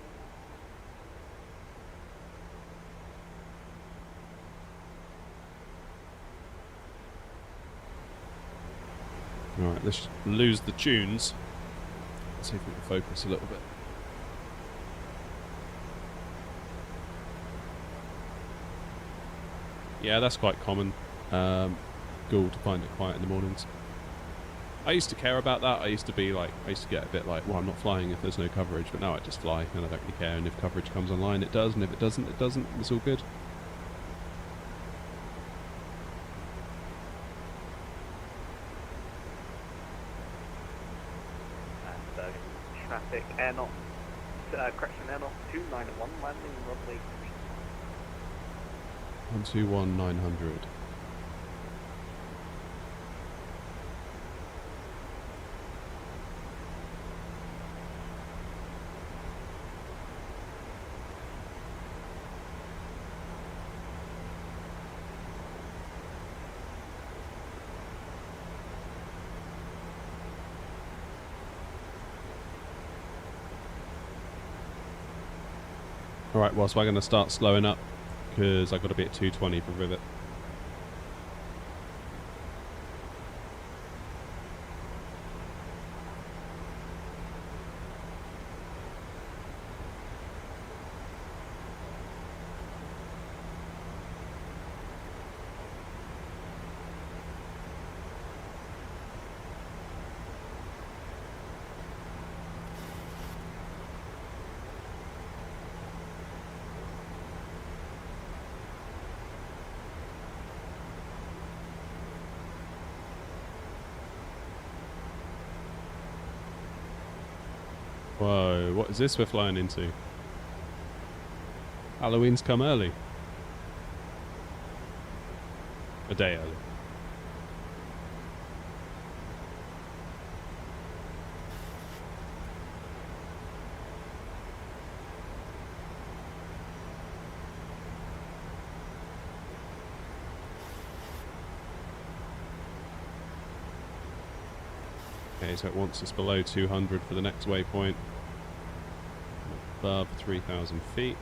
Alright, let's lose the tunes. Let's see if we can focus a little bit. Yeah, that's quite common. Cool to find it quiet in the mornings. I used to care about that. I used to get a bit like, well, I'm not flying if there's no coverage, but now I just fly and I don't really care. And if coverage comes online, it does, and if it doesn't, it doesn't. It's all good. Traffic Air correction Air 291, landing runway 121,900. Alright, well, so I'm going to start slowing up because I've got to be at 220 for Rivet. Whoa, what is this we're flying into? Halloween's come early. A day early. Okay, so it wants us below 200 for the next waypoint. Above 3,000 feet.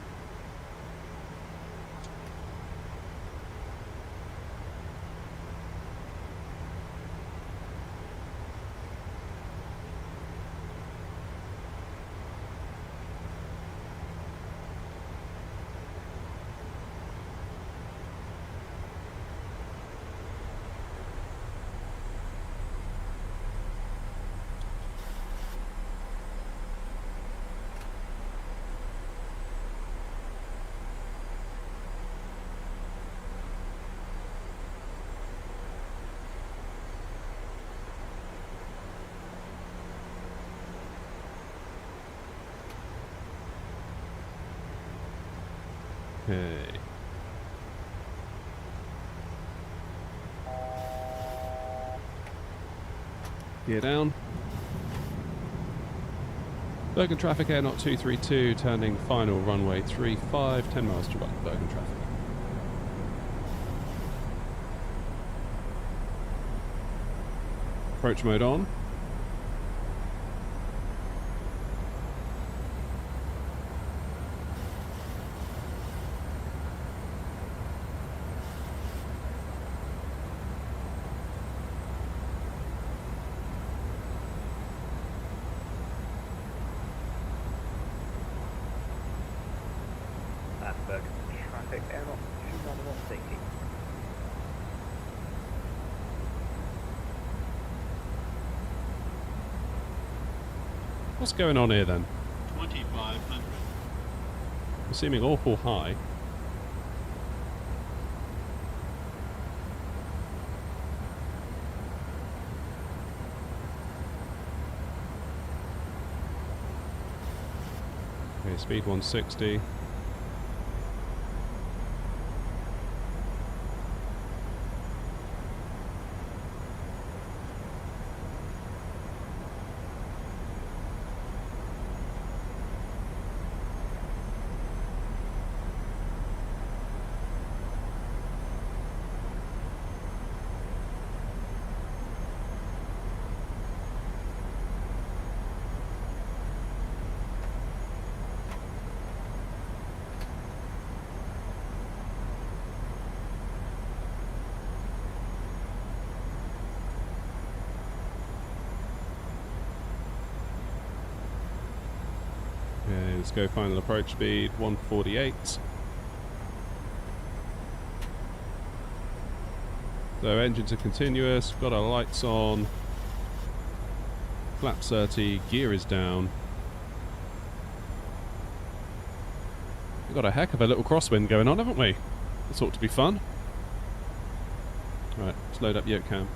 Okay. Gear down. Bergen traffic, air not 232, turning final runway 35, 10 miles to run, Bergen traffic. Approach mode on. Bergen traffic, air not 291 safety. What's going on here then? 2500. It's seeming awful high. Okay, speed 160. Okay, let's go final approach speed 148. So engines are continuous, got our lights on, flaps 30, gear is down. We've got a heck of a little crosswind going on, haven't we? This ought to be fun. Right, let's load up yoke cam.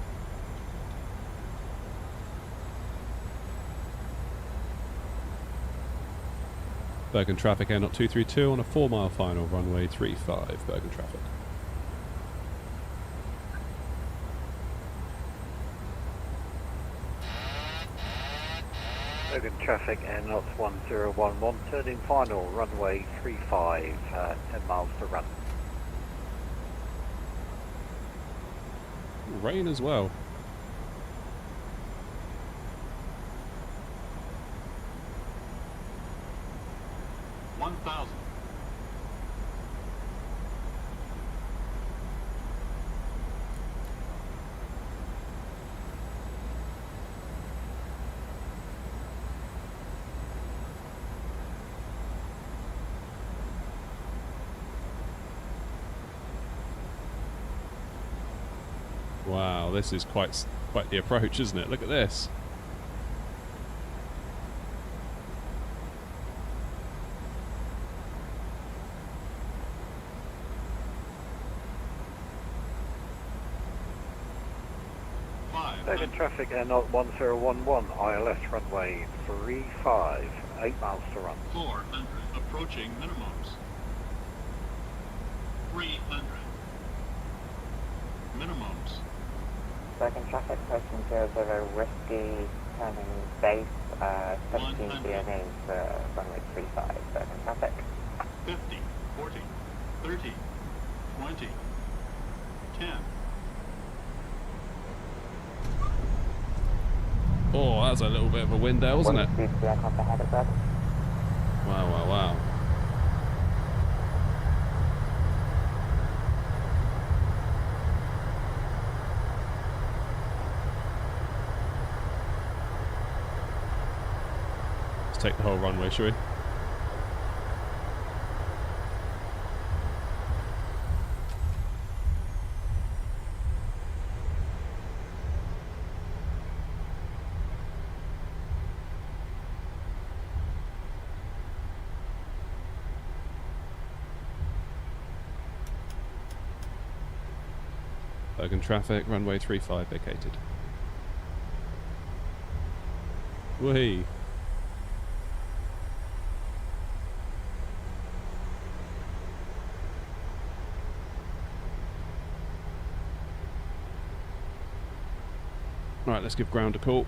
Bergen traffic, air not 232 on a 4-mile final, runway 35, Bergen traffic. Bergen traffic, air not 1011, turning final, runway 35, 10 miles to run. Rain as well. Wow, this is quite the approach, isn't it? Look at this. Bergen traffic, air not 1011, ILS runway 35, 8 miles to run. 400, approaching minimums. 300. Minimums. Bergen traffic, approaching 00 Whiskey, turning base, 17 DNAs, runway 35, Bergen traffic. 50, 40, 30, 20, 10. Oh, that was a little bit of a wind there, wasn't it? Aircraft ahead of Bergen. Wow, wow, wow. Let's take the whole runway, shall we? Bergen traffic, runway 35 vacated. Whee! Right, let's give ground a call.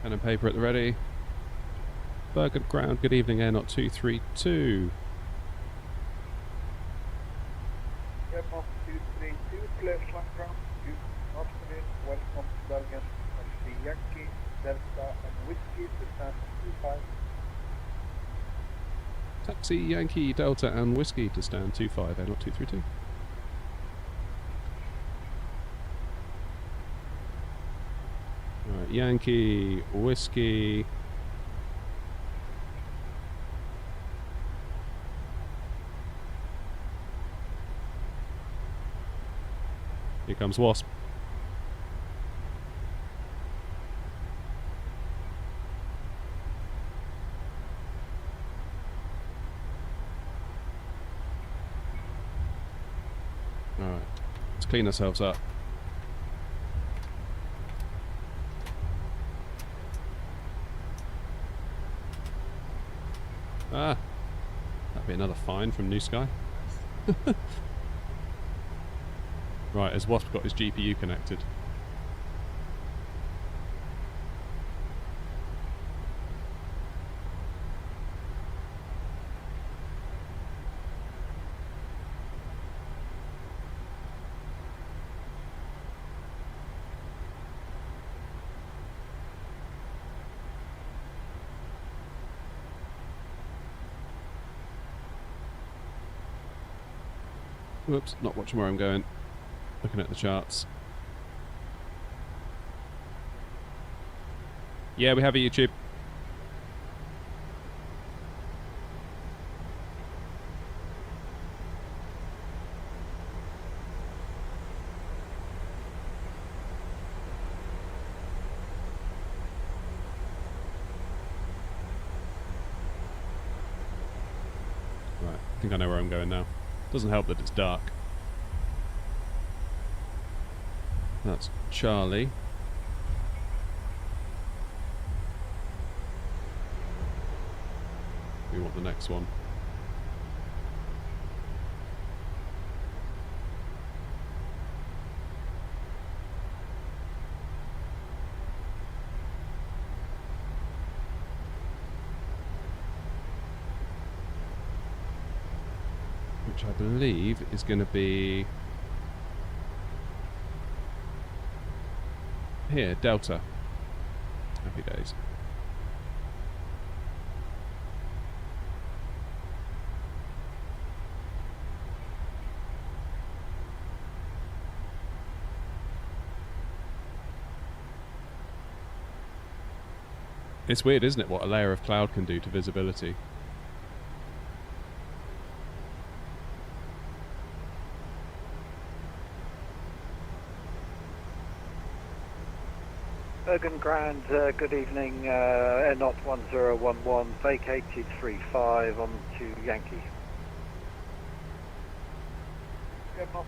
Pen and paper at the ready. Bergen ground, good evening, Air Not 232. Airport 232, clear flight ground. Good afternoon, welcome to Bergen. Taxi Yankee, Delta and Whiskey to stand 25. Taxi Yankee Delta and Whiskey to stand 25, Air Not 232. Right, Yankee, Whiskey. Here comes Wasp. Alright, let's clean ourselves up. Ah, that'd be another fine from New Sky. Right, has Wasp got his GPU connected? Whoops, not watching where I'm going. Looking at the charts. Yeah, we have a YouTube. Right, I think I know where I'm going now. Doesn't help that it's dark. That's Charlie. We want the next one. Which I believe is going to be here, Delta. Happy days. It's weird, isn't it, what a layer of cloud can do to visibility? Bergen Grand, good evening, Air Not 1011, vacated 35 on to Yankee. Air Not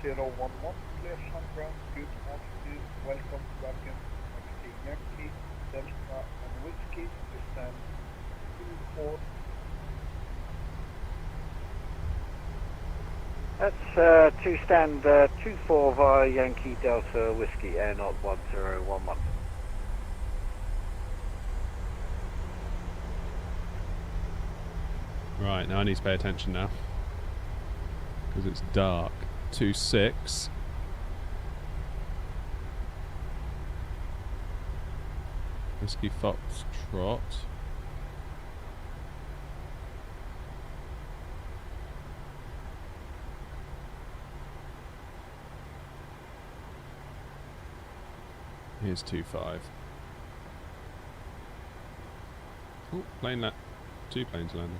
1011, clear flight ground, good altitude, welcome to Bergen. Taxi Yankee, Delta and Whiskey to stand 24. That's to stand 24 via Yankee Delta Whiskey, Air Not 1011. Right, now I need to pay attention now. Because it's dark. 26. Whiskey Foxtrot. Here's 25. Oh, plane that. 2 planes landing.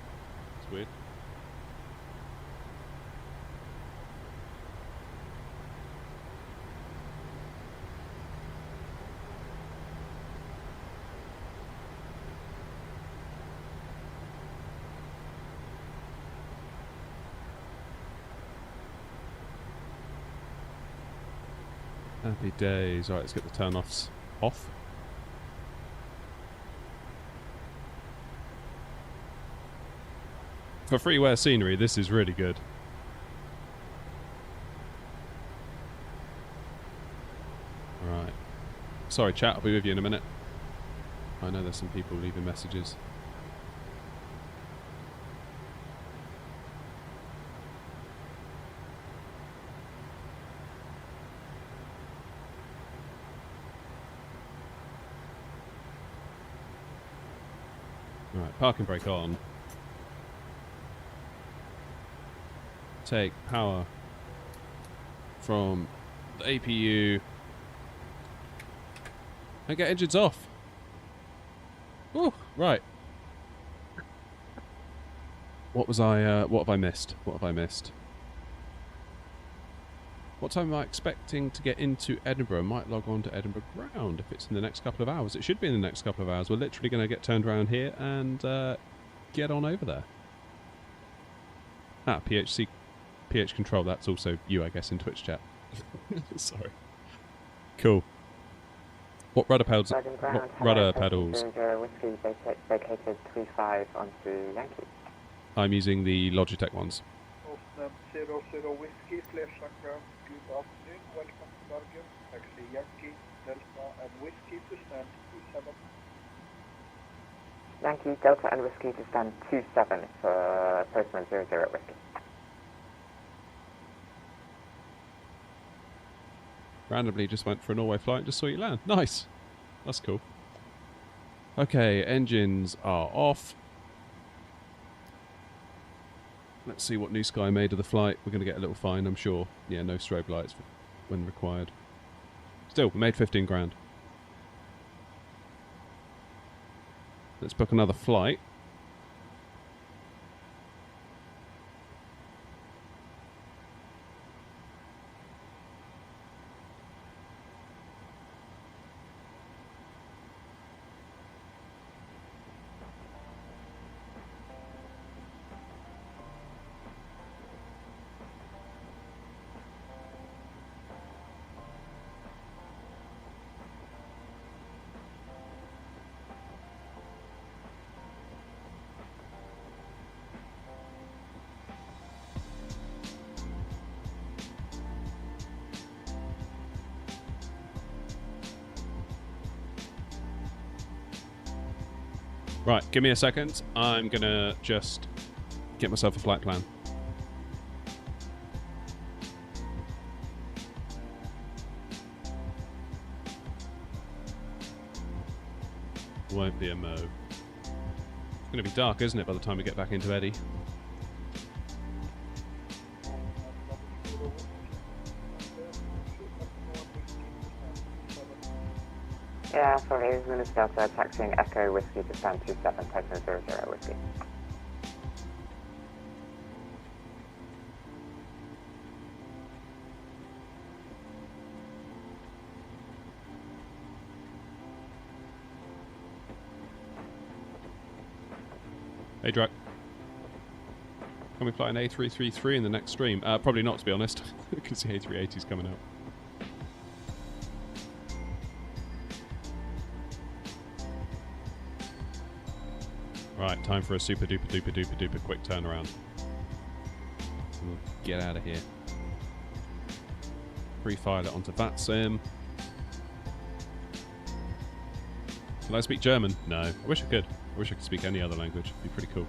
It's weird. Happy days. Alright, let's get the turn-offs off. For freeware scenery, this is really good. Right. Sorry, chat. I'll be with you in a minute. I know there's some people leaving messages. Right, parking brake on. Take power from the APU and get engines off. Ooh, right. What have I missed? What have I missed? What time am I expecting to get into Edinburgh? I might log on to Edinburgh ground if it's in the next couple of hours. It should be in the next couple of hours. We're literally going to get turned around here and get on over there. Ah, PH Control, that's also you, I guess, in Twitch chat. Sorry. Cool. What rudder pedals? What rudder pedals? Whiskey vacated 3-5 onto Yankee. I'm using the Logitech ones. 00 Whiskey, Flash on ground, good afternoon, welcome to Bergen, taxi Yankee, Delta and Whiskey to stand 27. Yankee, Delta and Whiskey to stand 27 for postman 00 Whiskey. Randomly just went for a Norway flight and just saw you land. Nice. That's cool. Okay, engines are off. Let's see what New Sky made of the flight. We're going to get a little fine, I'm sure. Yeah, no strobe lights when required. Still, we made 15 grand. Let's book another flight. Right, give me a second. I'm gonna just get myself a flight plan. Won't be a mo. It's gonna be dark, isn't it, by the time we get back into Eddie? Yeah, sorry, it's Minutes Delta, taxiing Echo Whiskey to stand 27, postman 00 Whiskey. Hey, Drac. Can we fly an A333 in the next stream? Probably not, to be honest. I can see A380s coming out. Right, time for a super duper duper duper duper quick turnaround. We'll get out of here. Pre-file it onto VATSIM. Can I speak German? No. I wish I could. I wish I could speak any other language. It'd be pretty cool.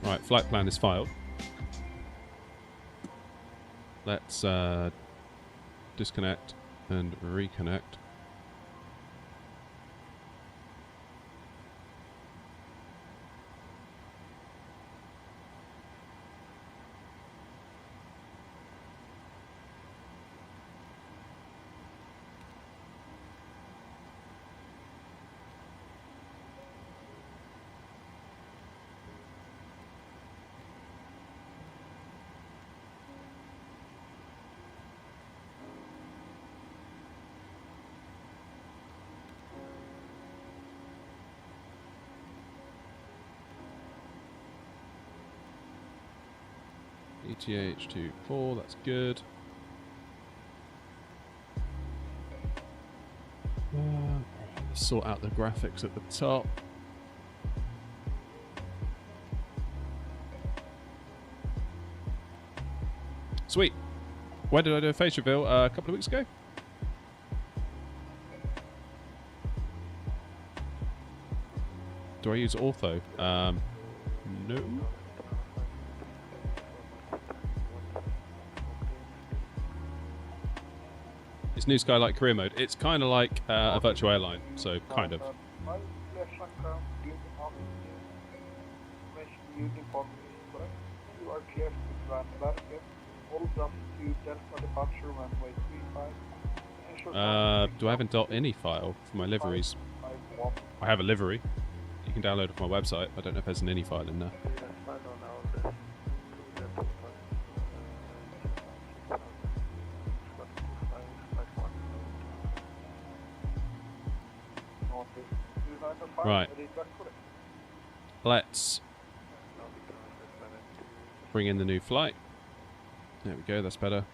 Right, flight plan is filed. Let's disconnect and reconnect. PTH24, that's good. Let's sort out the graphics at the top. Sweet. When did I do a face reveal? A couple of weeks ago. Do I use ortho? No. It's New Skylight career mode. It's kind of like a virtual airline, so kind of. You are clear to land Bergen. Hold up to Delta departure runway 35. Do I have a .ini file for my liveries? I have a livery. You can download it from my website. I don't know if there's an ini file in there. Right. Let's bring in the new flight. There we go, that's better.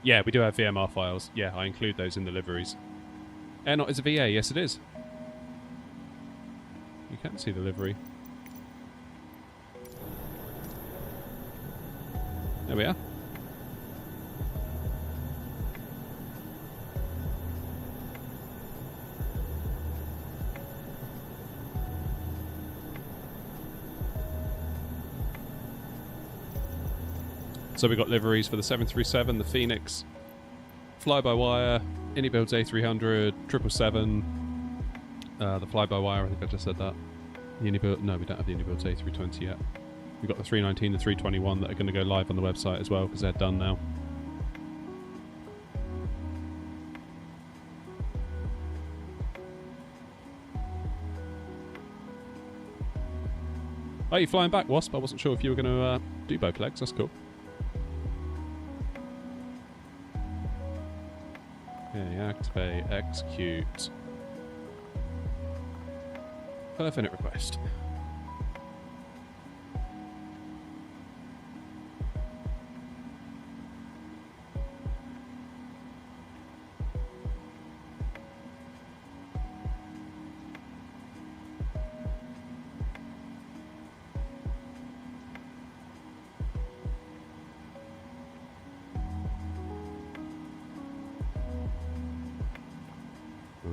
Yeah, we do have VMR files. Yeah, I include those in the liveries. Airnaut is a VA, yes it is. You can see the livery. There we are. So we got liveries for the 737, the Phoenix, fly-by-wire, Unibuilds A300, 777, the fly-by-wire, I think I just said that. Unibuild, no, we don't have the Unibuilds A320 yet. We've got the 319, the 321 that are going to go live on the website as well because they're done now. Oh, you're flying back, Wasp? I wasn't sure if you were going to do both legs. That's cool. Okay, activate, execute. Infinite request.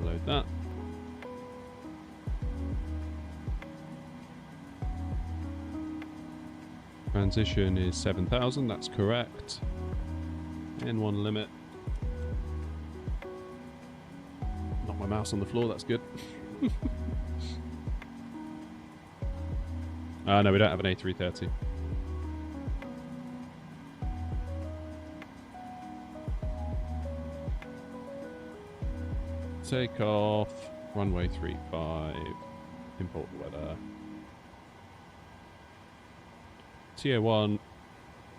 Load that. Transition is 7,000, that's correct. N1 limit. Knock my mouse on the floor, that's good. No, we don't have an A330. Takeoff, runway 35, import the weather. TO1,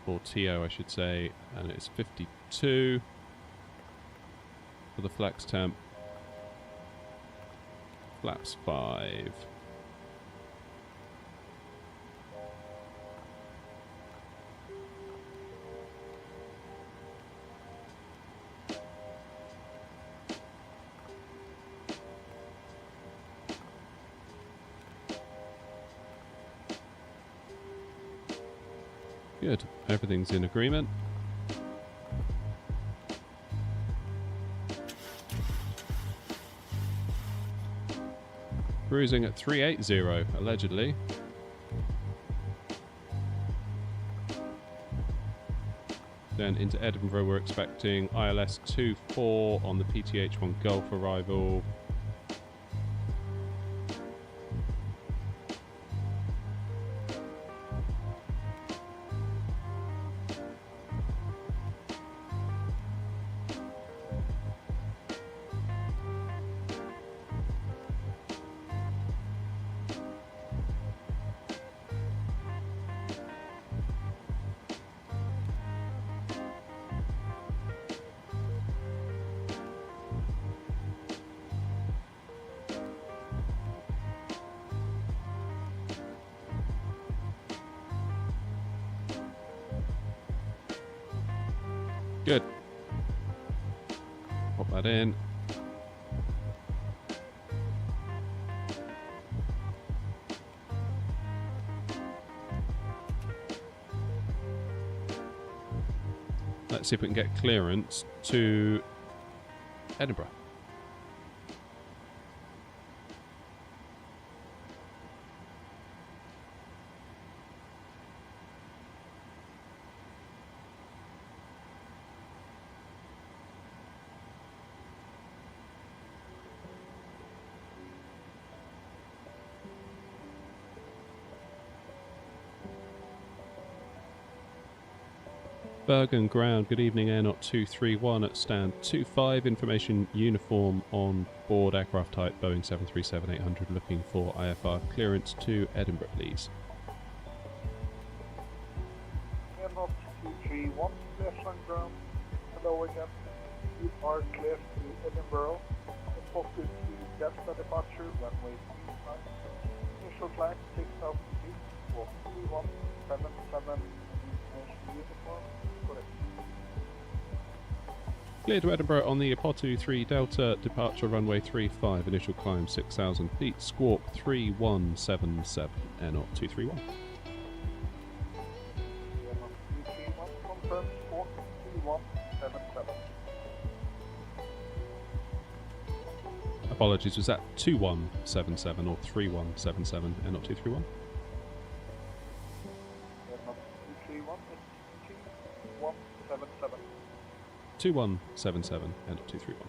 or TO I should say, and it's 52 for the flex temp. Flaps 5. Good. Everything's in agreement. Cruising at 380, allegedly. Then into Edinburgh, we're expecting ILS 24 on the PTH1 Gulf arrival. Good. Pop that in. Let's see if we can get clearance to Edinburgh. Bergen ground, good evening, Air Knot 231 at stand 25, information uniform on board aircraft type Boeing 737-800, looking for IFR clearance to Edinburgh, please. Air Knot 231, clear sun ground. Hello again. You are clear to Edinburgh. Reported to Delta departure, runway 35. Initial climb 6,000 feet, walk 3177, uniform. Clear to Edinburgh on the Apotu 3 Delta, departure runway 35, initial climb 6,000 feet, squawk 3177, Air Knot 231. Air Knot 231, confirm squawk 3177. Apologies, was that 2177 or 3177, Air Knot 231? Air Knot 231, it's 2177. 2177, Air Knot 231.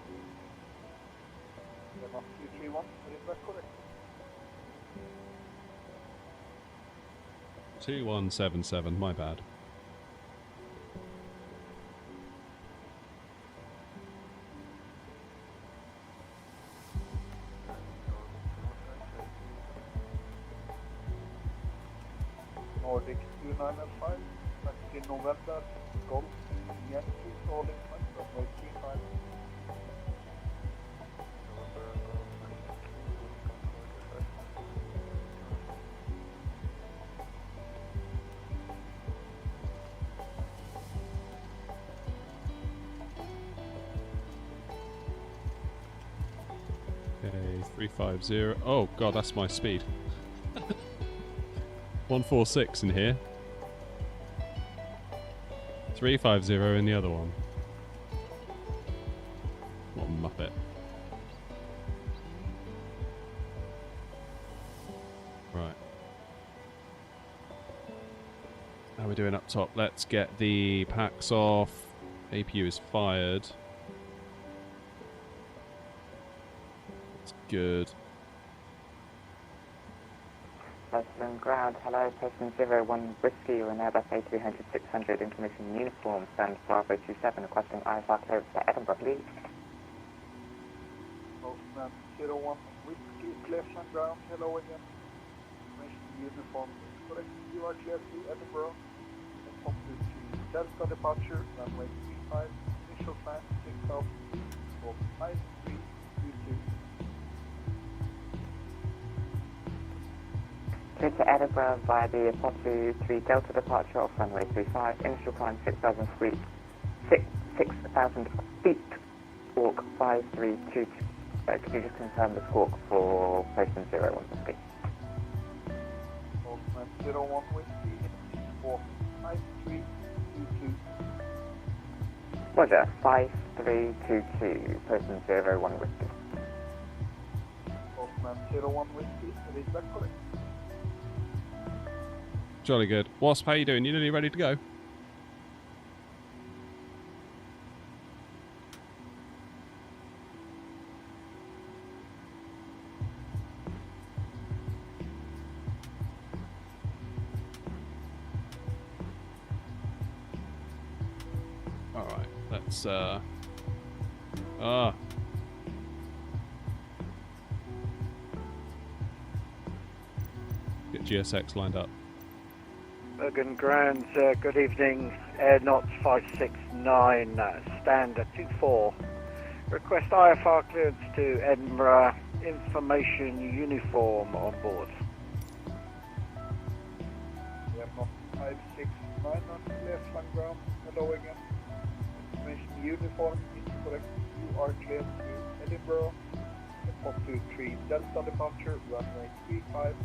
Air Knot 231, is that correct? 2177, my bad. Nordic 2905, taxi November, Golf, Yankee, calling runway 35. Okay, 350. Oh god, that's my speed. 146 in here. 350 in the other one. What a muppet. Right. How are we doing up top? Let's get the packs off. APU is fired. That's good. Person ground, hello, person 01 Whiskey, you're an Airbus A300-600 information uniform, stand Bravo 27, requesting IFR clearance to Edinburgh, please. Postman 01 Whiskey, clear sun ground, hello again. Information uniform is correct. You are clear to Edinburgh. Appropriate to Delta departure, runway 35, initial climb 6,000 feet, for 5322. Clear to Edinburgh via the Apotu 3 Delta departure off runway 35, initial climb 6,000 feet, 6,000 feet, squawk 5322. Could you just confirm the squawk for person 01 Whiskey? Postman 01 Whiskey, squawk 5322. Roger, 5322, person 01 Whiskey. Postman 01 Whiskey, is that correct? Jolly good. Wasp, how you doing? You nearly ready to go? Alright, let's get GSX lined up. Bergen ground, good evening, Air Knot 569, stand at 24. Request IFR clearance to Edinburgh, information uniform on board. Air Knot 569 on clear flight ground, hello again. information uniform is correct. You are cleared to Edinburgh. Pop to 3 Delta departure, runway 35.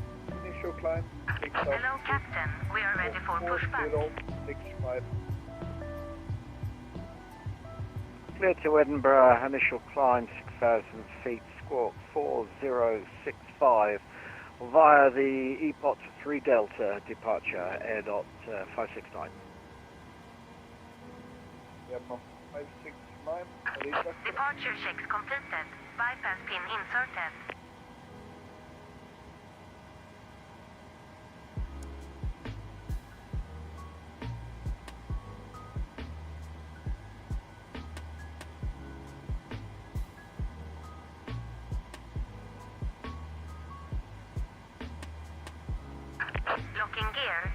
Initial climb 6,000 Hello, Captain. We are ready for pushback. 4065. Clear to Edinburgh, initial climb 6,000 feet, squawk 4065 via the EPOT 3 Delta departure, air.569. Airport 569. Departure checks completed. Bypass pin inserted. Locking gear.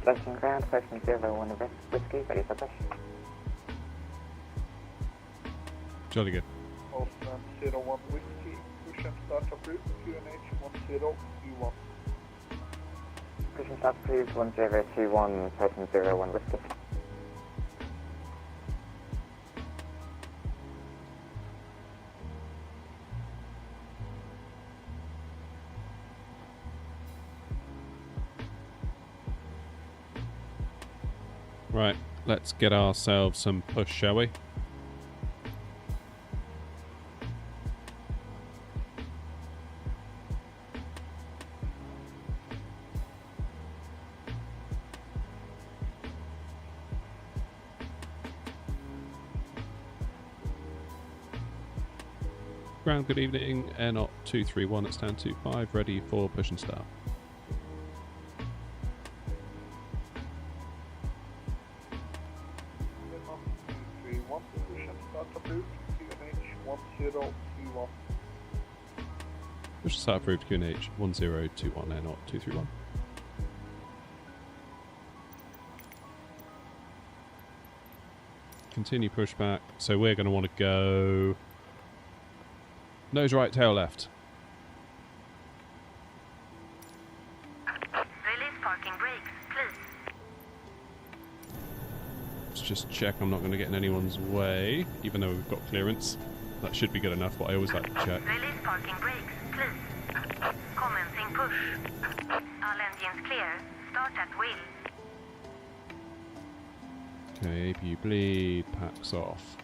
Lessing ground, Station 01 Whiskey, ready for push. Jolly good. Postman 01 Whiskey, push and start approved, QNH 1021. Push and start approved, 1021, Station 01 Whiskey. Right, let's get ourselves some push, shall we? Ground, good evening. Air Knot 231 at stand 25, ready for push and start. Push and start approved, QNH 1021, Air Knot 231. Continue pushback, so we're going to want to go nose right, tail left. Release parking brakes, please. Let's just check I'm not going to get in anyone's way, even though we've got clearance. That should be good enough, but I always like to check. Release parking brakes, please. Commencing push. All engines clear. Start at wheel. Okay, APU bleed, packs off.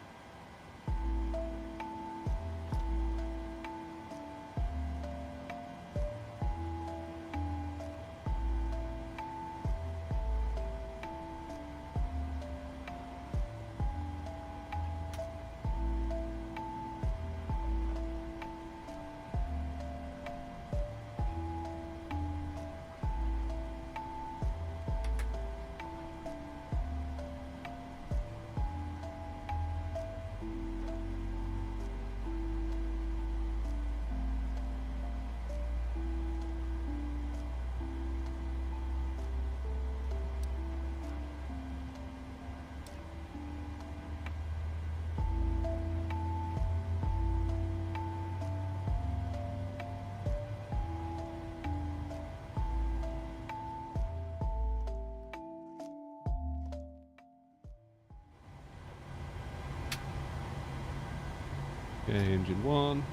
Okay, engine 1.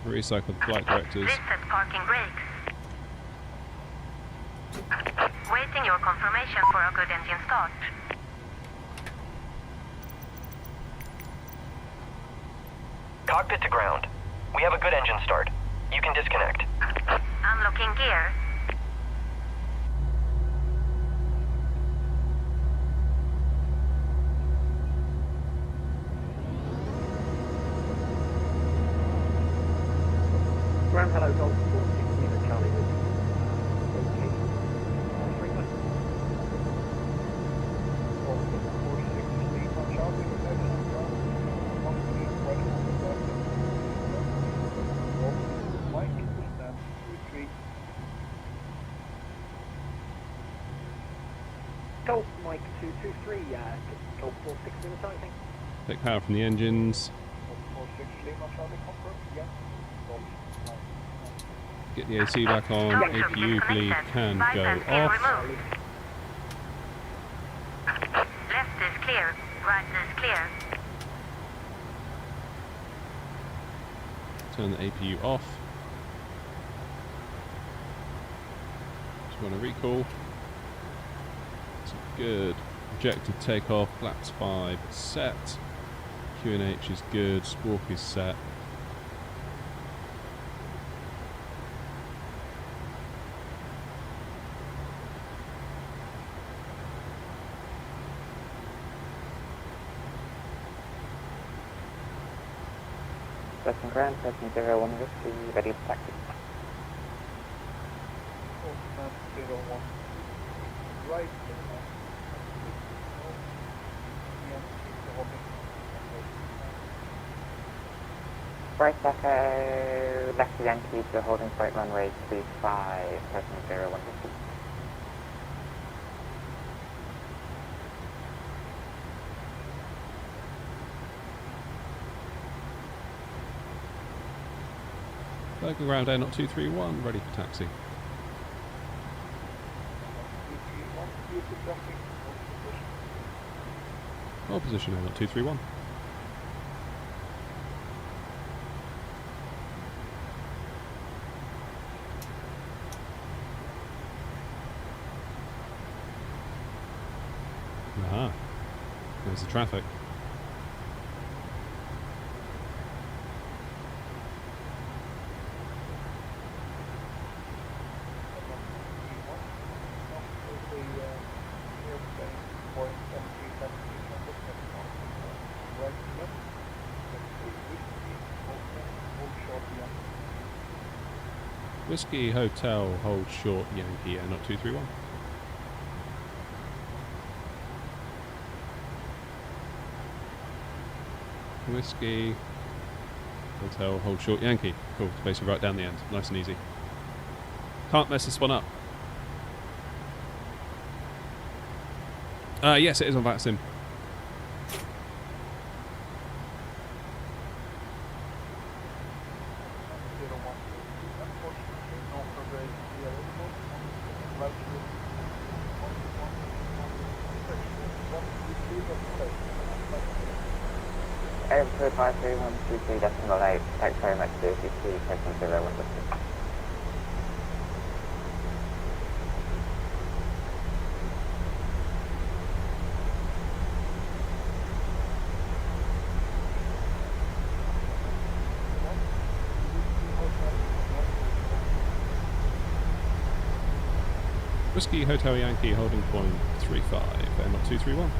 Recycle the flight directors. Reset parking brakes. Waiting your confirmation for a good engine start. Cockpit to ground. We have a good engine start. You can disconnect. Unlocking gear. Ground hello, Golf 416 Charlie. Golf Mike 223, Golf 46 Lima Charlie, thank you. Take power from the engines. 46 Lima Charlie, confirm, yeah. Golf. Get the AC back on. APU bleed can go off. Left is clear, right is clear. Turn the APU off. Just want to recall. It's good. Projected takeoff. Flaps 5 set. QNH is good. Squawk is set. Preston Grand, Preston 01 Whiskey, ready for taxi. Right. Right Echo, left to Yankee to holding flight runway 35, Preston 01 Whiskey. Bergen ground air, not 231, ready for taxi. Hold position air, not 231. Aha, there's the traffic. Whiskey Hotel, hold short, Yankee Air, not 231. Whiskey Hotel, hold short, Yankee. Cool, it's basically right down the end, nice and easy. Can't mess this one up. Yes, it is on VATSIM. Airbus 53123.8, thanks very much to CC, Preston 01 Whiskey. Whiskey Hotel Yankee, holding point 35, Air not 231.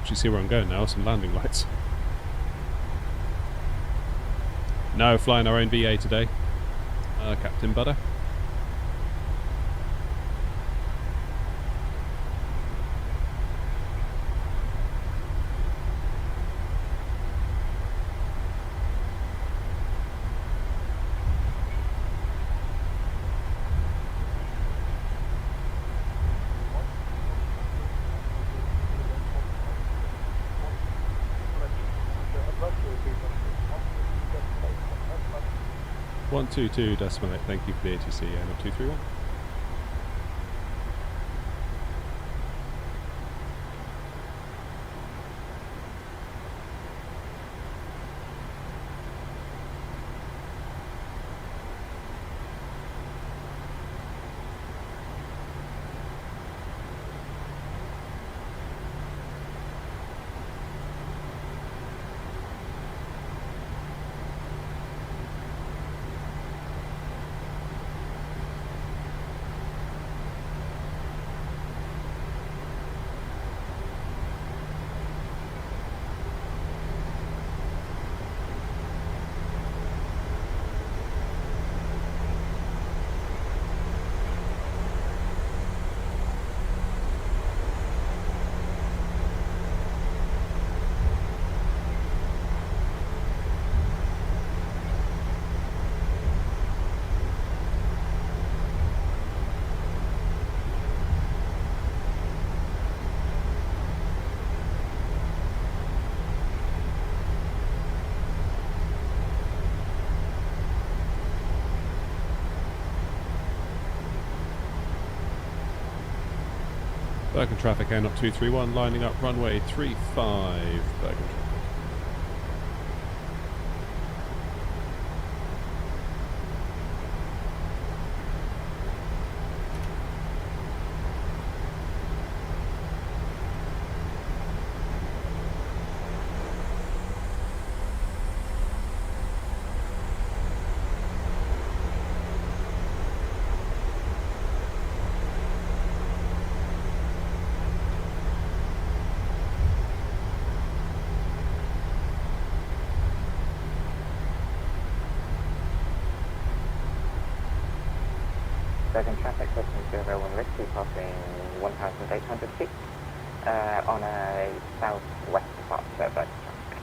You see where I'm going now, some landing lights. No, flying our own BA today. Captain Butter. One 122.8, thank you for the ATC, yeah, not 231. Bergen traffic, Air 231, lining up runway 35, Bergen traffic. Bergen traffic, question 01 Whiskey, passing 1,800 feet on a southwest departure, Bergen traffic.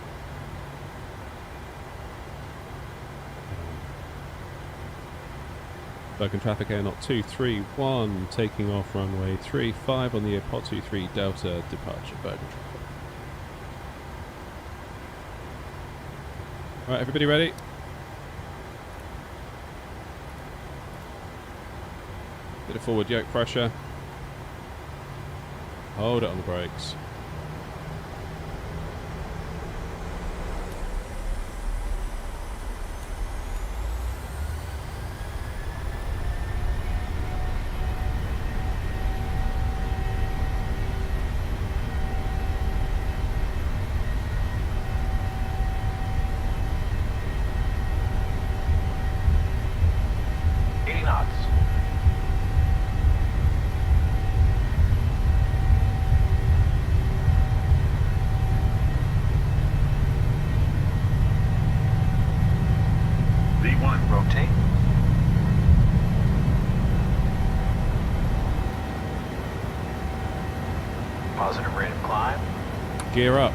Bergen traffic, Air 231, taking off runway 35 on the Airport 23 Delta departure, Bergen traffic. Right, everybody ready? Bit of forward yoke pressure. Hold it on the brakes. Positive rate of climb. Gear up.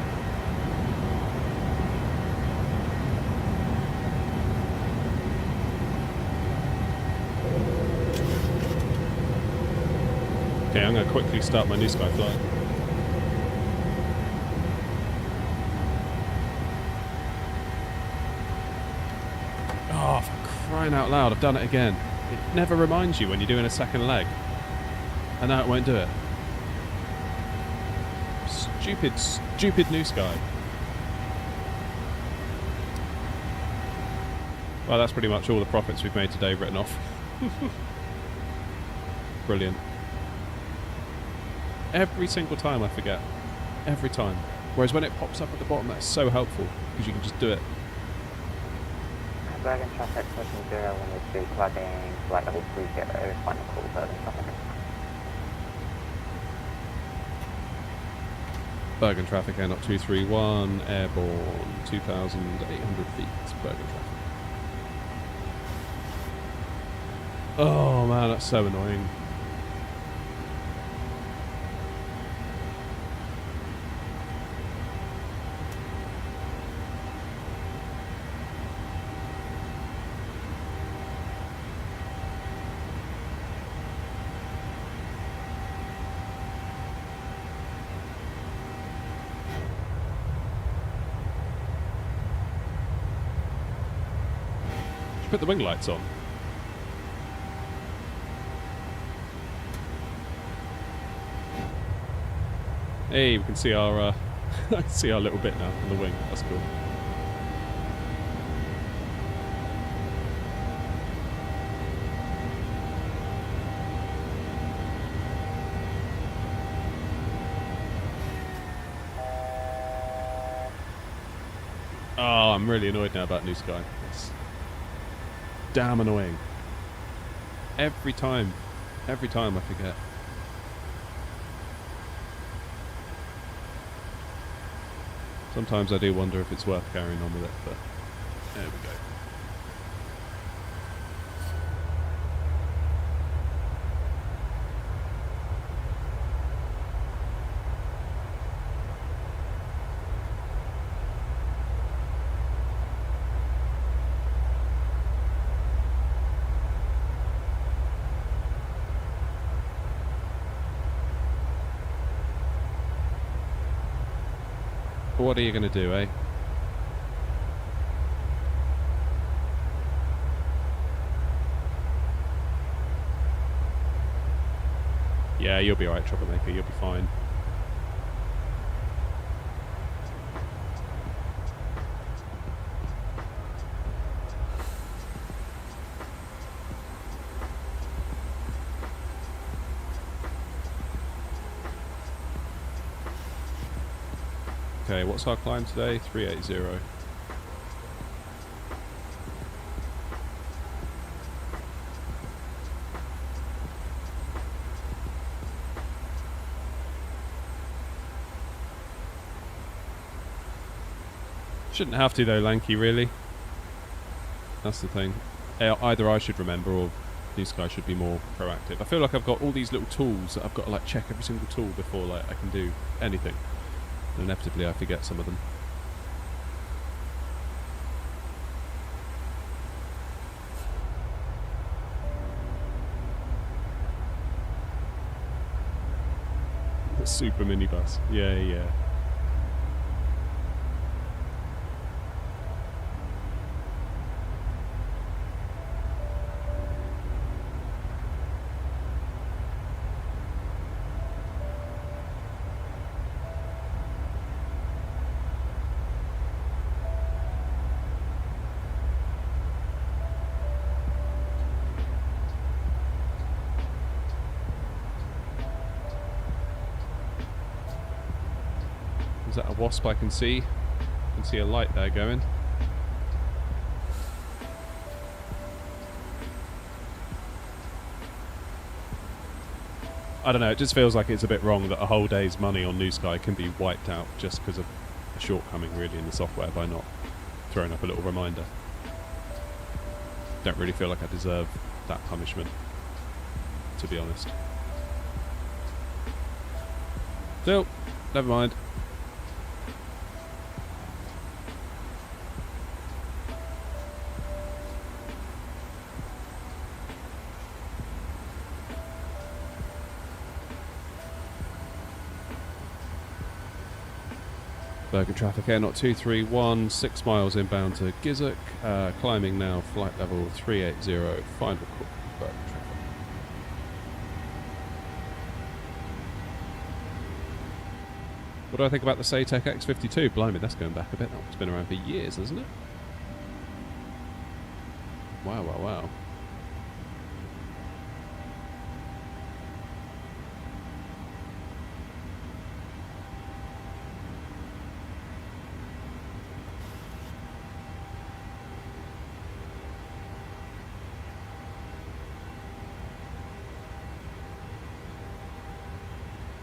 Okay, I'm going to quickly start my new sky flight. Oh, for crying out loud, I've done it again. It never reminds you when you're doing a second leg. And now it won't do it. Stupid, stupid new sky. Well, that's pretty much all the profits we've made today written off. Brilliant. Every single time I forget. Every time. Whereas when it pops up at the bottom, that's so helpful, because you can just do it. Bergen traffic, question 01 cladding, flight level 30, final call, Bergen traffic. Bergen traffic, Air 231, airborne, 2,800 feet, Bergen traffic. Oh man, that's so annoying. Put the wing lights on. Hey, we can see our see our little bit now on the wing. That's cool. Oh, I'm really annoyed now about New Sky. It's damn annoying. Every time I forget. Sometimes I do wonder if it's worth carrying on with it, but there we go. What are you going to do, eh? Yeah, you'll be alright, Troublemaker. You'll be fine. Okay, what's our climb today? 380. Shouldn't have to though, Lanky, really. That's the thing. Either I should remember or these guys should be more proactive. I feel like I've got all these little tools that I've got to like check every single tool before like I can do anything. And inevitably I forget some of them. The super minibus. Yeah, yeah. Is that a wasp I can see? I can see a light there going. I don't know, it just feels like it's a bit wrong that a whole day's money on New Sky can be wiped out just because of a shortcoming really in the software by not throwing up a little reminder. Don't really feel like I deserve that punishment, to be honest. Still, never mind. Bergen traffic, air not 231, 6 miles inbound to Giswick, climbing now, flight level 380, final call, Bergen traffic. What do I think about the Saytech X52? Blimey, that's going back a bit, that's been around for years, hasn't it? Wow, wow, wow.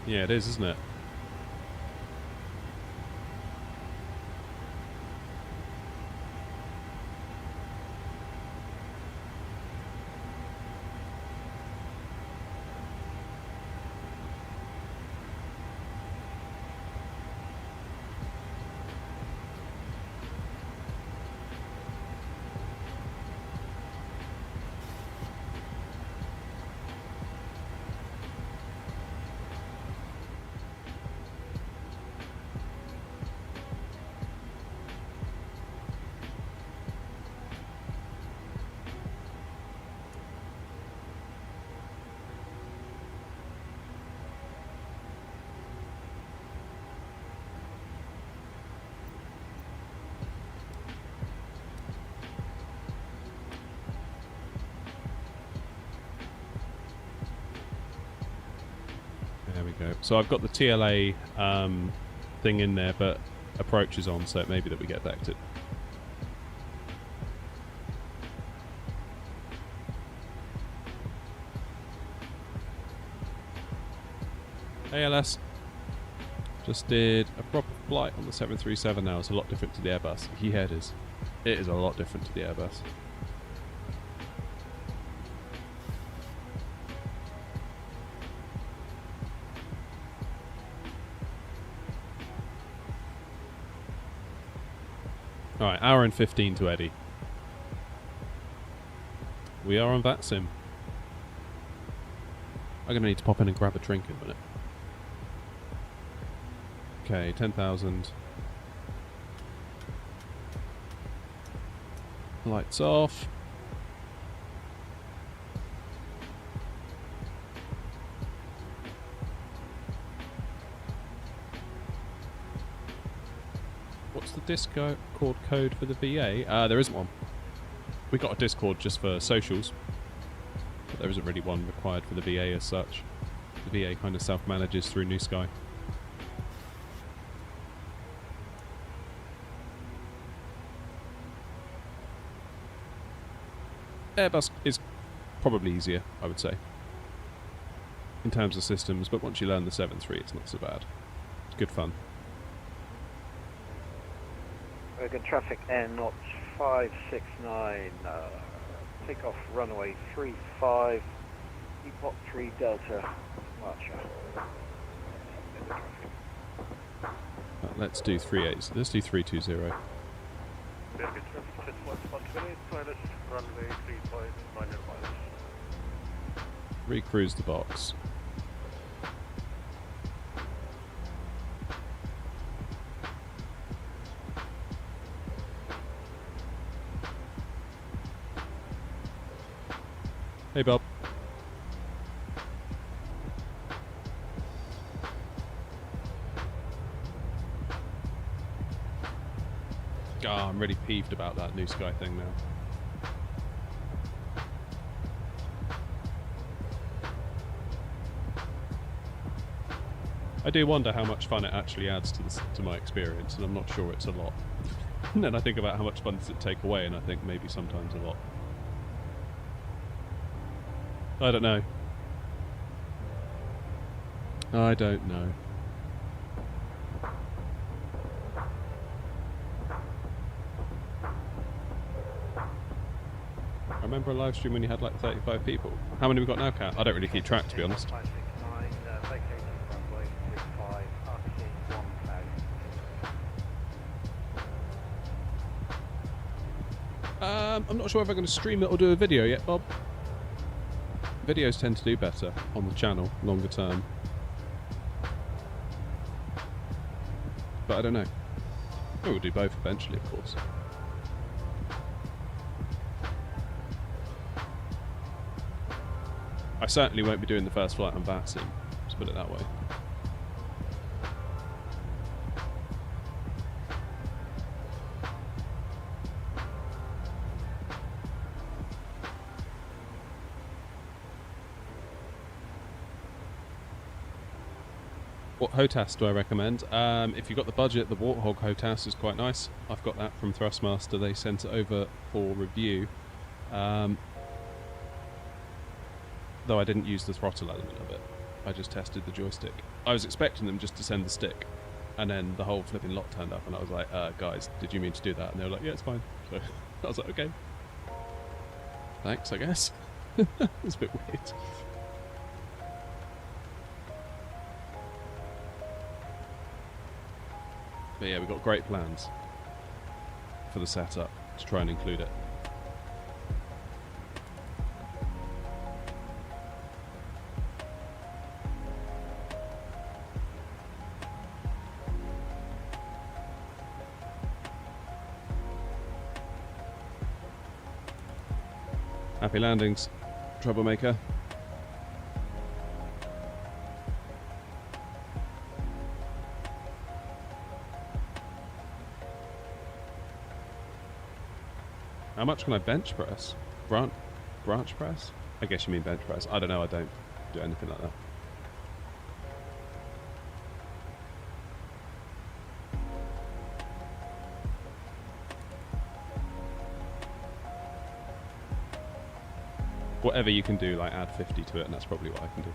Yeah, it is, isn't it? There we go. So I've got the TLA thing in there, but approach is on, so it may be that we get affected. ALS. Just did a proper flight on the 737 now. It's a lot different to the Airbus. Yeah, it is. It is a lot different to the Airbus. Alright, hour and 15 to Eddie. We are on VATSIM. I'm going to need to pop in and grab a drink in a minute. Okay, 10,000. Lights off. What's the Discord code for the VA? There isn't one. We got a Discord just for socials, but there isn't really one required for the VA as such. The VA kind of self-manages through New Sky. Airbus is probably easier, I would say, in terms of systems, but once you learn the 7.3, it's not so bad. It's good fun. Bergen traffic air knots 569, takeoff runway 35, depot 3 Delta, departure. Let's do 38. Let's do 320. Bergen traffic just 118, pilot, runway 35, minor miles. Recruise the box. Hey, Bob. Oh, I'm really peeved about that New Sky thing now. I do wonder how much fun it actually adds to my experience, and I'm not sure it's a lot. And then I think about how much fun does it take away, and I think maybe sometimes a lot. I don't know. I don't know. I remember a live stream when you had like 35 people. How many have we got now, Kat? I don't really keep track, to be honest. I'm not sure if I'm going to stream it or do a video yet, Bob. Videos tend to do better on the channel, longer term. But I don't know. We'll do both eventually, of course. I certainly won't be doing the first flight on VATSIM, let's put it that way. What HOTAS do I recommend? If you've got the budget, the Warthog HOTAS is quite nice. I've got that from Thrustmaster. They sent it over for review. Though I didn't use the throttle element of it. I just tested the joystick. I was expecting them just to send the stick. And then the whole flipping lot turned up and I was like, guys, did you mean to do that? And they were like, yeah, it's fine. So I was like, okay. Thanks, I guess. It's a bit weird. But yeah, we've got great plans for the setup to try and include it. Happy landings, troublemaker. How much can I bench press? Branch press? I guess you mean bench press. I don't know, I don't do anything like that. Whatever you can do, like add 50 to it, and that's probably what I can do.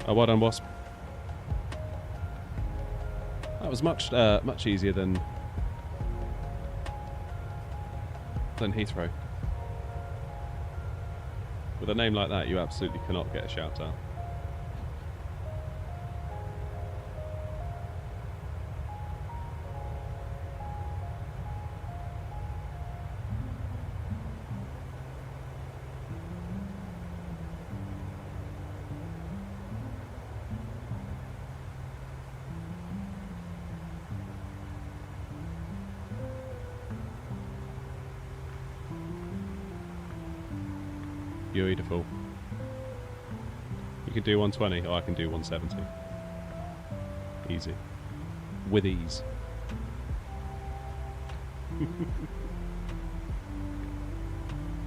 Oh, well done, Wasp. That was much easier than Heathrow. With a name like that, you absolutely cannot get a shout out. Beautiful. You can do 120. Oh, I can do 170. Easy. With ease.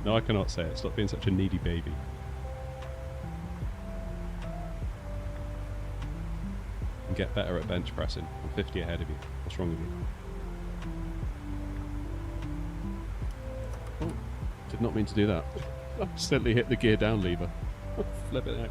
No, I cannot say it. Stop being such a needy baby. And get better at bench pressing. I'm 50 ahead of you. What's wrong with you? Oh, did not mean to do that. I accidentally hit the gear down lever. Flip it heck.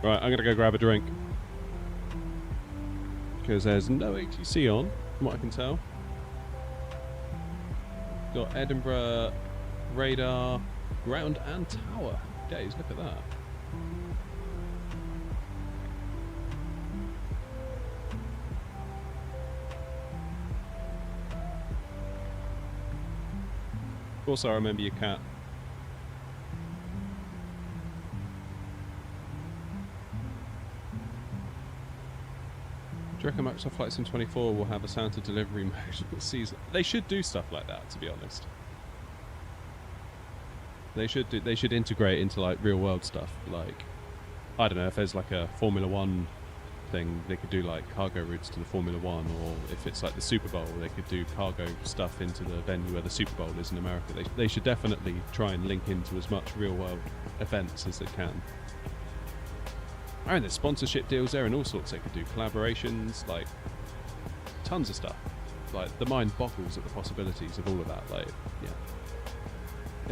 Right, I'm gonna go grab a drink. Because there's no ATC on, from what I can tell. Got Edinburgh, radar, ground and tower. Days, look at that. Of course I remember your cat. Do you reckon Microsoft Flight Sim 24 will have a Santa delivery mode season? They should do stuff like that, to be honest. They should integrate into like real world stuff. Like, I don't know, if there's like a Formula 1 thing, they could do like cargo routes to the Formula 1, or if it's like the Super Bowl, they could do cargo stuff into the venue where the Super Bowl is in America. They should definitely try and link into as much real world events as they can. I mean, there's sponsorship deals there and all sorts. They could do collaborations, like tons of stuff. Like, the mind boggles at the possibilities of all of that. Like, yeah,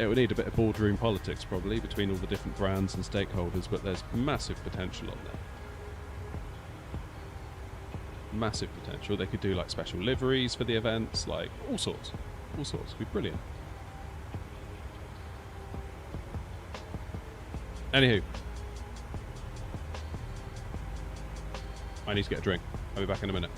it would need a bit of boardroom politics probably between all the different brands and stakeholders, but there's massive potential on there. Massive potential. They could do like special liveries for the events, like all sorts. All sorts. It'd be brilliant. Anywho. I need to get a drink. I'll be back in a minute.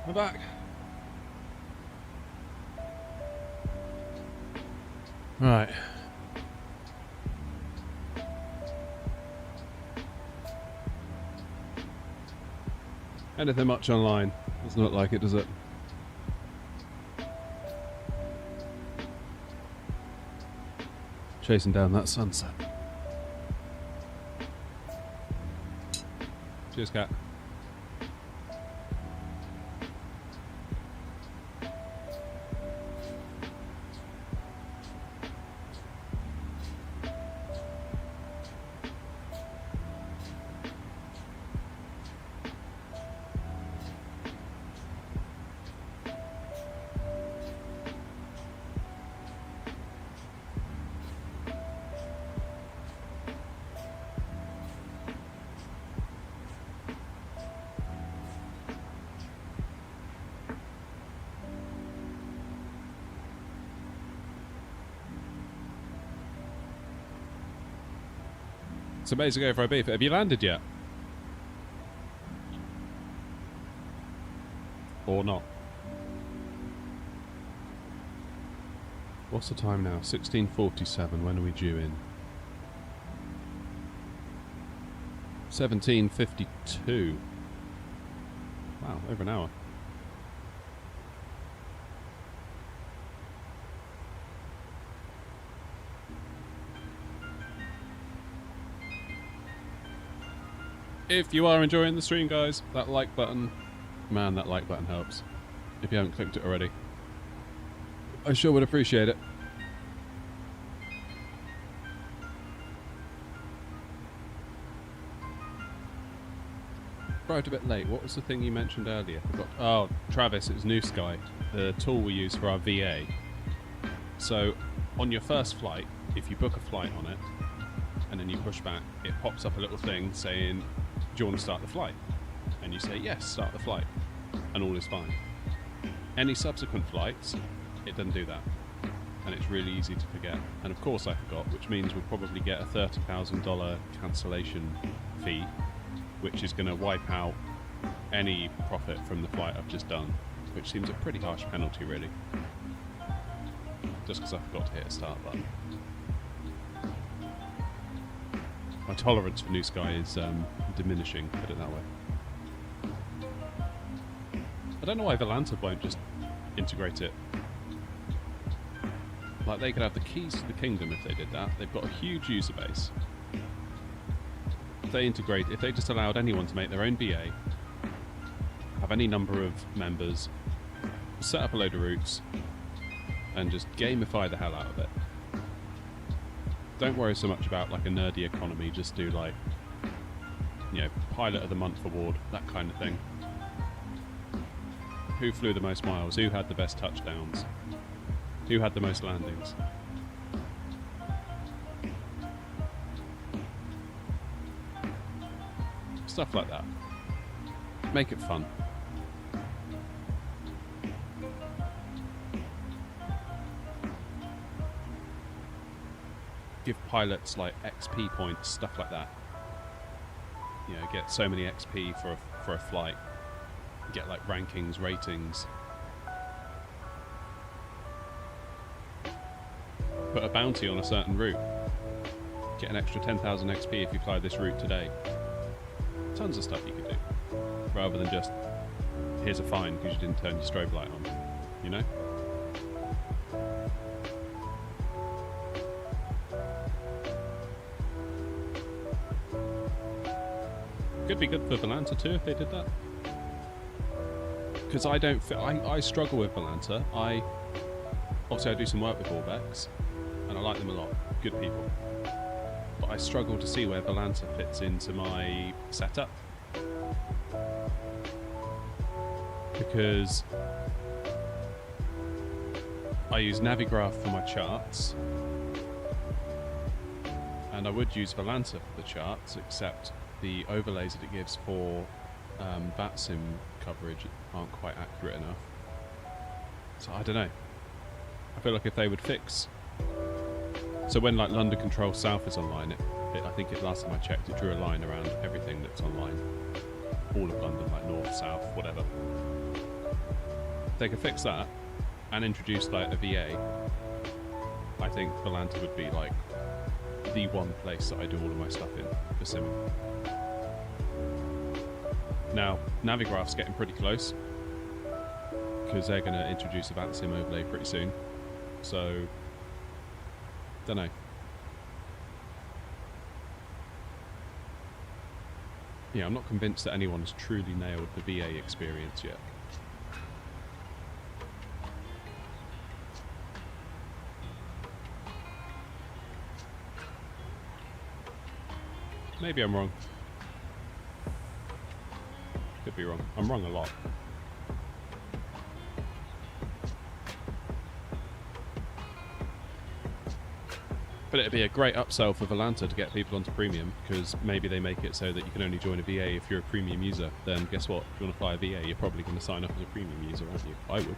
I'm back. Right. Anything much online? Doesn't look like it, does it? Chasing down that sunset. Cheers, cat. It's amazing over IB. Have you landed yet? Or not? What's the time now? 16:47. When are we due in? 17:52. Wow, over an hour. If you are enjoying the stream, guys, that like button, man, that like button helps. If you haven't clicked it already, I sure would appreciate it. Arrived a bit late. What was the thing you mentioned earlier? Oh, Travis, it was New Sky, the tool we use for our VA. So, on your first flight, if you book a flight on it, and then you push back, it pops up a little thing saying, do you want to start the flight? And you say, yes, start the flight. And all is fine. Any subsequent flights, it doesn't do that. And it's really easy to forget. And of course I forgot, which means we'll probably get a $30,000 cancellation fee, which is going to wipe out any profit from the flight I've just done, which seems a pretty harsh penalty, really. Just because I forgot to hit a start button. My tolerance for New Sky is diminishing, put it that way. I don't know why Volanta won't just integrate it. Like, they could have the keys to the kingdom if they did that. They've got a huge user base. If they just allowed anyone to make their own BA, have any number of members, set up a load of routes, and just gamify the hell out of it. Don't worry so much about like a nerdy economy, just do like, you know, pilot of the month award, that kind of thing. Who flew the most miles? Who had the best touchdowns? Who had the most landings? Stuff like that. Make it fun. Give pilots like XP points, stuff like that. You know, get so many XP for a flight. Get like rankings, ratings. Put a bounty on a certain route. Get an extra 10,000 XP if you fly this route today. Tons of stuff you could do. Rather than just, here's a fine because you didn't turn your strobe light on. You know? Could be good for Volanta too if they did that. Because I struggle with Volanta. Obviously I do some work with Orbex, and I like them a lot. Good people. But I struggle to see where Volanta fits into my setup. Because I use Navigraph for my charts, and I would use Volanta for the charts, except the overlays that it gives for VATSIM coverage aren't quite accurate enough. So I don't know. I feel like if they would fix... So when like London Control South is online, I think last time I checked, it drew a line around everything that's online. All of London, like north, south, whatever. If they could fix that and introduce like a VA, I think Volanta would be like the one place that I do all of my stuff in for simming. Now, Navigraph's getting pretty close because they're going to introduce a VATSIM overlay pretty soon. So, don't know. Yeah, I'm not convinced that anyone has truly nailed the VA experience yet. Maybe I'm wrong. Could be wrong. I'm wrong a lot. But it'd be a great upsell for Volanta to get people onto premium, because maybe they make it so that you can only join a VA if you're a premium user. Then guess what? If you want to fly a VA, you're probably going to sign up as a premium user, aren't you? I would.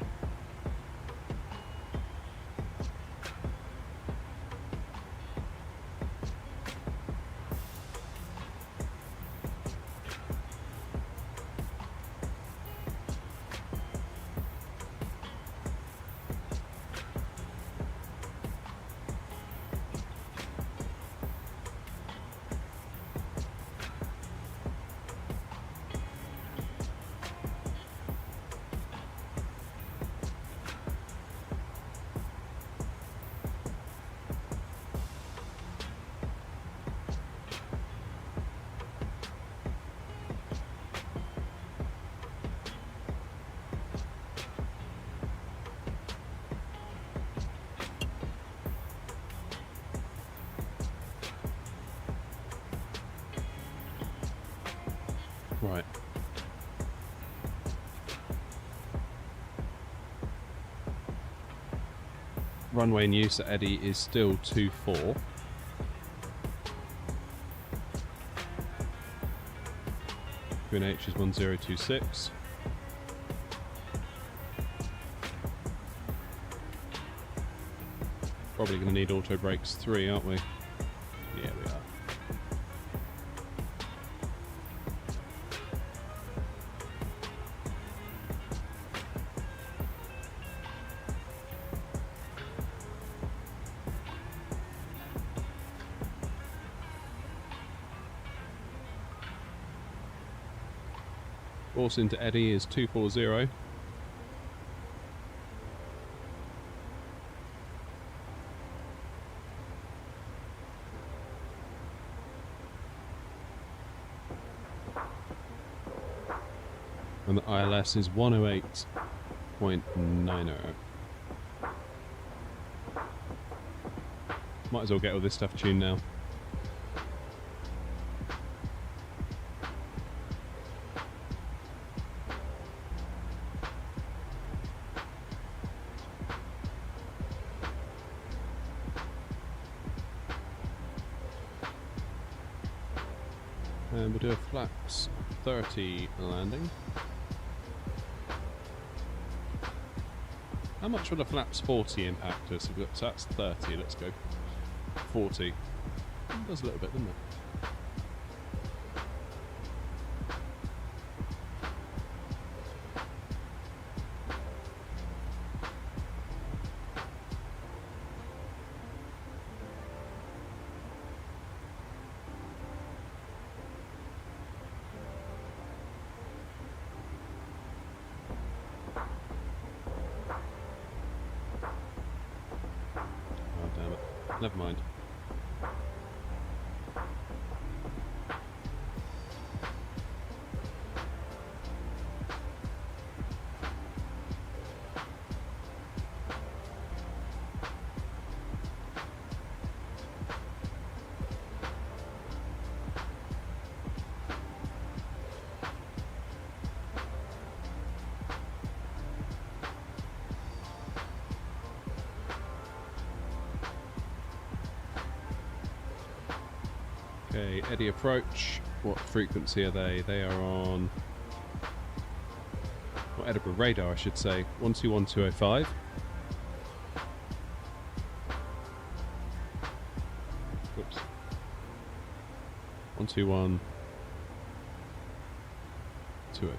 Right. Runway in use at Eddie is still 24. QNH is 1026. Probably going to need auto brakes 3, aren't we? Yeah, we are. Course into Eddie is 240. And the ILS is 108.90. Might as well get all this stuff tuned now. And we'll do a flaps 30 landing. How much will a flaps 40 impact us? So that's 30, let's go 40. It does a little bit, doesn't it? Never mind. Okay, Eddie approach. What frequency are they? They are on... Well, Edinburgh radar, I should say. 121205. Whoops. 121205.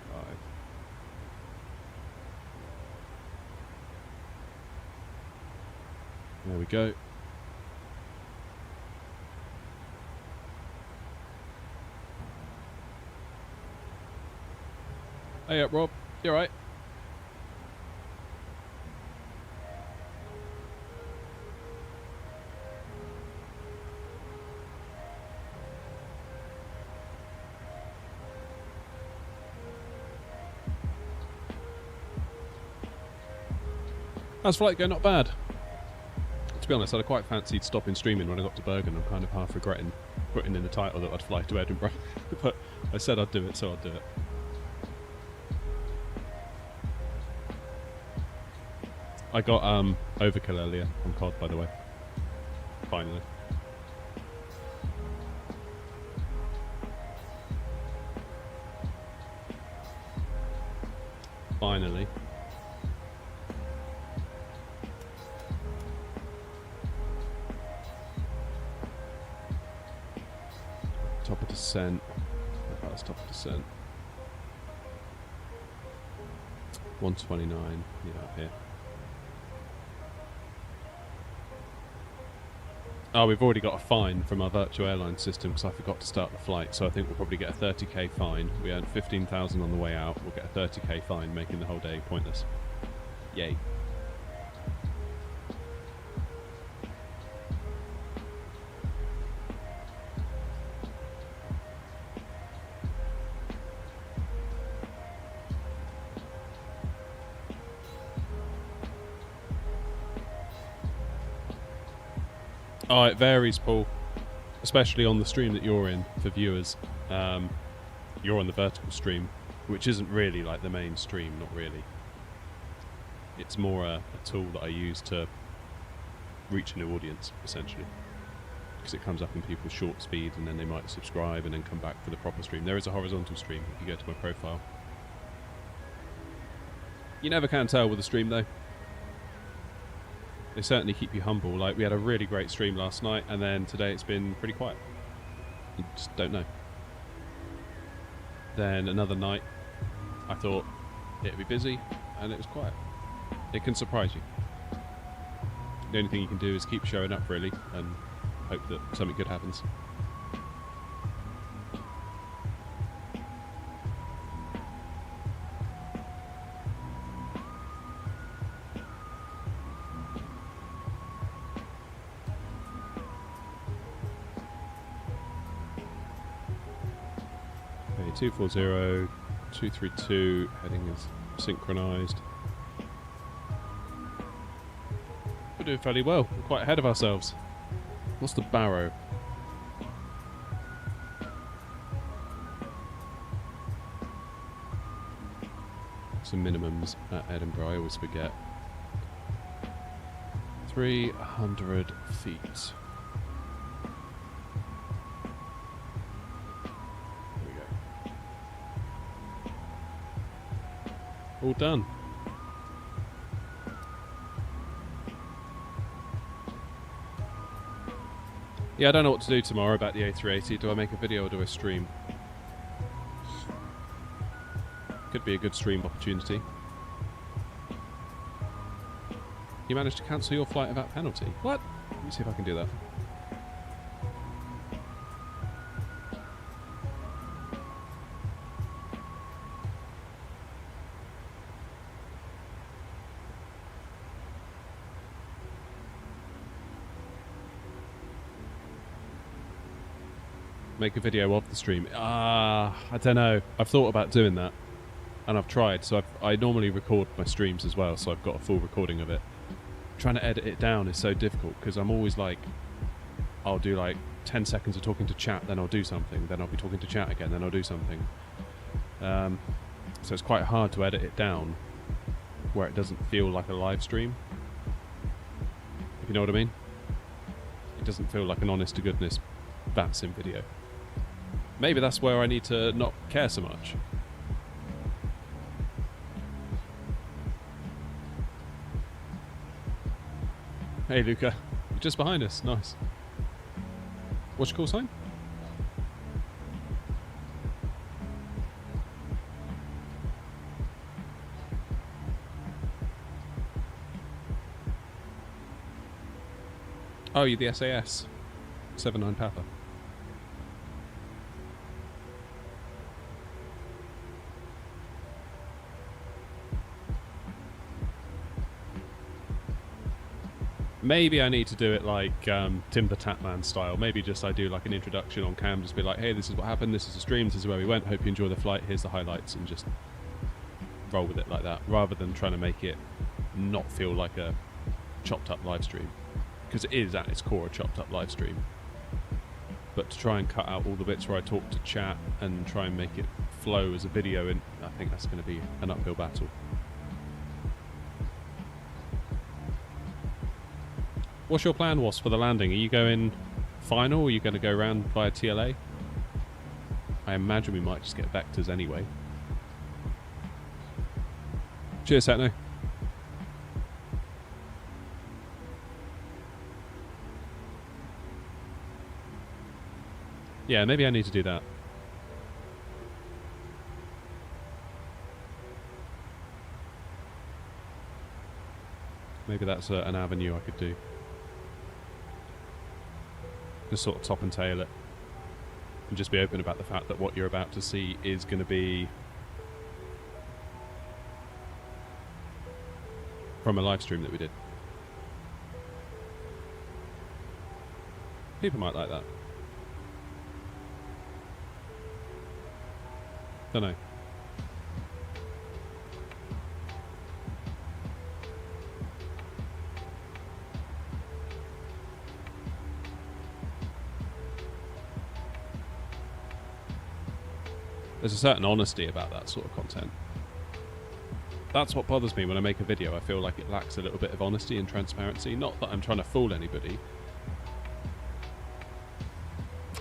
There we go. Hey up, Rob. You alright? How's flight go? Not bad. To be honest, I'd quite fancied stopping streaming when I got to Bergen. I'm kind of half regretting putting in the title that I'd fly to Edinburgh. But I said I'd do it, so I'll do it. I got overkill earlier on COD, by the way. Finally. Finally. Top of descent. That's top of descent. 129. Yeah, up here. Oh, we've already got a fine from our virtual airline system because I forgot to start the flight, so I think we'll probably get a 30k fine. We earned 15,000 on the way out. We'll get a 30k fine, making the whole day pointless. Yay. Oh, it varies, Paul. Especially on the stream that you're in, for viewers. You're on the vertical stream, which isn't really like the main stream, not really. It's more a tool that I use to reach a new audience, essentially. Because it comes up in people's short speed, and then they might subscribe and then come back for the proper stream. There is a horizontal stream if you go to my profile. You never can tell with a stream, though. They certainly keep you humble. Like, we had a really great stream last night, and then today it's been pretty quiet. You just don't know. Then another night, I thought it'd be busy, and it was quiet. It can surprise you. The only thing you can do is keep showing up, really, and hope that something good happens. Okay, 240, 232, heading is synchronized. We're doing fairly well. We're quite ahead of ourselves. What's the Barrow? Some minimums at Edinburgh, I always forget. 300 feet. There we go. All done. Yeah, I don't know what to do tomorrow about the A380. Do I make a video or do I stream? Could be a good stream opportunity. You managed to cancel your flight without penalty. What? Let me see if I can do that. Make a video of the stream. I don't know. I've thought about doing that, and I've tried. So I normally record my streams as well, so I've got a full recording of it. Trying to edit it down is so difficult because I'm always like, I'll do like 10 seconds of talking to chat, then I'll do something, then I'll be talking to chat again, then I'll do something. So it's quite hard to edit it down where it doesn't feel like a live stream. If you know what I mean? It doesn't feel like an honest to goodness VATSIM video. Maybe that's where I need to not care so much. Hey Luca, you're just behind us, nice. What's your call sign? Oh, you're the SAS. 79 Papa. Maybe I need to do it like Tim the Tatman style. Maybe just I do like an introduction on cam, just be like, hey, this is what happened, this is the stream, this is where we went, hope you enjoy the flight, here's the highlights, and just roll with it like that, rather than trying to make it not feel like a chopped up live stream. Because it is at its core a chopped up live stream. But to try and cut out all the bits where I talk to chat and try and make it flow as a video, and I think that's going to be an uphill battle. What's your plan, Wasp, for the landing? Are you going final, or are you going to go around via TLA? I imagine we might just get vectors anyway. Cheers, Satno. Yeah, maybe I need to do that. Maybe that's an avenue I could do. Just sort of top and tail it. And just be open about the fact that what you're about to see is going to be from a live stream that we did. People might like that. Don't know. There's a certain honesty about that sort of content. That's what bothers me when I make a video. I feel like it lacks a little bit of honesty and transparency. Not that I'm trying to fool anybody,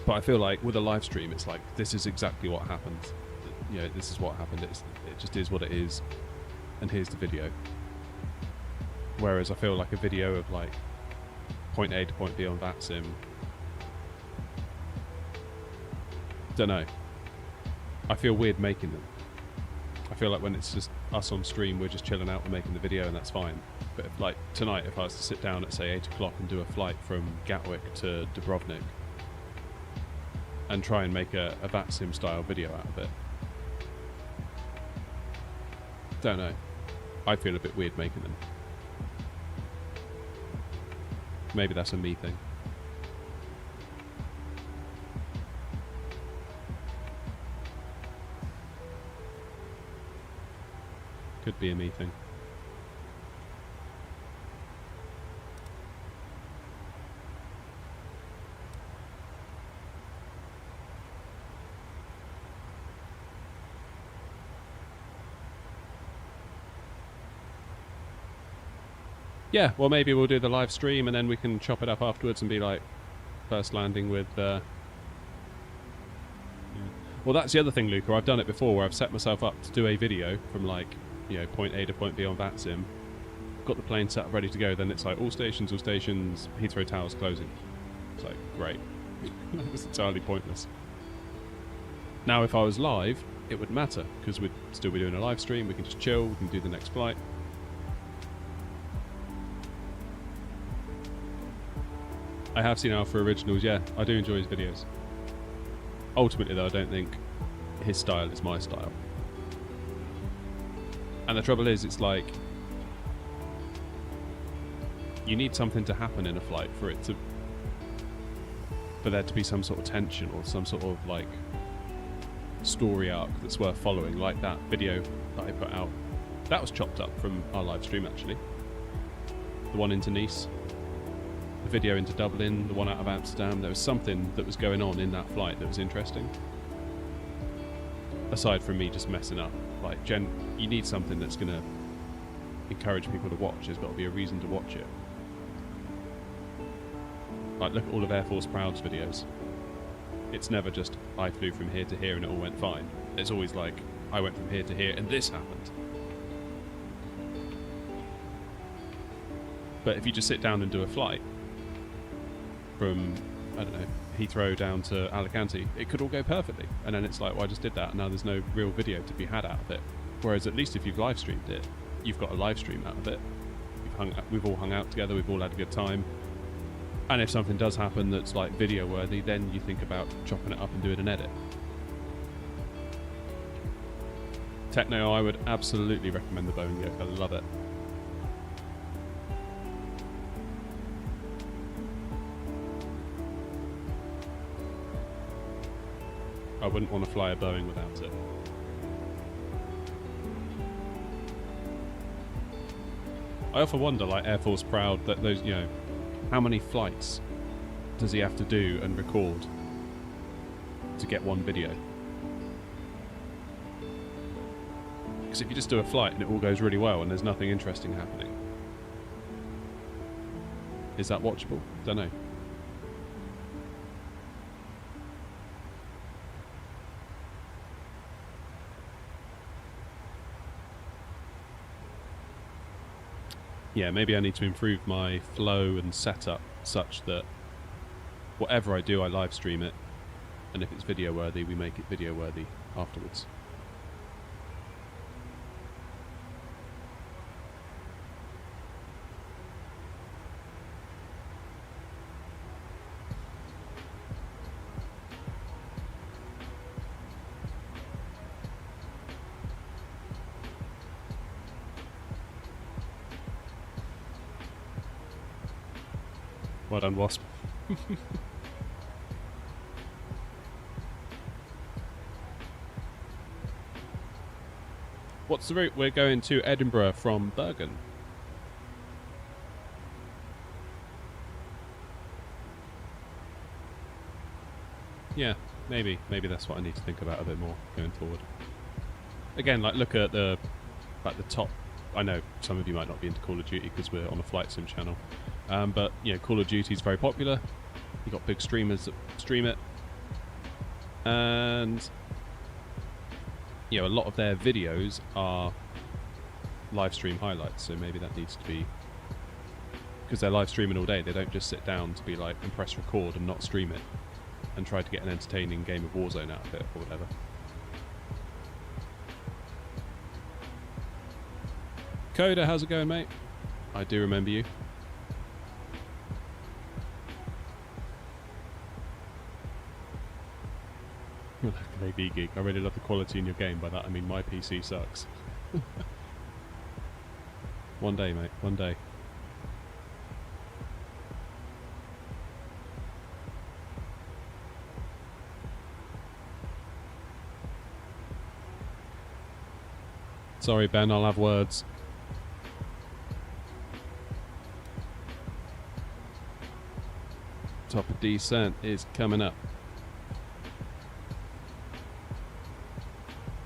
but I feel like with a live stream, it's like, this is exactly what happened. You know, this is what happened. It just is what it is, and here's the video. Whereas I feel like a video of like point A to point B on VATSIM, don't know. I feel weird making them. I feel like when it's just us on stream, we're just chilling out and making the video, and that's fine. But if, like tonight, if I was to sit down at say 8 o'clock and do a flight from Gatwick to Dubrovnik and try and make a VATSIM style video out of it, don't know. I feel a bit weird making them. Maybe that's a me thing. Could be a me thing. Yeah, well maybe we'll do the live stream and then we can chop it up afterwards and be like, first landing with... Yeah. Well, that's the other thing, Luca. I've done it before where I've set myself up to do a video from like, you know, point A to point B on VATSIM. Got the plane set up ready to go, then it's like all stations, Heathrow Tower's closing. It's like, great. That was entirely pointless. Now if I was live, it would matter, because we'd still be doing a live stream, we can just chill, we can do the next flight. I have seen Alpha Originals, yeah, I do enjoy his videos. Ultimately though, I don't think his style is my style. And the trouble is, it's like, you need something to happen in a flight for there to be some sort of tension or some sort of like story arc that's worth following, like that video that I put out. That was chopped up from our live stream actually. The one into Nice, the video into Dublin, the one out of Amsterdam. There was something that was going on in that flight that was interesting. Aside from me just messing up. Like, you need something that's going to encourage people to watch. There's got to be a reason to watch it. Like, look at all of Air Force Proud's videos. It's never just, I flew from here to here and it all went fine. It's always like, I went from here to here and this happened. But if you just sit down and do a flight from, I don't know, Heathrow down to Alicante, it could all go perfectly. And then it's like, well, I just did that and now there's no real video to be had out of it. Whereas at least if you've live streamed it, you've got a live stream out of it. We've all hung out together, we've all had a good time. And if something does happen that's like video worthy, then you think about chopping it up and doing an edit. Techno, I would absolutely recommend the Boeing yoke. I love it. I wouldn't want to fly a Boeing without it. I often wonder, like Air Force Proud, that those, you know, how many flights does he have to do and record to get one video? Because if you just do a flight and it all goes really well and there's nothing interesting happening, is that watchable? Don't know. Yeah, maybe I need to improve my flow and setup such that whatever I do, I live stream it, and if it's video worthy, we make it video worthy afterwards. Well done, Wasp. What's the route? We're going to Edinburgh from Bergen. Yeah, maybe that's what I need to think about a bit more going forward. Again, like look at the top. I know some of you might not be into Call of Duty because we're on a flight sim channel. But you know, Call of Duty is very popular. You've got big streamers that stream it, and you know, a lot of their videos are live stream highlights. So maybe that needs to be, because they're live streaming all day. They don't just sit down to be like and press record and not stream it and try to get an entertaining game of Warzone out of it or whatever. Coda, how's it going, mate? I do remember you. Maybe geek. I really love the quality in your game. By that I mean my PC sucks. One day, mate. One day. Sorry, Ben. I'll have words. Top of descent is coming up.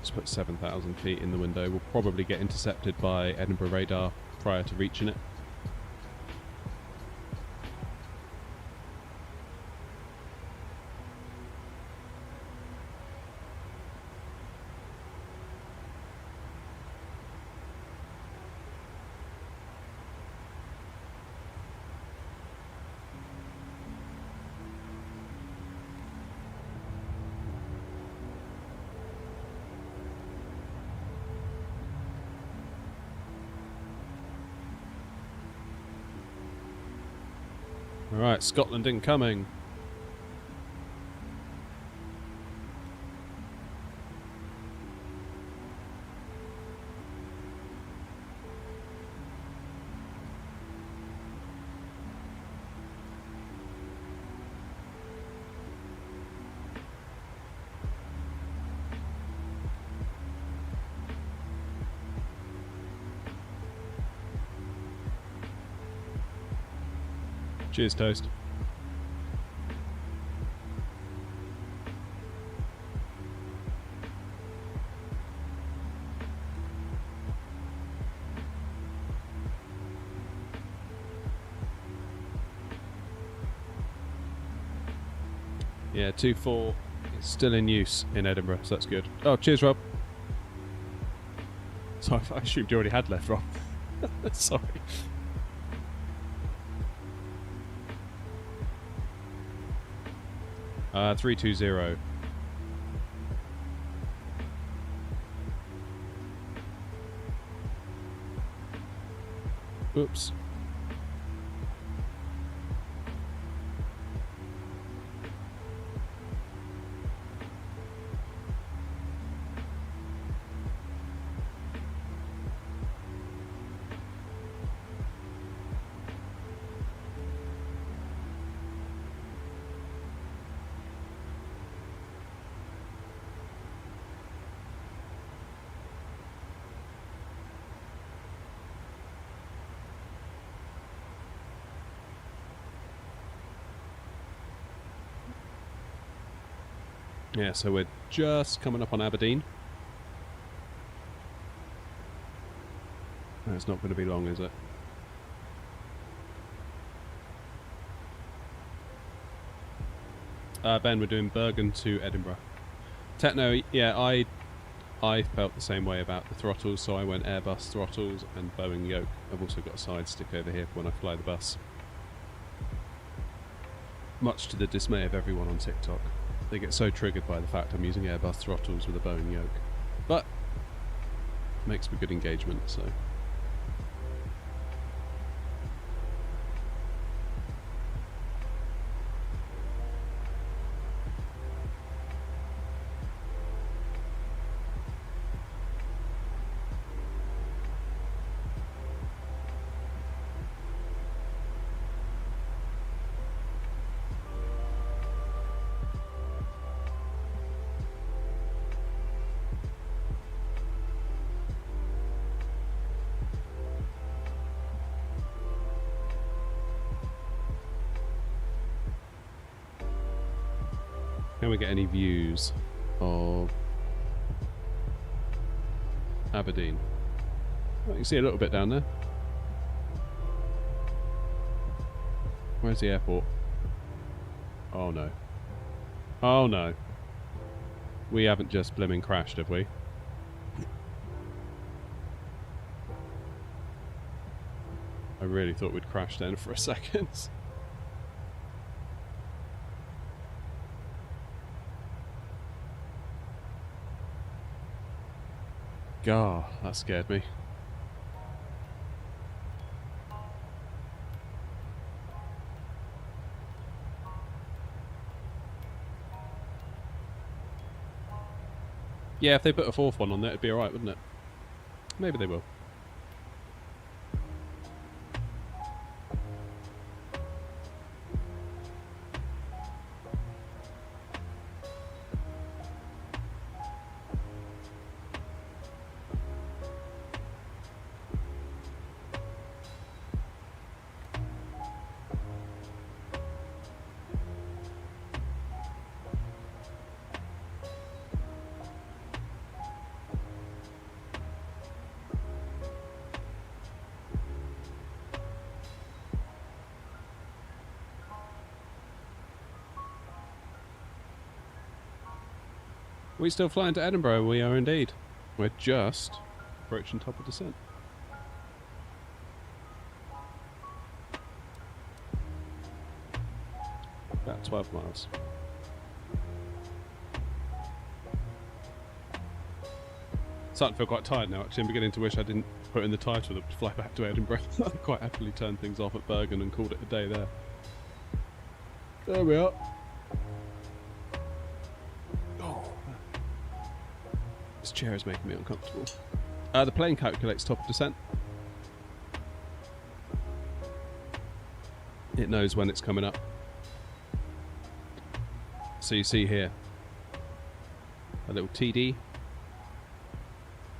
Just put 7,000 feet in the window. We'll probably get intercepted by Edinburgh radar prior to reaching it. Alright, Scotland incoming. Cheers, Toast. Yeah, 2.4 is still in use in Edinburgh, so that's good. Oh, cheers, Rob. Sorry, I assumed you already had left, Rob. Sorry. Uh, 320. Oops. Yeah, so we're just coming up on Aberdeen. No, it's not going to be long, is it? Ben, we're doing Bergen to Edinburgh. Techno, yeah, I felt the same way about the throttles, so I went Airbus throttles and Boeing yoke. I've also got a side stick over here for when I fly the bus. Much to the dismay of everyone on TikTok. They get so triggered by the fact I'm using Airbus throttles with a Boeing yoke. But it makes for good engagement, so... Can we get any views of Aberdeen? Oh, you can see a little bit down there. Where's the airport? Oh no. Oh no. We haven't just blimmin' crashed, have we? I really thought we'd crashed then for a second. God, that scared me. Yeah, if they put a fourth one on there, it'd be alright, wouldn't it? Maybe they will. We still flying to Edinburgh? We are indeed. We're just approaching top of descent. About 12 miles. Starting to feel quite tired now, actually. I'm beginning to wish I didn't put in the title to fly back to Edinburgh. I quite happily turned things off at Bergen and called it a day there. There we are. This chair is making me uncomfortable. The plane calculates top of descent. It knows when it's coming up. So you see here a little TD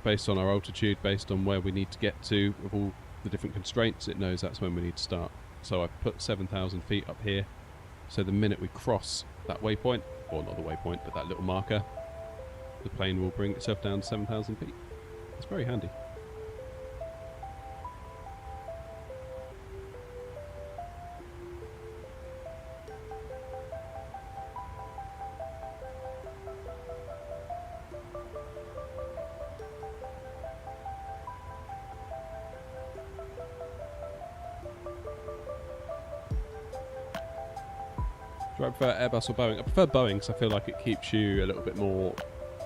based on our altitude, based on where we need to get to with all the different constraints. It knows that's when we need to start. So I've put 7,000 feet up here, so the minute we cross that waypoint, or not the waypoint, but that little marker, the plane will bring itself down to 7,000 feet. It's very handy. Do I prefer Airbus or Boeing? I prefer Boeing because I feel like it keeps you a little bit more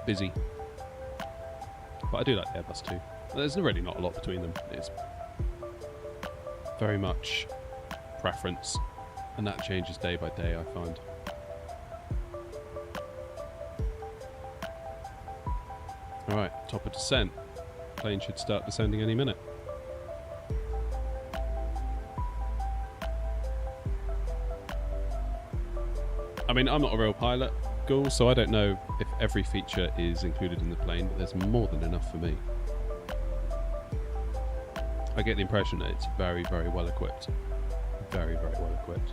busy. But I do like the Airbus too. There's really not a lot between them. It's very much preference, and that changes day by day, I find. Alright, top of descent. Plane should start descending any minute. I mean, I'm not a real pilot, Ghoul, so I don't know if every feature is included in the plane, but there's more than enough for me. I get the impression that it's very, very well equipped. Very, very well equipped.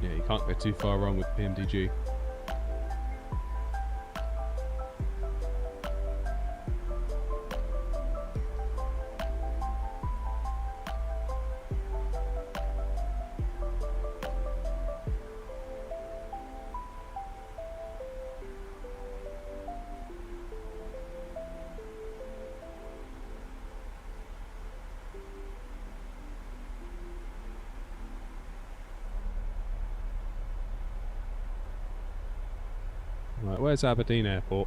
Yeah, you can't go too far wrong with PMDG. Right, where's Aberdeen Airport?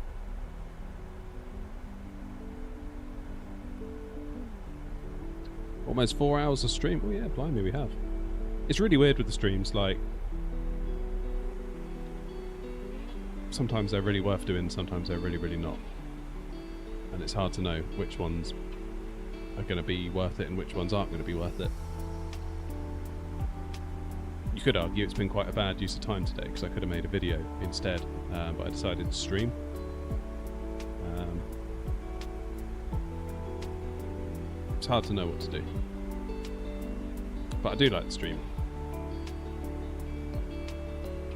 Almost 4 hours of stream. Oh yeah, blimey, we have. It's really weird with the streams, like... sometimes they're really worth doing, sometimes they're really, really not. And it's hard to know which ones are going to be worth it and which ones aren't going to be worth it. You could argue it's been quite a bad use of time today, because I could have made a video instead, but I decided to stream. It's hard to know what to do. But I do like the stream.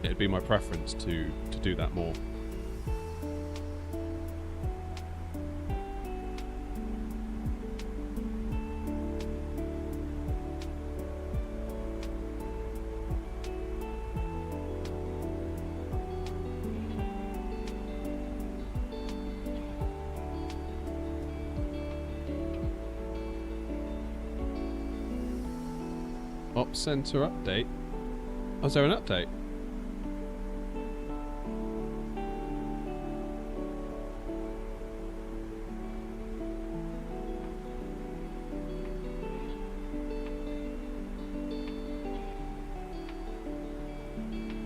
It'd be my preference to do that more. Ops Center update? Oh, is there an update?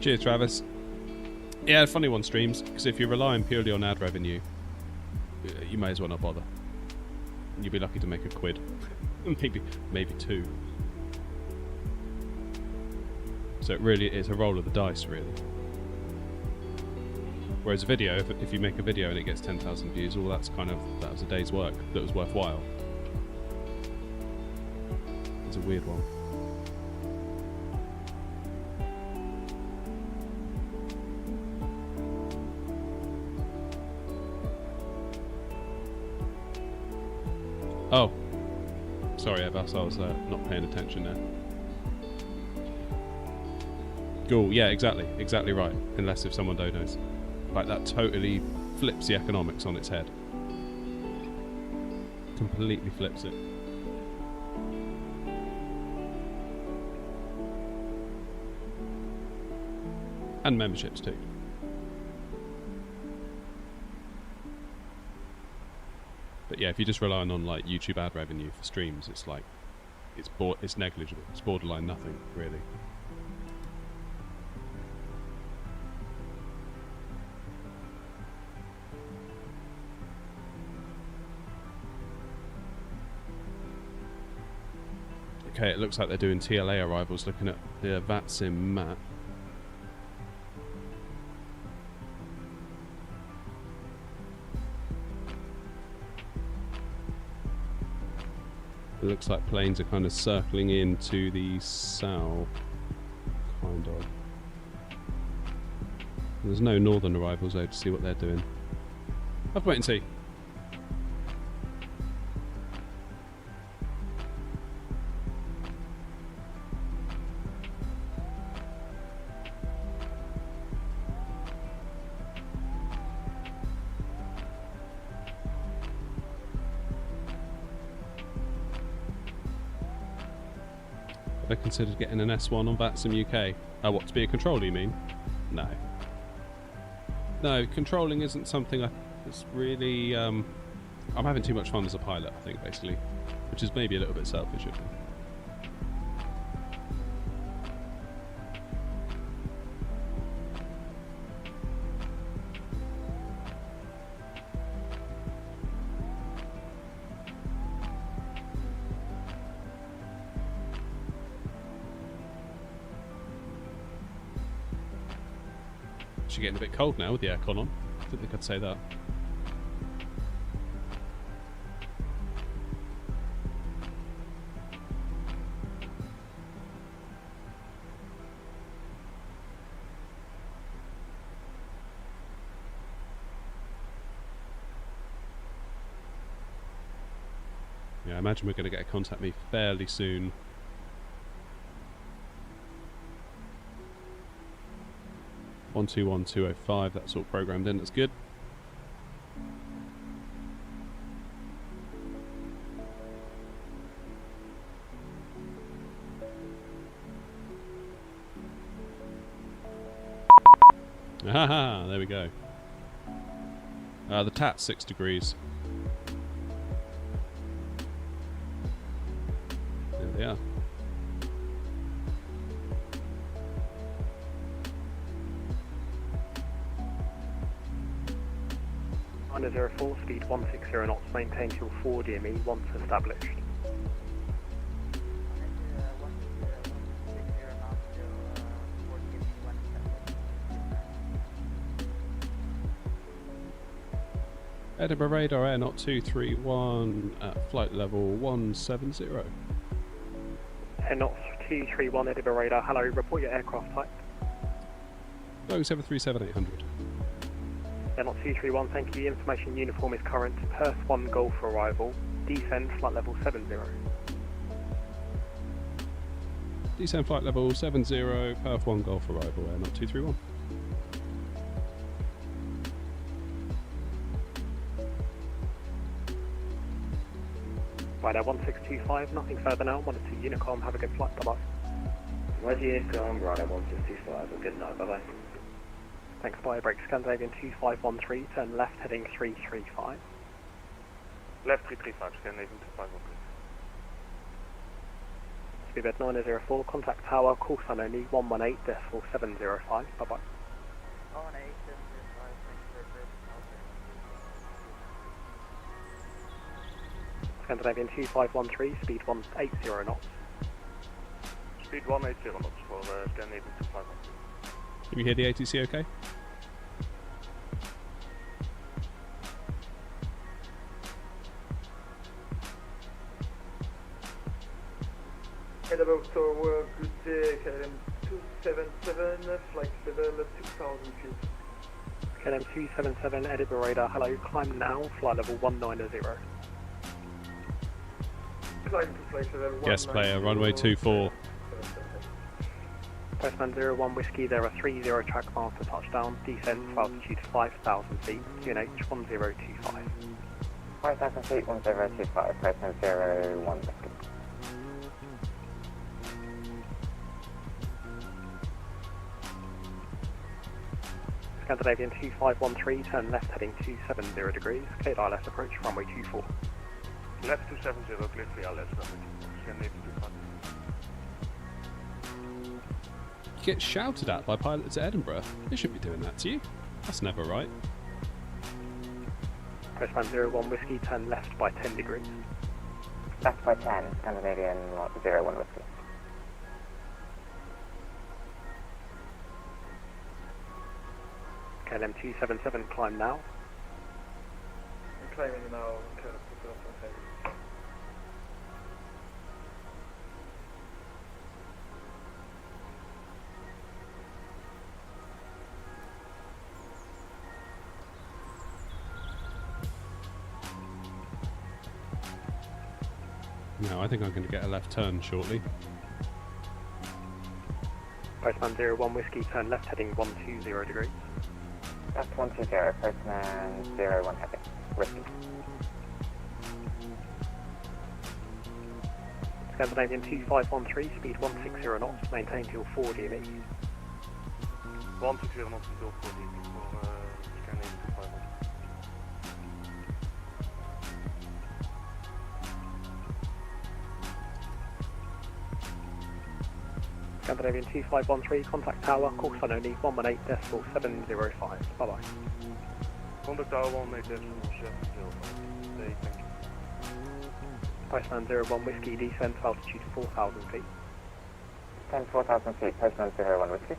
Cheers, Travis. Yeah, funny one, streams, because if you're relying purely on ad revenue, you may as well not bother. You'll be lucky to make a quid. maybe two. So it really is a roll of the dice, really. Whereas a video, if you make a video and it gets 10,000 views, well, that was a day's work that was worthwhile. It's a weird one. Oh, sorry, Airbus, I was not paying attention there. Cool, yeah, exactly right. Unless if someone donos. Like, that totally flips the economics on its head. Completely flips it. And memberships too. But yeah, if you're just relying on like YouTube ad revenue for streams, it's like it's negligible. It's borderline nothing, really. Okay, it looks like they're doing TLA arrivals, looking at the VATSIM map. It looks like planes are kind of circling into the south, kind of. There's no northern arrivals though to see what they're doing. I'll have to wait and see. They considered getting an S1 on VATSIM UK. What, to be a controller, you mean? No. No, controlling isn't something that's really... I'm having too much fun as a pilot, I think, basically. Which is maybe a little bit selfish of me. Getting a bit cold now with the aircon on. I don't think I'd say that. Yeah, I imagine we're going to get a contact me fairly soon. (121,205). That's all programmed in. That's good. Haha, there we go. The tat's 6 degrees. There they are. Under 04, speed 160 knots, maintain till 4 DME once established. Edinburgh radar air not 231 at flight level 170. Air not 231 Edinburgh radar, hello, report your aircraft type. Boeing 737-800. Air not 231, thank you, information uniform is current, Perth 1 Golf arrival, descend flight level 70. Descend flight level 70, Perth 1 Golf arrival, air not 231. Rider 1625, nothing further now, monitor Unicom, have a good flight, bye bye. Unicom, Rider 1625, a good night, bye bye. Thanks, bye, break Scandinavian 2513, turn left heading 335. Left 335, Scandinavian 2513. Speedbird 904, contact tower, call sign only 118.705, bye bye. Scandinavian 2513, speed 180 knots. Speed 180 knots for Scandinavian 2513. Can you hear the ATC okay? Edinburgh Tower, good day, KLM 277, flight level 2000 feet. KLM 277, Edinburgh radar, hello, climb now, flight level 190. Climb to flight level 190. Yes, player, runway 24. Postman 01 Whiskey, there are 30 track miles to touchdown, descend to altitude 5,000 feet, QNH 1025. 5,000 feet, 1025, Postman 01 Whiskey. Scandinavian 2513, turn left heading 270 degrees, cleared ILS approach, runway 24. Left 270, clear for ILS, runway 24, Scandinavian 2513. You get shouted at by pilots at Edinburgh. They shouldn't be doing that to you. That's never right. Postman 01 Whiskey, turn left by 10 degrees. Left by 10, Scandinavian 01 Whiskey. KLM 277, climb now. I'm climbing now, kind of put it off my head. No, I think I'm going to get a left turn shortly. Postman 01 Whiskey, turn left heading 120 degrees. Left 120, Postman 01 heading, Whiskey. Scandinavian 2513, speed 160 knots, maintain till 4 DME. 160 knots until 4 DME for Scandinavian 2513. Scandinavian 2513, contact tower, call sign only 118.705. Bye bye. Contact tower 118.705. Thank you. Postman 01 Whiskey, descend to altitude 4,000 feet. Descend 4,000 feet, Postman 01 Whiskey.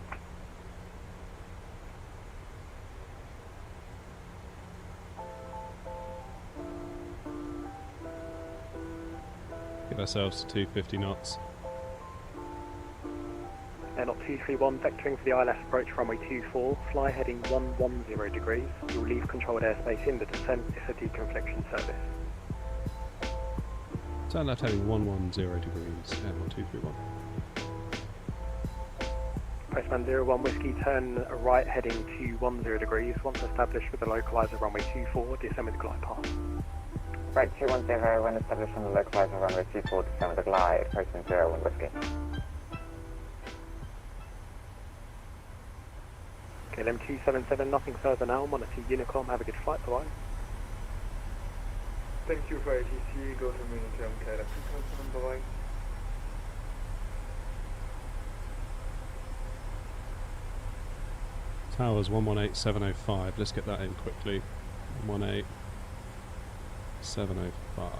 Give ourselves to 250 knots. Air not 231, vectoring for the ILS approach, runway 24, fly heading 110 degrees. You'll leave controlled airspace in the descent, it's a deconfliction service. Turn left heading 110 degrees, Airport 231. Postman 01 Whiskey, turn right heading 210 degrees. Once established with the localizer runway 24, descend with the glide path. Right 210, when established on the localizer runway 24, descend with the glide. Postman 01 Whiskey. KLM 277, nothing further now. Monitor Unicom, have a good flight, bye-bye. Thank you for ATC, go to Unicom, KLM 277, bye-bye. Towers 118705. Let's get that in quickly. 118,705.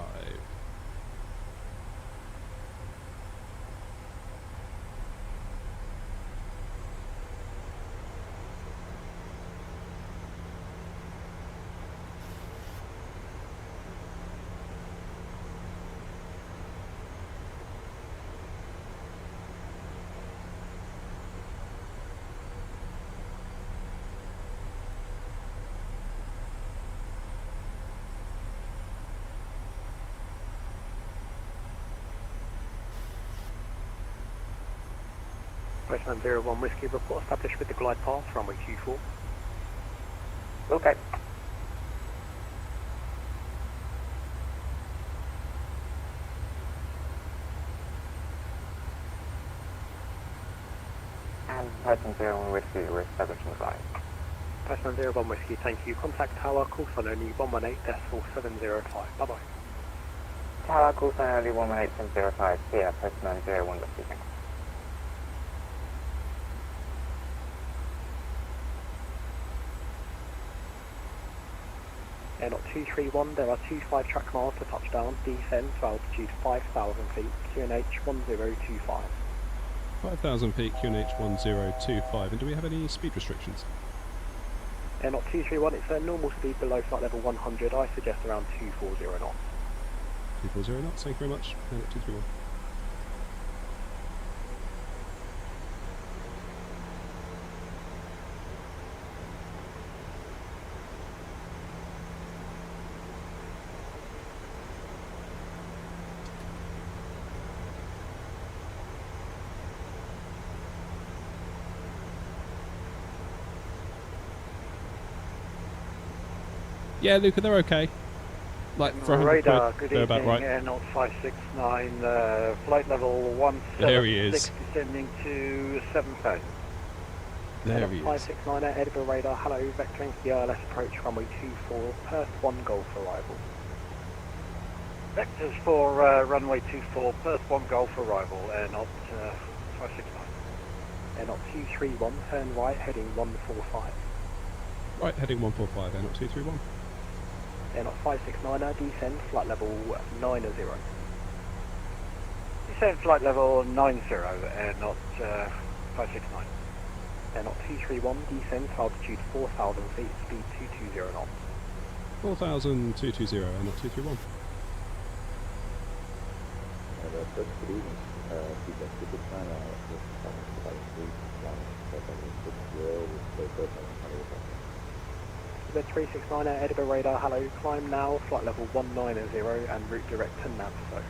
Postman 01 Whiskey, report established with the glide path, runway 24. Okay. And Postman 01 Whiskey, we're established on the glide. Postman 01 Whiskey, thank you. Contact tower, call sign only 118.705. Bye-bye. Tower, call sign only 118.705. Here, Postman 01 Whiskey, thanks. Airnaut 231, there are 25 track miles to touchdown, descend to altitude 5,000 feet, QNH 1025. 5,000 feet, QNH 1025. And do we have any speed restrictions? Airnaut 231, it's a normal speed below flight level 100, I suggest around 240 knots. 240 knots, thank you very much. Airnaut 231. Yeah, Luca, they're okay. Like for 100 Radar, quid, good they're evening, about right. Airnaut 569, flight level 176, There he is. descending to 7,000. There he is. 569 Edinburgh radar, hello, vectoring to the ILS approach, runway 24, Perth 1 Golf arrival. Vectors for runway 24, Perth 1 Golf arrival, Airnaut 569. Airnaut 231, turn right, heading 145. Right, heading 145, Airnaut 231. Airnaut 569, descend, flight level 90. Descend flight level 90, Airnaut 569. Airnaut 231, descend to altitude 4,000 feet, speed 220 knots. 4,220, Airnaut 231. Good evening. Sidestick plan The 369 Edinburgh radar, hello, climb now, flight level 190 and route direct to Navigaph.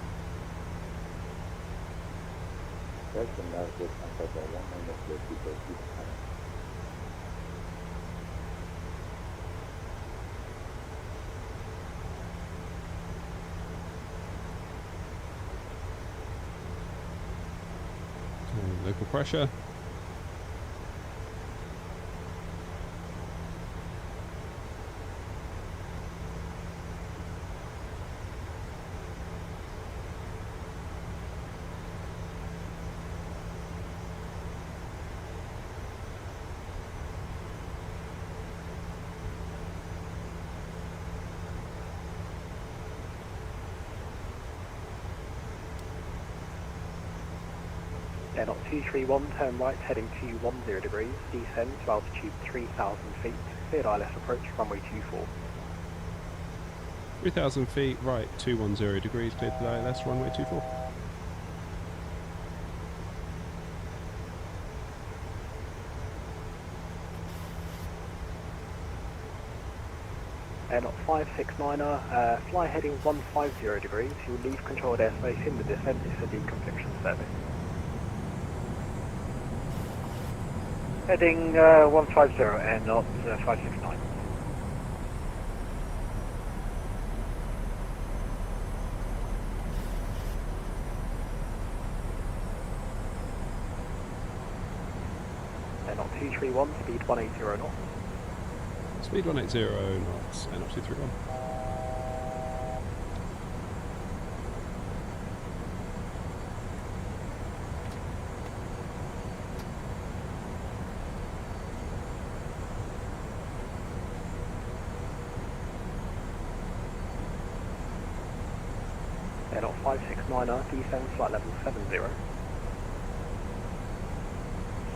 Local pressure. Airnaut 231, turn right, heading 210 degrees, descend to altitude 3,000 feet, cleared ILS approach, runway 24. 3,000 feet, right, 210 degrees, cleared to the ILS, runway 24. Air 569er, fly heading 150 degrees. You'll leave controlled airspace in the descent. It's a deconfliction service. Heading 150, Air 569. Air 231, speed 180 knots. Speed 180 knots, Air 231. Air 569er, descend flight level 70.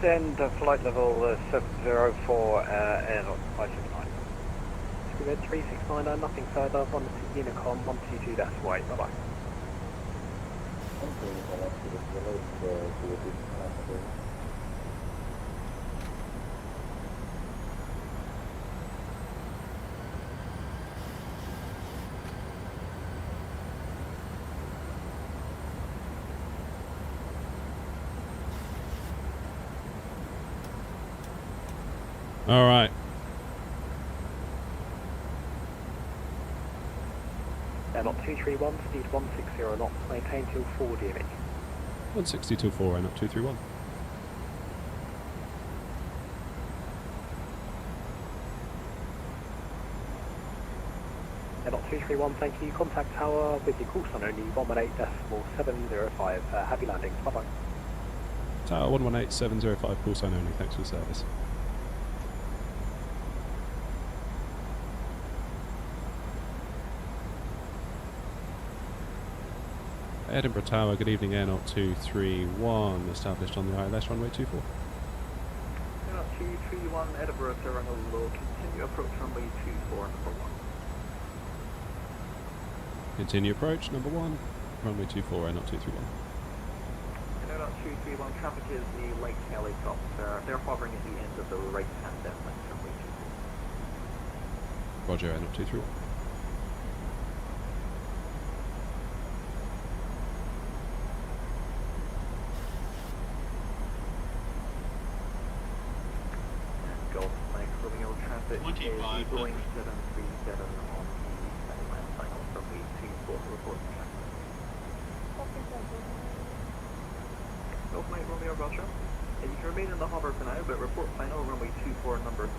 Send flight level 70 for Air 569. Spirit 369er, nothing further, 1 Unicom, 122 Wait, bye bye. All right. Air 231, speed 160 knots, maintain till 4 DME. 160 till 4, Air 231. Air 231, thank you. Contact tower with your course on only 118.705. Happy landings. Bye bye. Tower 118705, call sign only. Thanks for the service. Edinburgh Tower, good evening, Air 231, established on the ILS runway 24. Air 231, Edinburgh, Terminal Low, continue approach runway 24, number 1. Continue approach, number 1, runway 24, Air 231. Air 231, traffic is the light helicopter. They're hovering at the end of the right-hand deadline, runway 24. Roger, Air 231. Traffic is the Boeing 737 on the second line final from the 24 report traffic. Golf Mike Romeo Roger. You can remain in the hover for now, but report final runway 24 number 2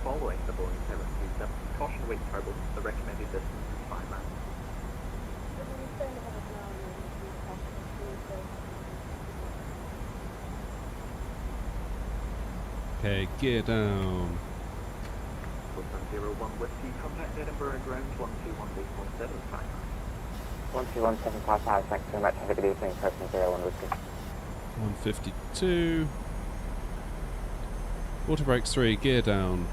following the Boeing 737. Caution wait turbulence, the recommended distance is 5 miles. Okay, gear down. 01 Whiskey, contact Edinburgh ground 121.75. 121.755, thanks very much. Have a good evening, person 01 Whiskey. 152. Water brakes 3, gear down,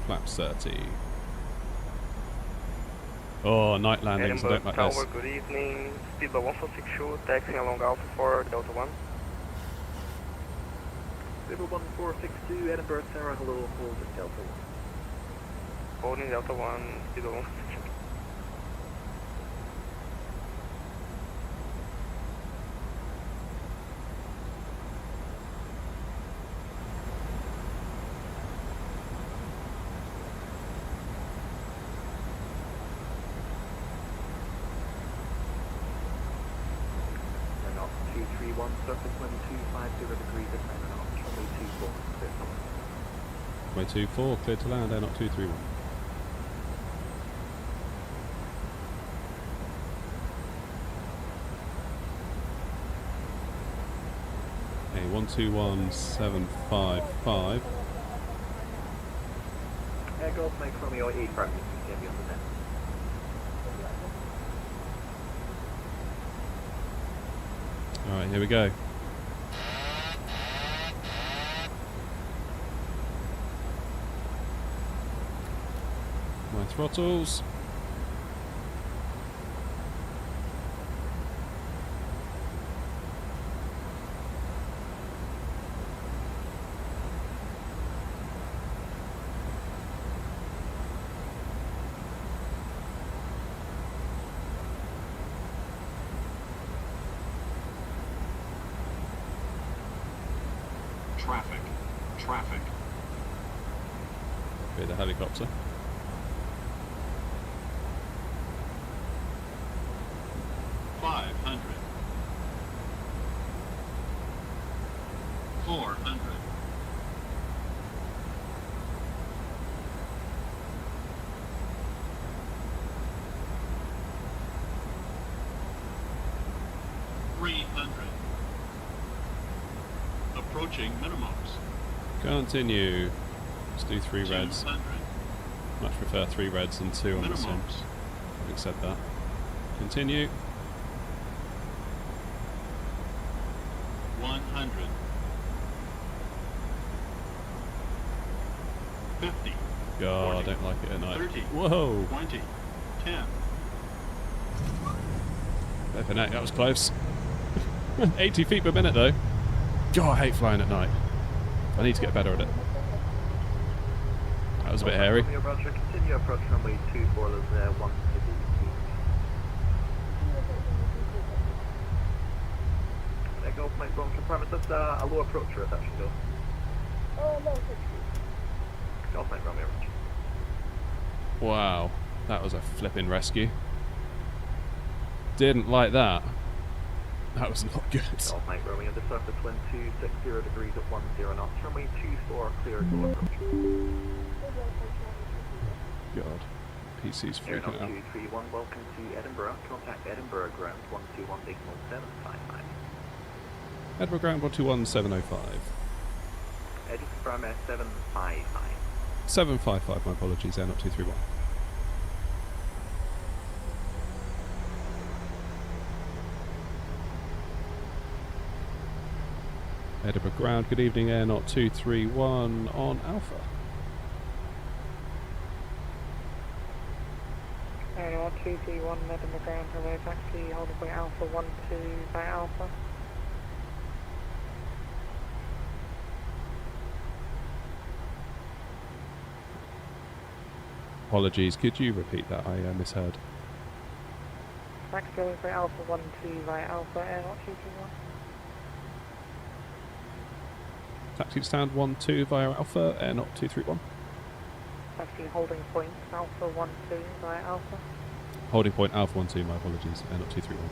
flaps 30. Oh, night landings, I don't like this. Tower, good evening. Speed level 146, taxiing along Alpha 4, Delta 1. Level 1462, Edinburgh Tower, hello, hold at Delta 1. Holding Delta 1, speed level 146. Surface wind 250 degrees at 9 knots, runway 24, clear to land. Runway 24, clear to land, Air 231. Okay, 121755. Air Golf Mike Romeo 8 from you, heavy on the net. Alright, here we go. My throttles. Traffic. Traffic. Be the helicopter. $500. $400. $300. Approaching minimums. Continue. Let's do 3 reds. 200. Much prefer 3 reds than 2 on the sim. Minimums. Having said that. Continue. 100. 50. God, 40, I don't like it at night. 30. Whoa! 20. 10. Flipping heck, that was close. 80 feet per minute though. God, I hate flying at night. I need to get better at it. That was a bit hairy. Roger, continue approach runway 24, there's 1 There go, Mike Boeing confirm, that's a low approach route actually though. Oh, no, Golf Mike Romeo Roger. Wow, that was a flipping rescue. Didn't like that. That was not good. Golf Mike Romeo, the surface wind 260 degrees at 10 knots, runway 24, clear, go approach. God, PC's freaking out. 231, welcome to Edinburgh, contact Edinburgh ground 121 signal 759. Edinburgh ground 121705. Just confirm 755. 755, my apologies, they're not 231. Edinburgh ground, good evening, Air Not 231 on Alpha. Air 231, Edinburgh ground, hello, taxi, holding point Alpha 12 by Alpha. Apologies, could you repeat that? I misheard. Taxi, holding point Alpha 12 by Alpha, Air Not 231. Taxi stand 12 via Alpha, Air Not 231. Taxi, holding point Alpha 12 by Alpha. Holding point Alpha 12, my apologies, Air Not 231.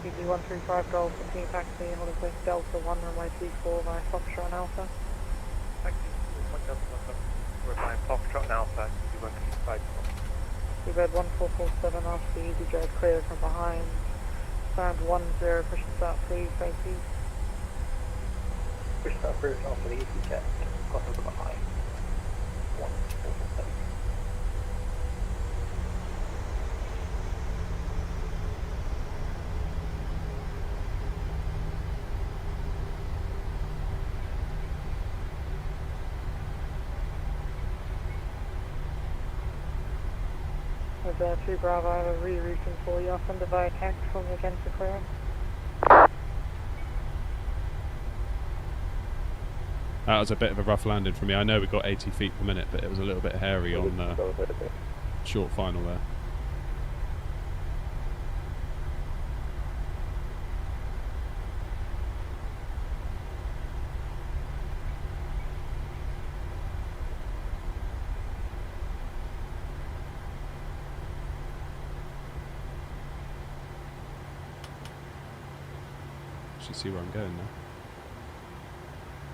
PG 135 Golf, continue taxi, holding point Delta 1, runway 24 by Foxtrot and Alpha. Taxi, 1 Delta 1, we're flying Foxtrot and Alpha, PG 135 Golf. Seabird 1447 after the EasyJet clear from behind. Stand 10, push and start please, face east. Push start first after the EasyJet, got over behind. 1447. With 2 Bravo, I have a rerouting for you. I'll send it via text from again for clearance. That was a bit of a rough landing for me. I know we got 80 feet per minute, but it was a little bit hairy on short final there. Should see where I'm going now.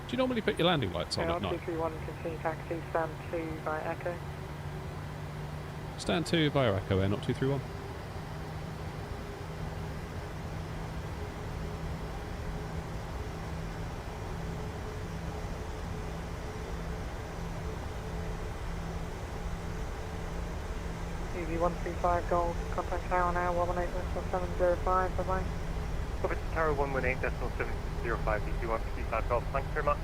Do you normally put your landing lights on at night? 231, continue taxi, stand 2 by Echo. Stand 2 via Echo, Air Not 231. UV 135 Gold, contact tower now, 118.705, bye bye. Over to Tower 118.705, DQ 135 Golf, thanks very much.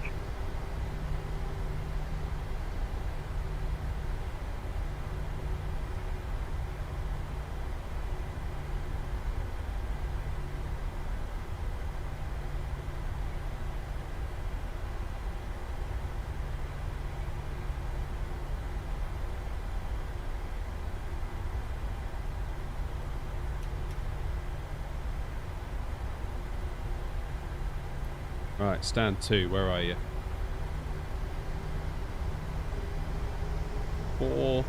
Right, stand 2, where are you? 4.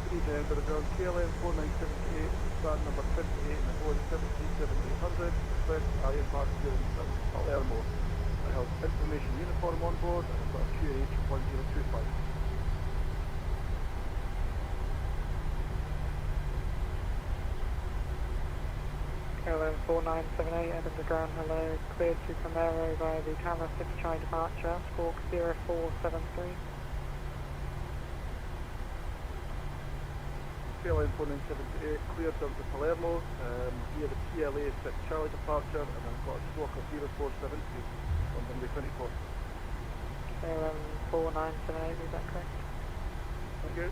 Edinburgh, KLM 4978, stand number 58 in the Boeing 737-800, request IA park clearance at Palermo. I have information uniform on board and I've got a QH 1025. KLM 4978, Edinburgh ground, hello, cleared to Camaro via the Tower 6 Chai departure, squawk 0473. KLM 4978, cleared down to Palermo via the PLA 6 Charlie departure, and I've got a squawk of 0473 on runway 24. KLM 4978, is that correct? Thank you.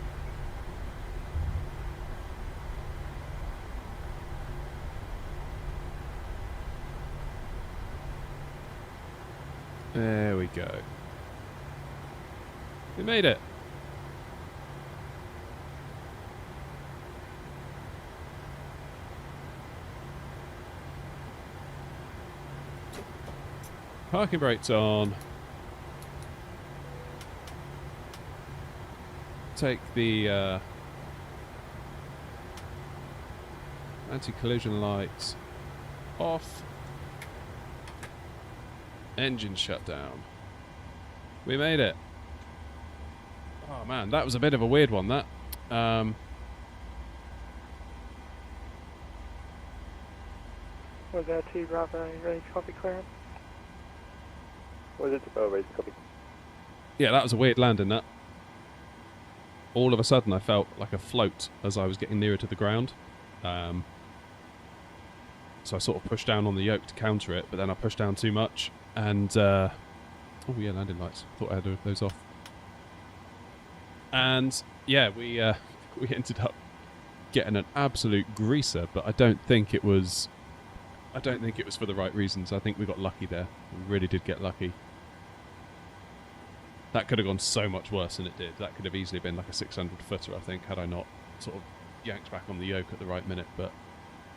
There we go. We made it. Parking brakes on. Take the anti-collision lights off. Engine shut down. We made it. Oh man, that was a bit of a weird one, that. Was there 2 Bravo ready to copy clearance? Was it ready to copy? Yeah, that was a weird landing, that. All of a sudden I felt like a float as I was getting nearer to the ground. So I sort of pushed down on the yoke to counter it, but then I pushed down too much. And, oh yeah, landing lights. Thought I had those off. And, yeah, we ended up getting an absolute greaser, but I don't think it was for the right reasons. I think we got lucky there. We really did get lucky. That could have gone so much worse than it did. That could have easily been like a 600 footer, I think, had I not sort of yanked back on the yoke at the right minute. But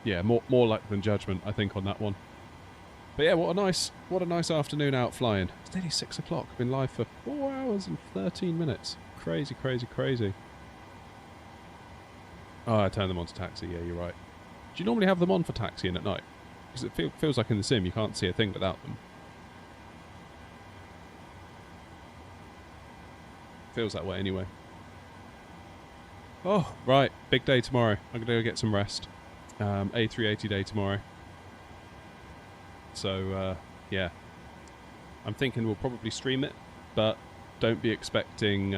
yeah, more luck than judgment, I think, on that one. But yeah, what a nice afternoon out flying. It's nearly 6 o'clock. I've been live for 4 hours and 13 minutes. Crazy, crazy, crazy. Oh, I turned them on to taxi. Yeah, you're right. Do you normally have them on for taxiing at night? Because it feels like in the sim you can't see a thing without them. Feels that way anyway. Oh, right. Big day tomorrow. I'm going to go get some rest. A380 day tomorrow. So, yeah. I'm thinking we'll probably stream it, but don't be expecting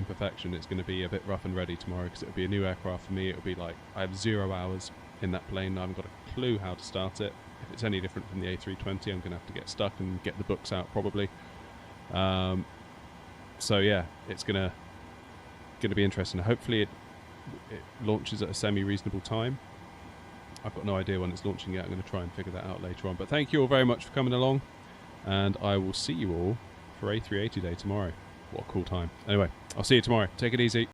perfection. It's going to be a bit rough and ready tomorrow because it'll be a new aircraft for me. It'll be like I have 0 hours in that plane. I haven't got a clue how to start it. If it's any different from the A320, I'm going to have to get stuck and get the books out probably. So yeah, it's gonna be interesting. Hopefully it launches at a semi-reasonable time. I've got no idea when it's launching yet. I'm going to try and figure that out later on. But thank you all very much for coming along, and I will see you all for A380 day tomorrow. What a cool time. Anyway, I'll see you tomorrow. Take it easy.